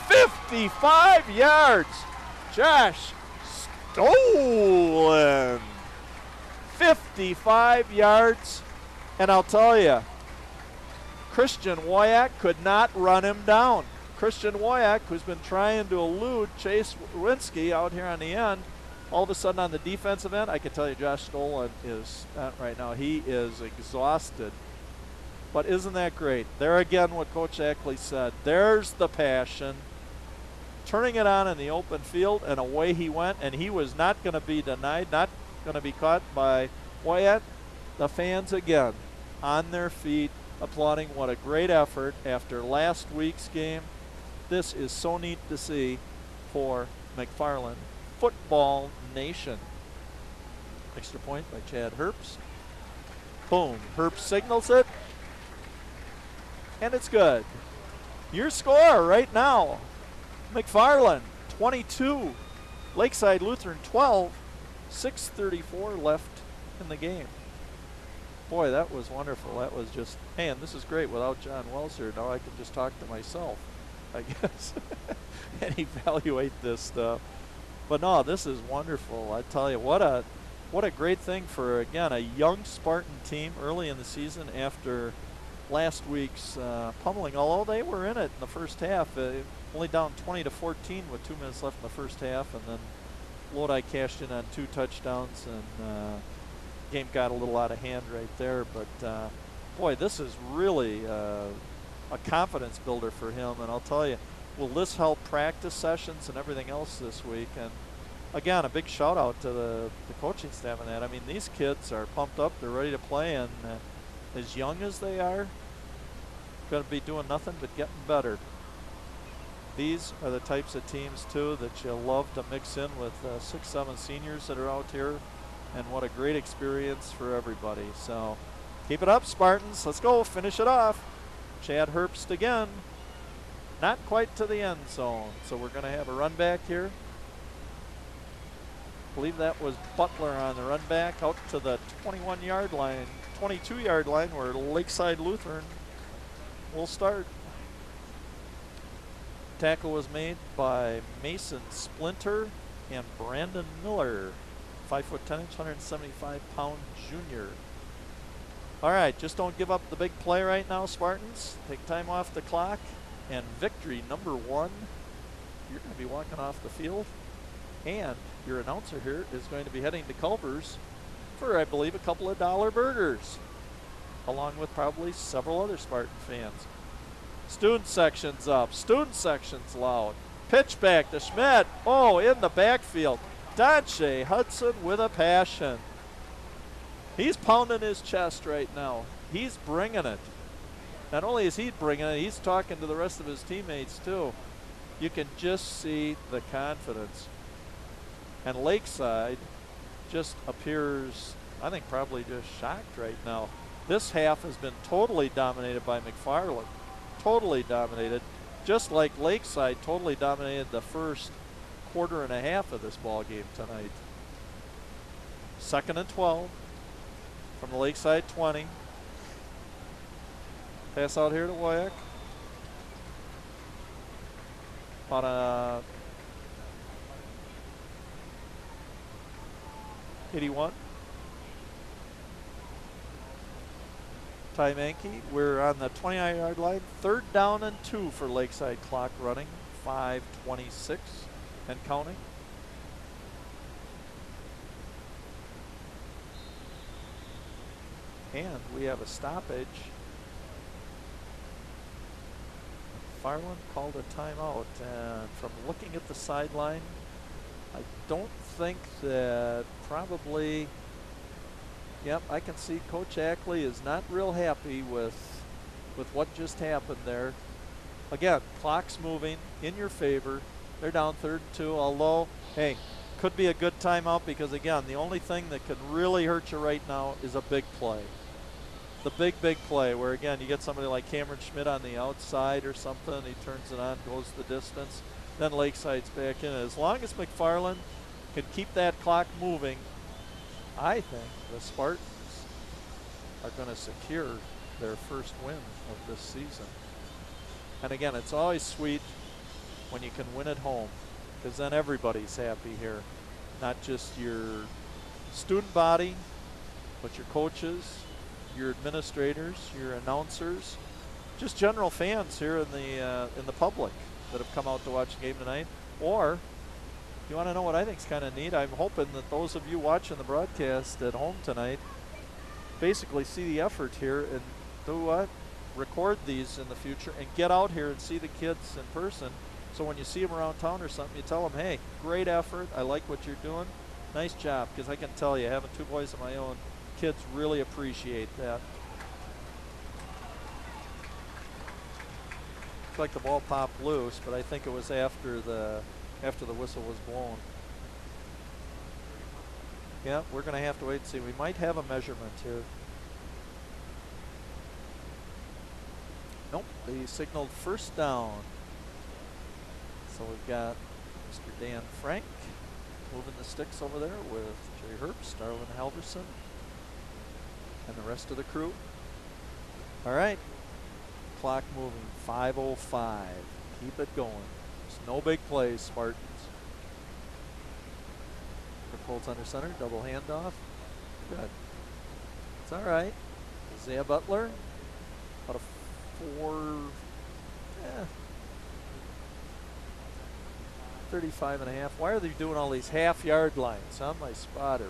55 yards. Josh Stolen. 55 yards. And I'll tell you, Christian Wyatt could not run him down. Christian Wyatt, who's been trying to elude Chase Winsky out here on the end, all of a sudden on the defensive end, I can tell you Josh Stolen is right now. He is exhausted. But isn't that great? There again, what Coach Ackley said. There's the passion. Turning it on in the open field, and away he went, and he was not going to be denied, not going to be caught by Wyatt. The fans again on their feet, applauding. What a great effort after last week's game. This is so neat to see for McFarland Football Nation. Extra point by Chad Herbst. Boom. Herbst signals it. And it's good. Your score right now. McFarland 22. Lakeside Lutheran 12. 6:34 left in the game. Boy, that was wonderful. That was just, man, this is great without John Wells here. Now I can just talk to myself, I guess, and evaluate this stuff. But no, this is wonderful. I tell you, what a great thing for, again, a young Spartan team early in the season after last week's pummeling. Although they were in it in the first half, only down 20-14 with 2 minutes left in the first half, and then Lodi cashed in on 2 touchdowns, and game got a little out of hand right there. But boy, this is really a confidence builder for him. And I'll tell you, will this help practice sessions and everything else this week? And again, a big shout out to the coaching staff on that. I mean, these kids are pumped up, they're ready to play, and as young as they are, going to be doing nothing but getting better. These are the types of teams too that you love to mix in with 6-7 seniors that are out here. And what a great experience for everybody. So keep it up, Spartans. Let's go. Finish it off. Chad Herbst again. Not quite to the end zone. So we're going to have a run back here. I believe that was Butler on the run back out to the 21-yard line, 22-yard line where Lakeside Lutheran will start. Tackle was made by Mason Splinter and Brandon Miller. 5'10", 175-pound junior. All right, just don't give up the big play right now, Spartans. Take time off the clock. And victory number 1, you're going to be walking off the field. And your announcer here is going to be heading to Culver's for, I believe, a couple of dollar burgers, along with probably several other Spartan fans. Student section's up. Student section's loud. Pitch back to Schmidt. Oh, in the backfield. Donche Hudson with a passion. He's pounding his chest right now. He's bringing it. Not only is he bringing it, he's talking to the rest of his teammates too. You can just see the confidence. And Lakeside just appears, I think, probably just shocked right now. This half has been totally dominated by McFarland. Totally dominated. Just like Lakeside totally dominated the first quarter and a half of this ball game tonight. 2nd and 12 from the Lakeside 20. Pass out here to Wyack. On a 81. Ty Mankey, we're on the 29-yard line. 3rd down and 2 for Lakeside, clock running. 5:26 and counting. And we have a stoppage. McFarland called a timeout, and from looking at the sideline, I don't think that probably, yep, I can see Coach Ackley is not real happy with what just happened there. Again, clock's moving in your favor. They're down 3rd and 2, although, hey, could be a good timeout because, again, the only thing that could really hurt you right now is a big play. The big play where, again, you get somebody like Cameron Schmidt on the outside or something, he turns it on, goes the distance, then Lakeside's back in. As long as McFarland can keep that clock moving, I think the Spartans are going to secure their first win of this season. And again, it's always sweet when you can win at home, because then everybody's happy here. Not just your student body, but your coaches, your administrators, your announcers, just general fans here in the public that have come out to watch the game tonight. Or, if you want to know what I think is kind of neat, I'm hoping that those of you watching the broadcast at home tonight basically see the effort here and do what? Record these in the future and get out here and see the kids in person. So when you see them around town or something, you tell them, hey, great effort. I like what you're doing. Nice job. Because I can tell you, having 2 boys of my own, kids really appreciate that. Looks like the ball popped loose, but I think it was after the whistle was blown. Yeah, we're going to have to wait and see. We might have a measurement here. Nope, they signaled 1st down. So we've got Mr. Dan Frank moving the sticks over there with Jerry Herbst, Darlin Halverson, and the rest of the crew. All right, clock moving, 5:05. Keep it going. There's no big plays, Spartans. Rick Holtz under center, double handoff. Good. It's all right. Isaiah Butler, about a 35.5. Why are they doing all these half-yard lines on my spotter?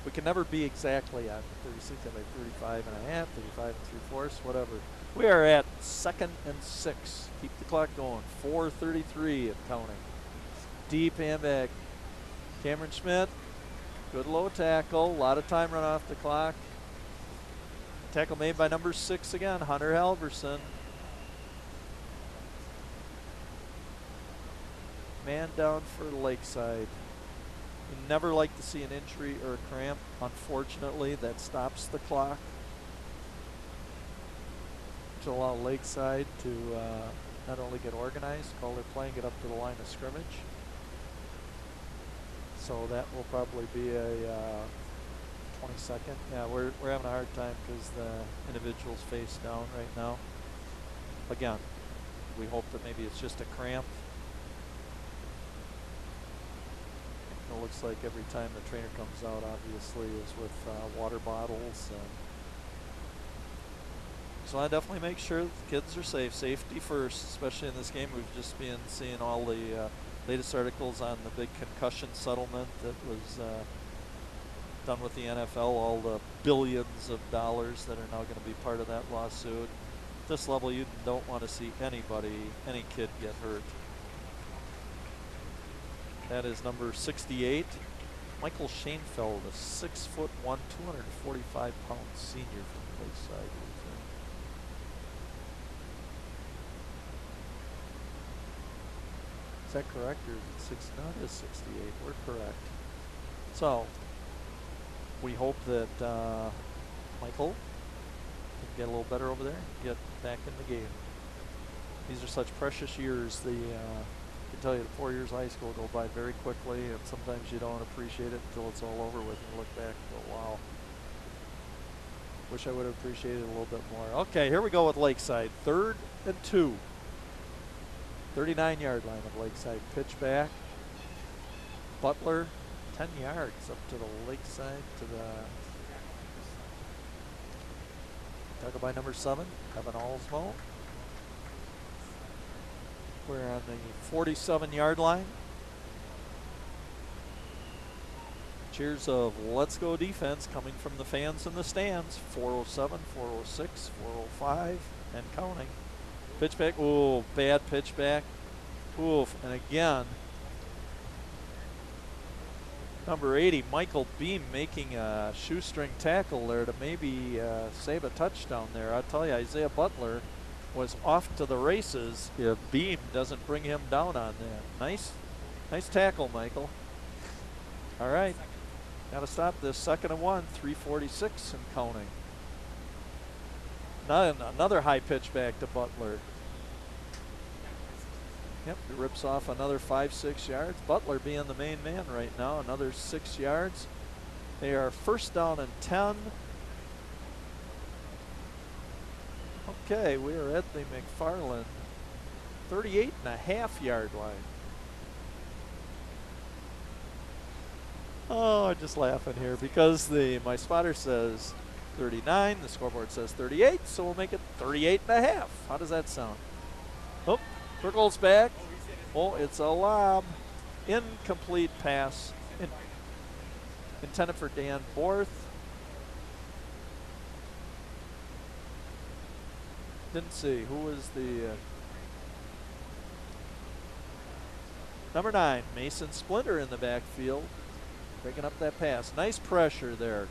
We can never be exactly on 36, like 35.5, 35 3/4, whatever. We are at 2nd and 6. Keep the clock going. 4:33 and counting. Deep hand back. Cameron Schmidt, good low tackle. A lot of time run off the clock. Tackle made by number 6 again, Hunter Halverson. Man down for Lakeside. You never like to see an injury or a cramp. Unfortunately, that stops the clock to allow Lakeside to not only get organized, call their play and get up to the line of scrimmage. So that will probably be a 22nd. Yeah, we're having a hard time because the individual's face down right now. Again, we hope that maybe it's just a cramp. It looks like every time the trainer comes out, obviously, is with water bottles. So I definitely make sure that the kids are safe. Safety first, especially in this game. We've just been seeing all the latest articles on the big concussion settlement that was done with the NFL, all the billions of dollars that are now going to be part of that lawsuit. At this level, you don't want to see any kid get hurt. That is number 68, Michael Schoenfeld, a 6'1", 245-pound senior from Lakeside. Is that correct, or is it 60? No, it is 68. We're correct. So we hope that Michael can get a little better over there, get back in the game. These are such precious years. I can tell you, the 4 years of high school go by very quickly, and sometimes you don't appreciate it until it's all over with and you look back and go, wow. Wish I would have appreciated it a little bit more. Okay, here we go with Lakeside. 3rd and 2. 39-yard line of Lakeside. Pitch back. Butler 10 yards up to the Lakeside, to the tackle by number 7, Evan Alsmo. We're on the 47-yard line. Cheers of let's go defense coming from the fans in the stands. 407, 406, 405, and counting. Pitch back, ooh, bad pitch back. Oof, and again, number 80, Michael Beam, making a shoestring tackle there to maybe save a touchdown there. I'll tell you, Isaiah Butler was off to the races if Beam doesn't bring him down on that. Nice tackle, Michael. All right, got to stop this. 2nd and 1, 3:46 and counting. Another high pitch back to Butler. Yep, he rips off another 5-6 yards. Butler being the main man right now, another 6 yards. They are 1st down and 10. Okay, we are at the McFarland 38.5-yard line. Oh, I'm just laughing here because my spotter says 39, the scoreboard says 38, so we'll make it 38.5. How does that sound? Oh, Burkle's back. Oh, it's a lob. Incomplete pass. Intended for Dan Borth. Didn't see. Who was the... number 9, Mason Splinter in the backfield. Breaking up that pass. Nice pressure there.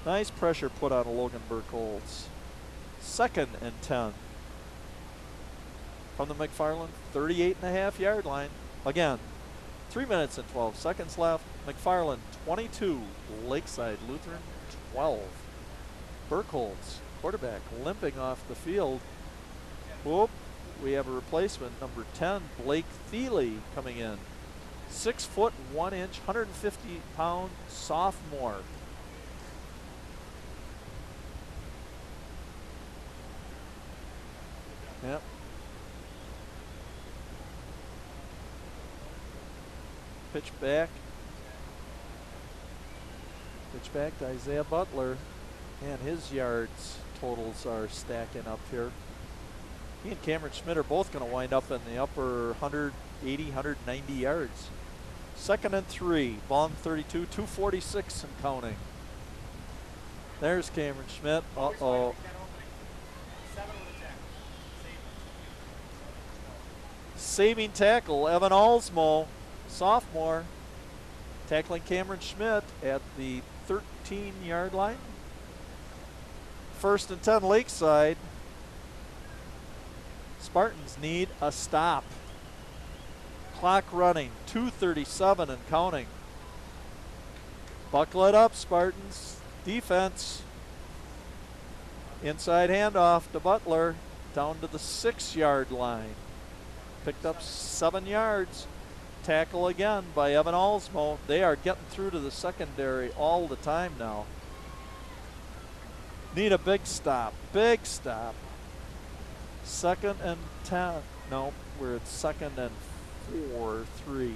Nice pressure put on Logan Burkholz. 2nd and 10. From the McFarland 38.5-yard line. Again, 3 minutes and 12 seconds left. McFarland 22, Lakeside Lutheran 12. Burkholz, quarterback, limping off the field. Whoop, we have a replacement, number 10, Blake Thiele coming in. 6 foot 1 inch, 150-pound sophomore. Yep. Pitch back. Pitch back to Isaiah Butler. And his yards totals are stacking up here. He and Cameron Schmidt are both going to wind up in the upper 180, 190 yards. 2nd and 3. Ball 32, 2:46 and counting. There's Cameron Schmidt. Uh-oh. Saving tackle, Evan Alsmo, sophomore, tackling Cameron Schmidt at the 13-yard line. 1st and 10, Lakeside. Spartans need a stop. Clock running, 2:37 and counting. Buckle it up, Spartans. Defense. Inside handoff to Butler, down to the 6-yard line. Picked up 7 yards. Tackle again by Evan Alsmo. They are getting through to the secondary all the time now. Need a big stop. Big stop. 2nd and 10. No, we're at 2nd and 4, 3.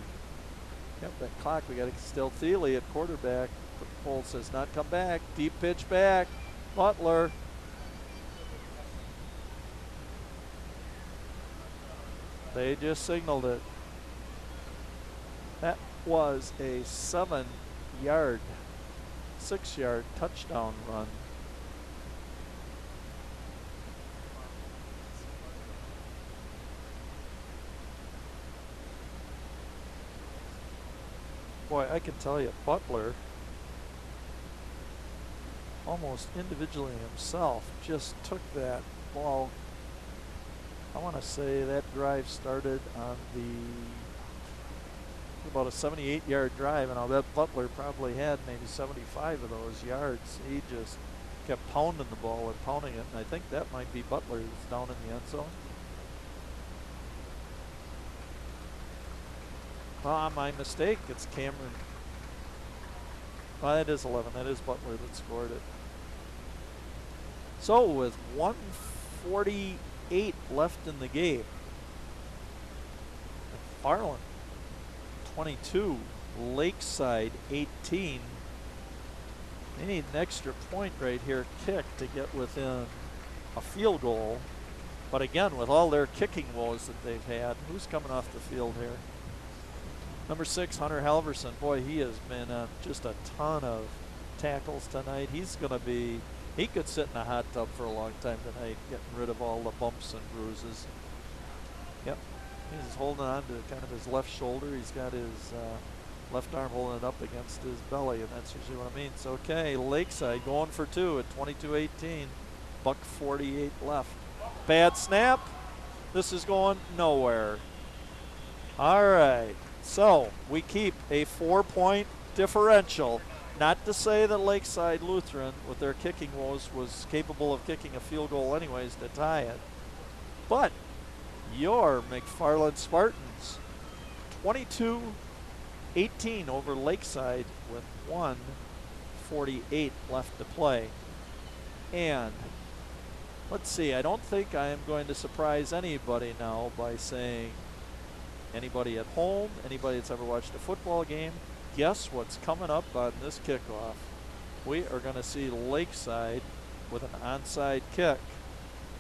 Yep, that clock. We got to still Thiele at quarterback. But Cole says not come back. Deep pitch back. Butler. They just signaled it. That was a 7-yard, 6-yard touchdown run. Boy, I can tell you, Butler, almost individually himself, just took that ball. I want to say that drive started on about a 78-yard drive, and I'll bet Butler probably had maybe 75 of those yards. He just kept pounding the ball and pounding it, and I think that might be Butler who's down in the end zone. Ah, my mistake. It's Cameron. Oh, that is 11. That is Butler that scored it. So with 1:48 left in the game, McFarland 22, Lakeside 18. They need an extra point right here, kick, to get within a field goal. But again, with all their kicking woes that they've had, who's coming off the field here? Number 6, Hunter Halverson. Boy, he has been on just a ton of tackles tonight. He's going to be, he could sit in a hot tub for a long time tonight, getting rid of all the bumps and bruises. Yep, he's holding on to kind of his left shoulder. He's got his left arm holding it up against his belly, and that's usually what it means. Okay, Lakeside going for 2 at 22-18. $1:48 left. Bad snap. This is going nowhere. All right, so we keep a 4-point differential. Not to say that Lakeside Lutheran, with their kicking woes, was capable of kicking a field goal anyways to tie it. But your McFarland Spartans, 22-18 over Lakeside with 1:48 left to play. And let's see, I don't think I am going to surprise anybody now by saying, anybody at home, anybody that's ever watched a football game, guess what's coming up on this kickoff? We are going to see Lakeside with an onside kick.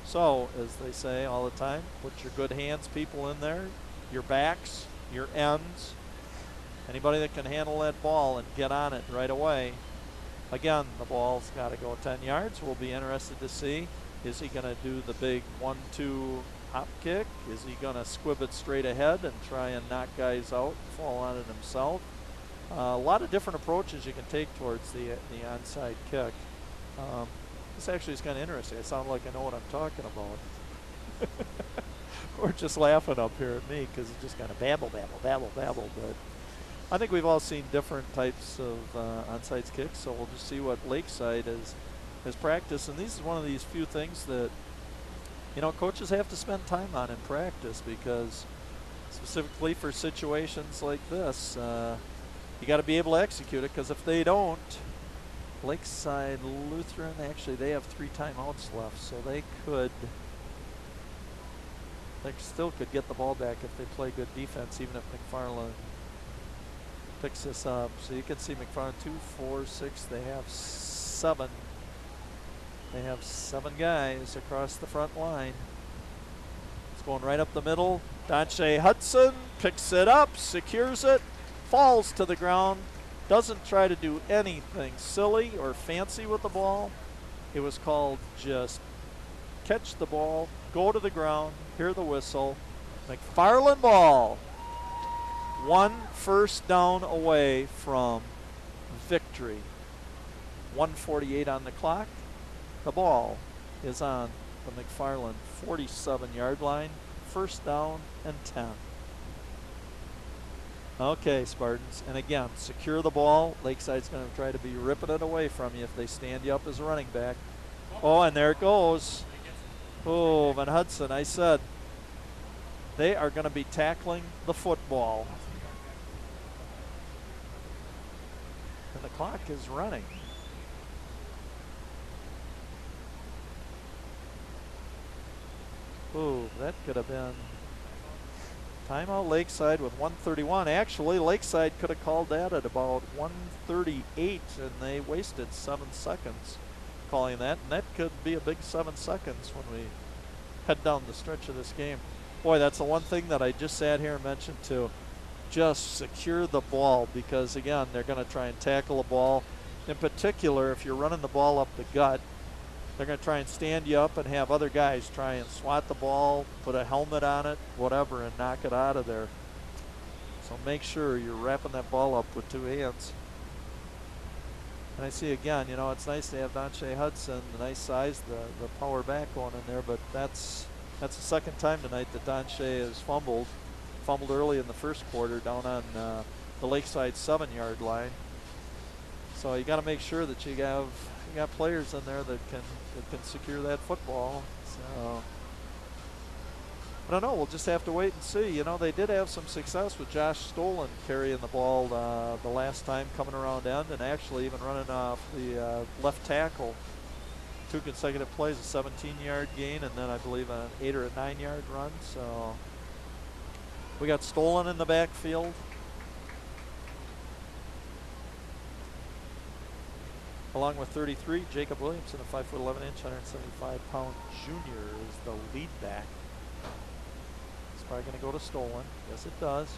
So, as they say all the time, put your good hands people in there, your backs, your ends, anybody that can handle that ball and get on it right away. Again, the ball's got to go 10 yards. We'll be interested to see, is he going to do the big 1-2 hop kick? Is he going to squib it straight ahead and try and knock guys out, fall on it himself? A lot of different approaches you can take towards the onside kick. This actually is kind of interesting. I sound like I know what I'm talking about. Or just laughing up here at me because it's just kind of babble. But I think we've all seen different types of onside kicks, so we'll just see what Lakeside has practiced. And this is one of these few things that, you know, coaches have to spend time on in practice, because specifically for situations like this, you got to be able to execute it, because if they don't, Lakeside Lutheran, actually they have 3 timeouts left, so they still could get the ball back if they play good defense, even if McFarland picks this up. So you can see McFarland 2, 4, 6, they have 7. They have 7 guys across the front line. It's going right up the middle. Donche Hudson picks it up, secures it, falls to the ground, doesn't try to do anything silly or fancy with the ball. It was called just catch the ball, go to the ground, hear the whistle. McFarland ball. 1 first down away from victory. 1:48 on the clock. The ball is on the McFarland 47-yard line. First down and 10. Okay, Spartans, and again, secure the ball. Lakeside's going to try to be ripping it away from you if they stand you up as a running back. Oh, and there it goes. Oh, Van Hudson, I said they are going to be tackling the football. And the clock is running. Ooh, that could have been timeout Lakeside with 1:31. Actually, Lakeside could have called that at about 1:38, and they wasted 7 seconds calling that. And that could be a big 7 seconds when we head down the stretch of this game. Boy, that's the one thing that I just sat here and mentioned too. Just secure the ball, because, again, they're going to try and tackle a ball. In particular, if you're running the ball up the gut, they're going to try and stand you up and have other guys try and swat the ball, put a helmet on it, whatever, and knock it out of there. So make sure you're wrapping that ball up with 2 hands. And I see again, you know, it's nice to have Donche Hudson, the nice size, the power back going in there, but that's the second time tonight that Donche has fumbled. Fumbled early in the first quarter down on the Lakeside 7-yard line. So you got to make sure that you got players in there that can secure that football. So I don't know. We'll just have to wait and see. You know, they did have some success with Josh Stolen carrying the ball the last time coming around end, and actually even running off the left tackle. 2 consecutive plays, a 17-yard gain, and then I believe an 8 or a 9-yard run. So we got Stolen in the backfield. Along with 33, Jacob Williamson, a 5'11", 175-pound junior, is the lead back. It's probably going to go to Stolen. Yes, it does.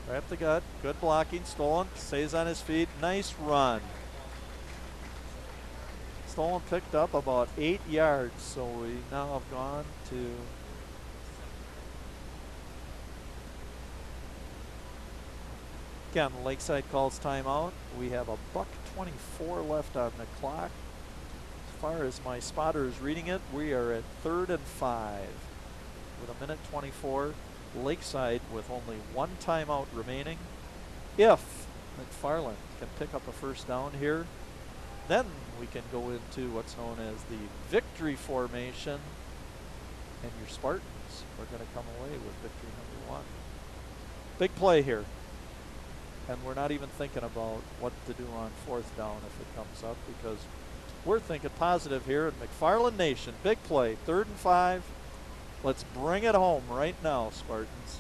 Right up the gut. Good blocking. Stolen stays on his feet. Nice run. Stolen picked up about 8 yards, so we now have gone to again, Lakeside calls timeout. We have a $1:24 left on the clock. As far as my spotter is reading it, we are at 3rd and 5 with 1:24. Lakeside with only 1 timeout remaining. If McFarland can pick up a first down here, then we can go into what's known as the victory formation, and your Spartans are going to come away with victory number 1. Big play here. And we're not even thinking about what to do on 4th down if it comes up, because we're thinking positive here in McFarland Nation. Big play, 3rd and 5. Let's bring it home right now, Spartans.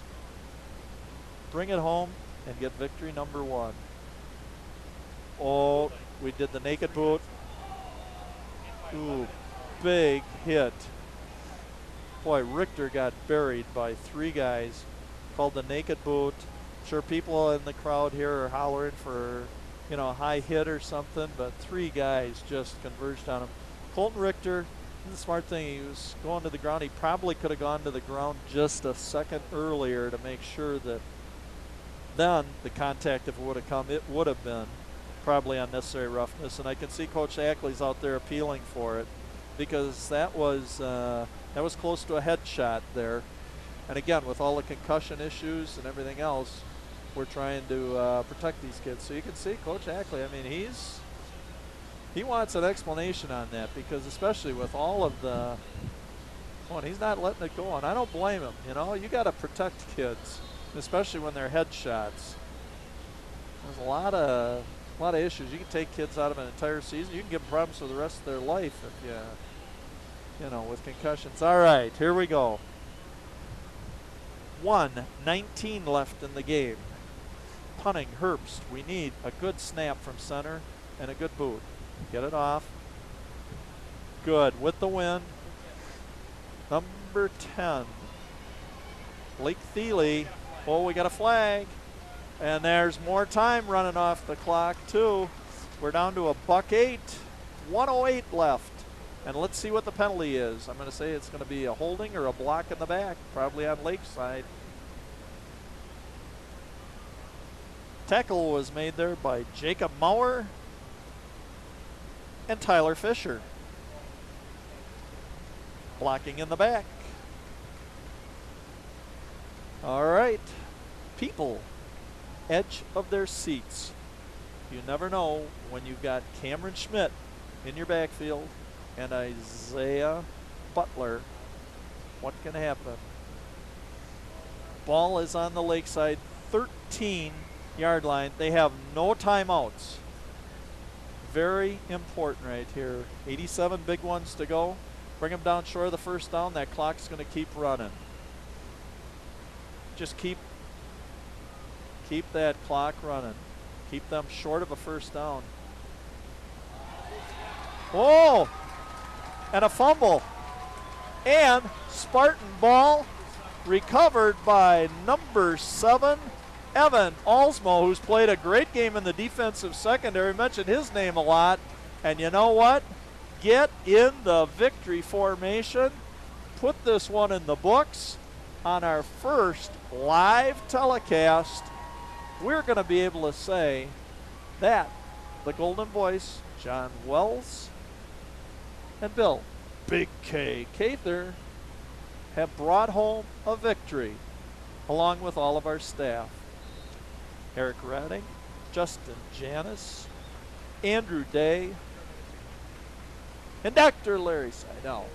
Bring it home and get victory number 1. Oh, we did the naked boot. Ooh, big hit. Boy, Richter got buried by 3 guys. Called the naked boot. Sure, people in the crowd here are hollering for, you know, a high hit or something, but 3 guys just converged on him. Colton Richter, the smart thing, he was going to the ground. He probably could have gone to the ground just a second earlier to make sure that then the contact, if it would have come, it would have been probably unnecessary roughness. And I can see Coach Ackley's out there appealing for it, because that was close to a headshot there. And again, with all the concussion issues and everything else, we're trying to protect these kids. So you can see Coach Ackley, I mean, he wants an explanation on that, because especially with all of the, he's not letting it go on. I don't blame him. You know, you got to protect kids, especially when they're headshots. There's a lot of issues. You can take kids out of an entire season. You can give them problems for the rest of their life if you know, with concussions. All right, here we go. 1:19 left in the game. Punting, Herbst. We need a good snap from center and a good boot. Get it off. Good with the win. Number 10. Blake Thiele. Oh, we got a flag. And there's more time running off the clock, too. We're down to a $1:08. 1:08 left. And let's see what the penalty is. I'm going to say it's going to be a holding or a block in the back, probably on Lakeside. Tackle was made there by Jacob Maurer and Tyler Fisher. Blocking in the back. All right. People, edge of their seats. You never know when you've got Cameron Schmidt in your backfield and Isaiah Butler, what can happen? Ball is on the Lakeside 13-yard line. They have no timeouts. Very important right here. 87 big ones to go. Bring them down short of the first down. That clock's going to keep running. Just keep that clock running. Keep them short of a first down. Oh! And a fumble. And Spartan ball recovered by number 7, Evan Alsmo, who's played a great game in the defensive secondary. Mentioned his name a lot. And you know what? Get in the victory formation. Put this one in the books. On our first live telecast, we're going to be able to say that the Golden Boys, John Wells and Bill Big K Cather, have brought home a victory along with all of our staff. Eric Redding, Justin Janis, Andrew Day, and Dr. Larry Seidel.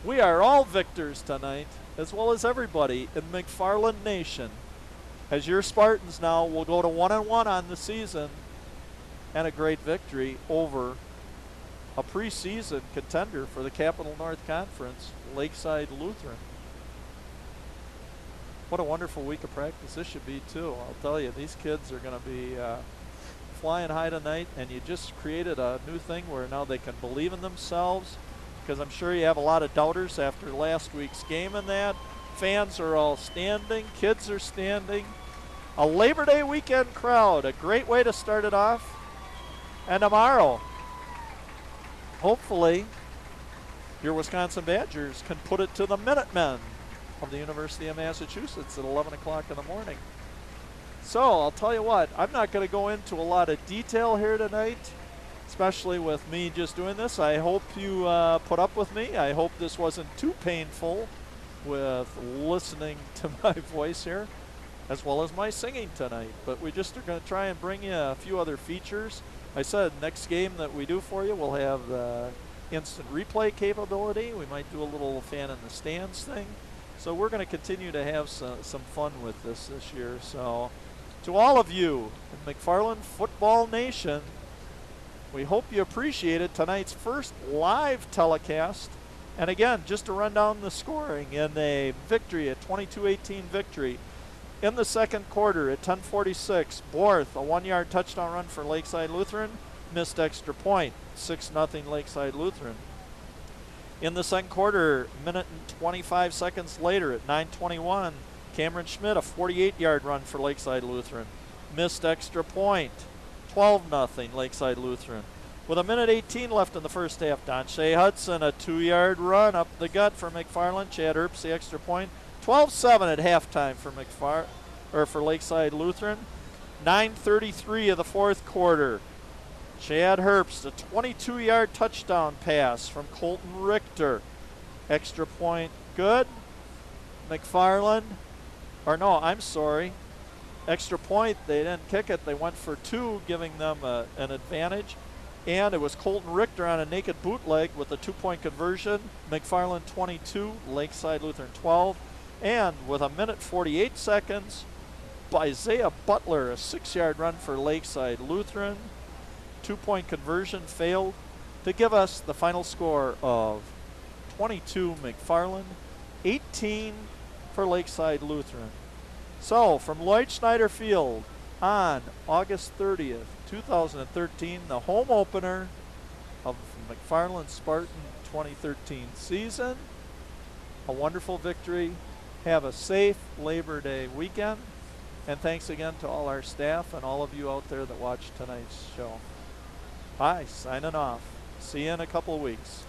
We are all victors tonight, as well as everybody in McFarland Nation, as your Spartans now will go to 1-1 on the season and a great victory over a preseason contender for the Capital North Conference, Lakeside Lutheran. What a wonderful week of practice this should be, too. I'll tell you, these kids are going to be flying high tonight, and you just created a new thing where now they can believe in themselves, because I'm sure you have a lot of doubters after last week's game and that. Fans are all standing. Kids are standing. A Labor Day weekend crowd, a great way to start it off. And tomorrow, hopefully, your Wisconsin Badgers can put it to the Minutemen of the University of Massachusetts at 11 o'clock in the morning. So I'll tell you what, I'm not going to go into a lot of detail here tonight, especially with me just doing this. I hope you put up with me. I hope this wasn't too painful with listening to my voice here, as well as my singing tonight. But we just are going to try and bring you a few other features. I said next game that we do for you, we'll have the instant replay capability. We might do a little fan in the stands thing. So we're going to continue to have some fun with this year. So to all of you in McFarland Football Nation, we hope you appreciated tonight's first live telecast. And again, just to run down the scoring in a victory, a 22-18 victory. In the second quarter at 10:46, Borth, a 1-yard touchdown run for Lakeside Lutheran, missed extra point, 6-0 Lakeside Lutheran. In the second quarter, minute and 25 seconds later at 9:21, Cameron Schmidt, a 48-yard run for Lakeside Lutheran, missed extra point, 12-0 Lakeside Lutheran. With a minute 18 left in the first half, Don Shea Hudson, a 2-yard run up the gut for McFarland. Chad Earps, the extra point. 12-7 at halftime for Lakeside Lutheran. 9:33 of the fourth quarter. Chad Herbst, a 22-yard touchdown pass from Colton Richter. Extra point good. McFarland, or no, I'm sorry. Extra point, they didn't kick it. They went for 2, giving them an advantage. And it was Colton Richter on a naked bootleg with a 2-point conversion. McFarland 22, Lakeside Lutheran 12. And with a minute 48 seconds, Isaiah Butler, a 6-yard run for Lakeside Lutheran. 2-point conversion failed to give us the final score of 22 McFarland, 18 for Lakeside Lutheran. So from Lloyd Schneider Field on August 30th, 2013, the home opener of McFarland Spartan 2013 season. A wonderful victory. Have a safe Labor Day weekend. And thanks again to all our staff and all of you out there that watched tonight's show. Bye, signing off. See you in a couple of weeks.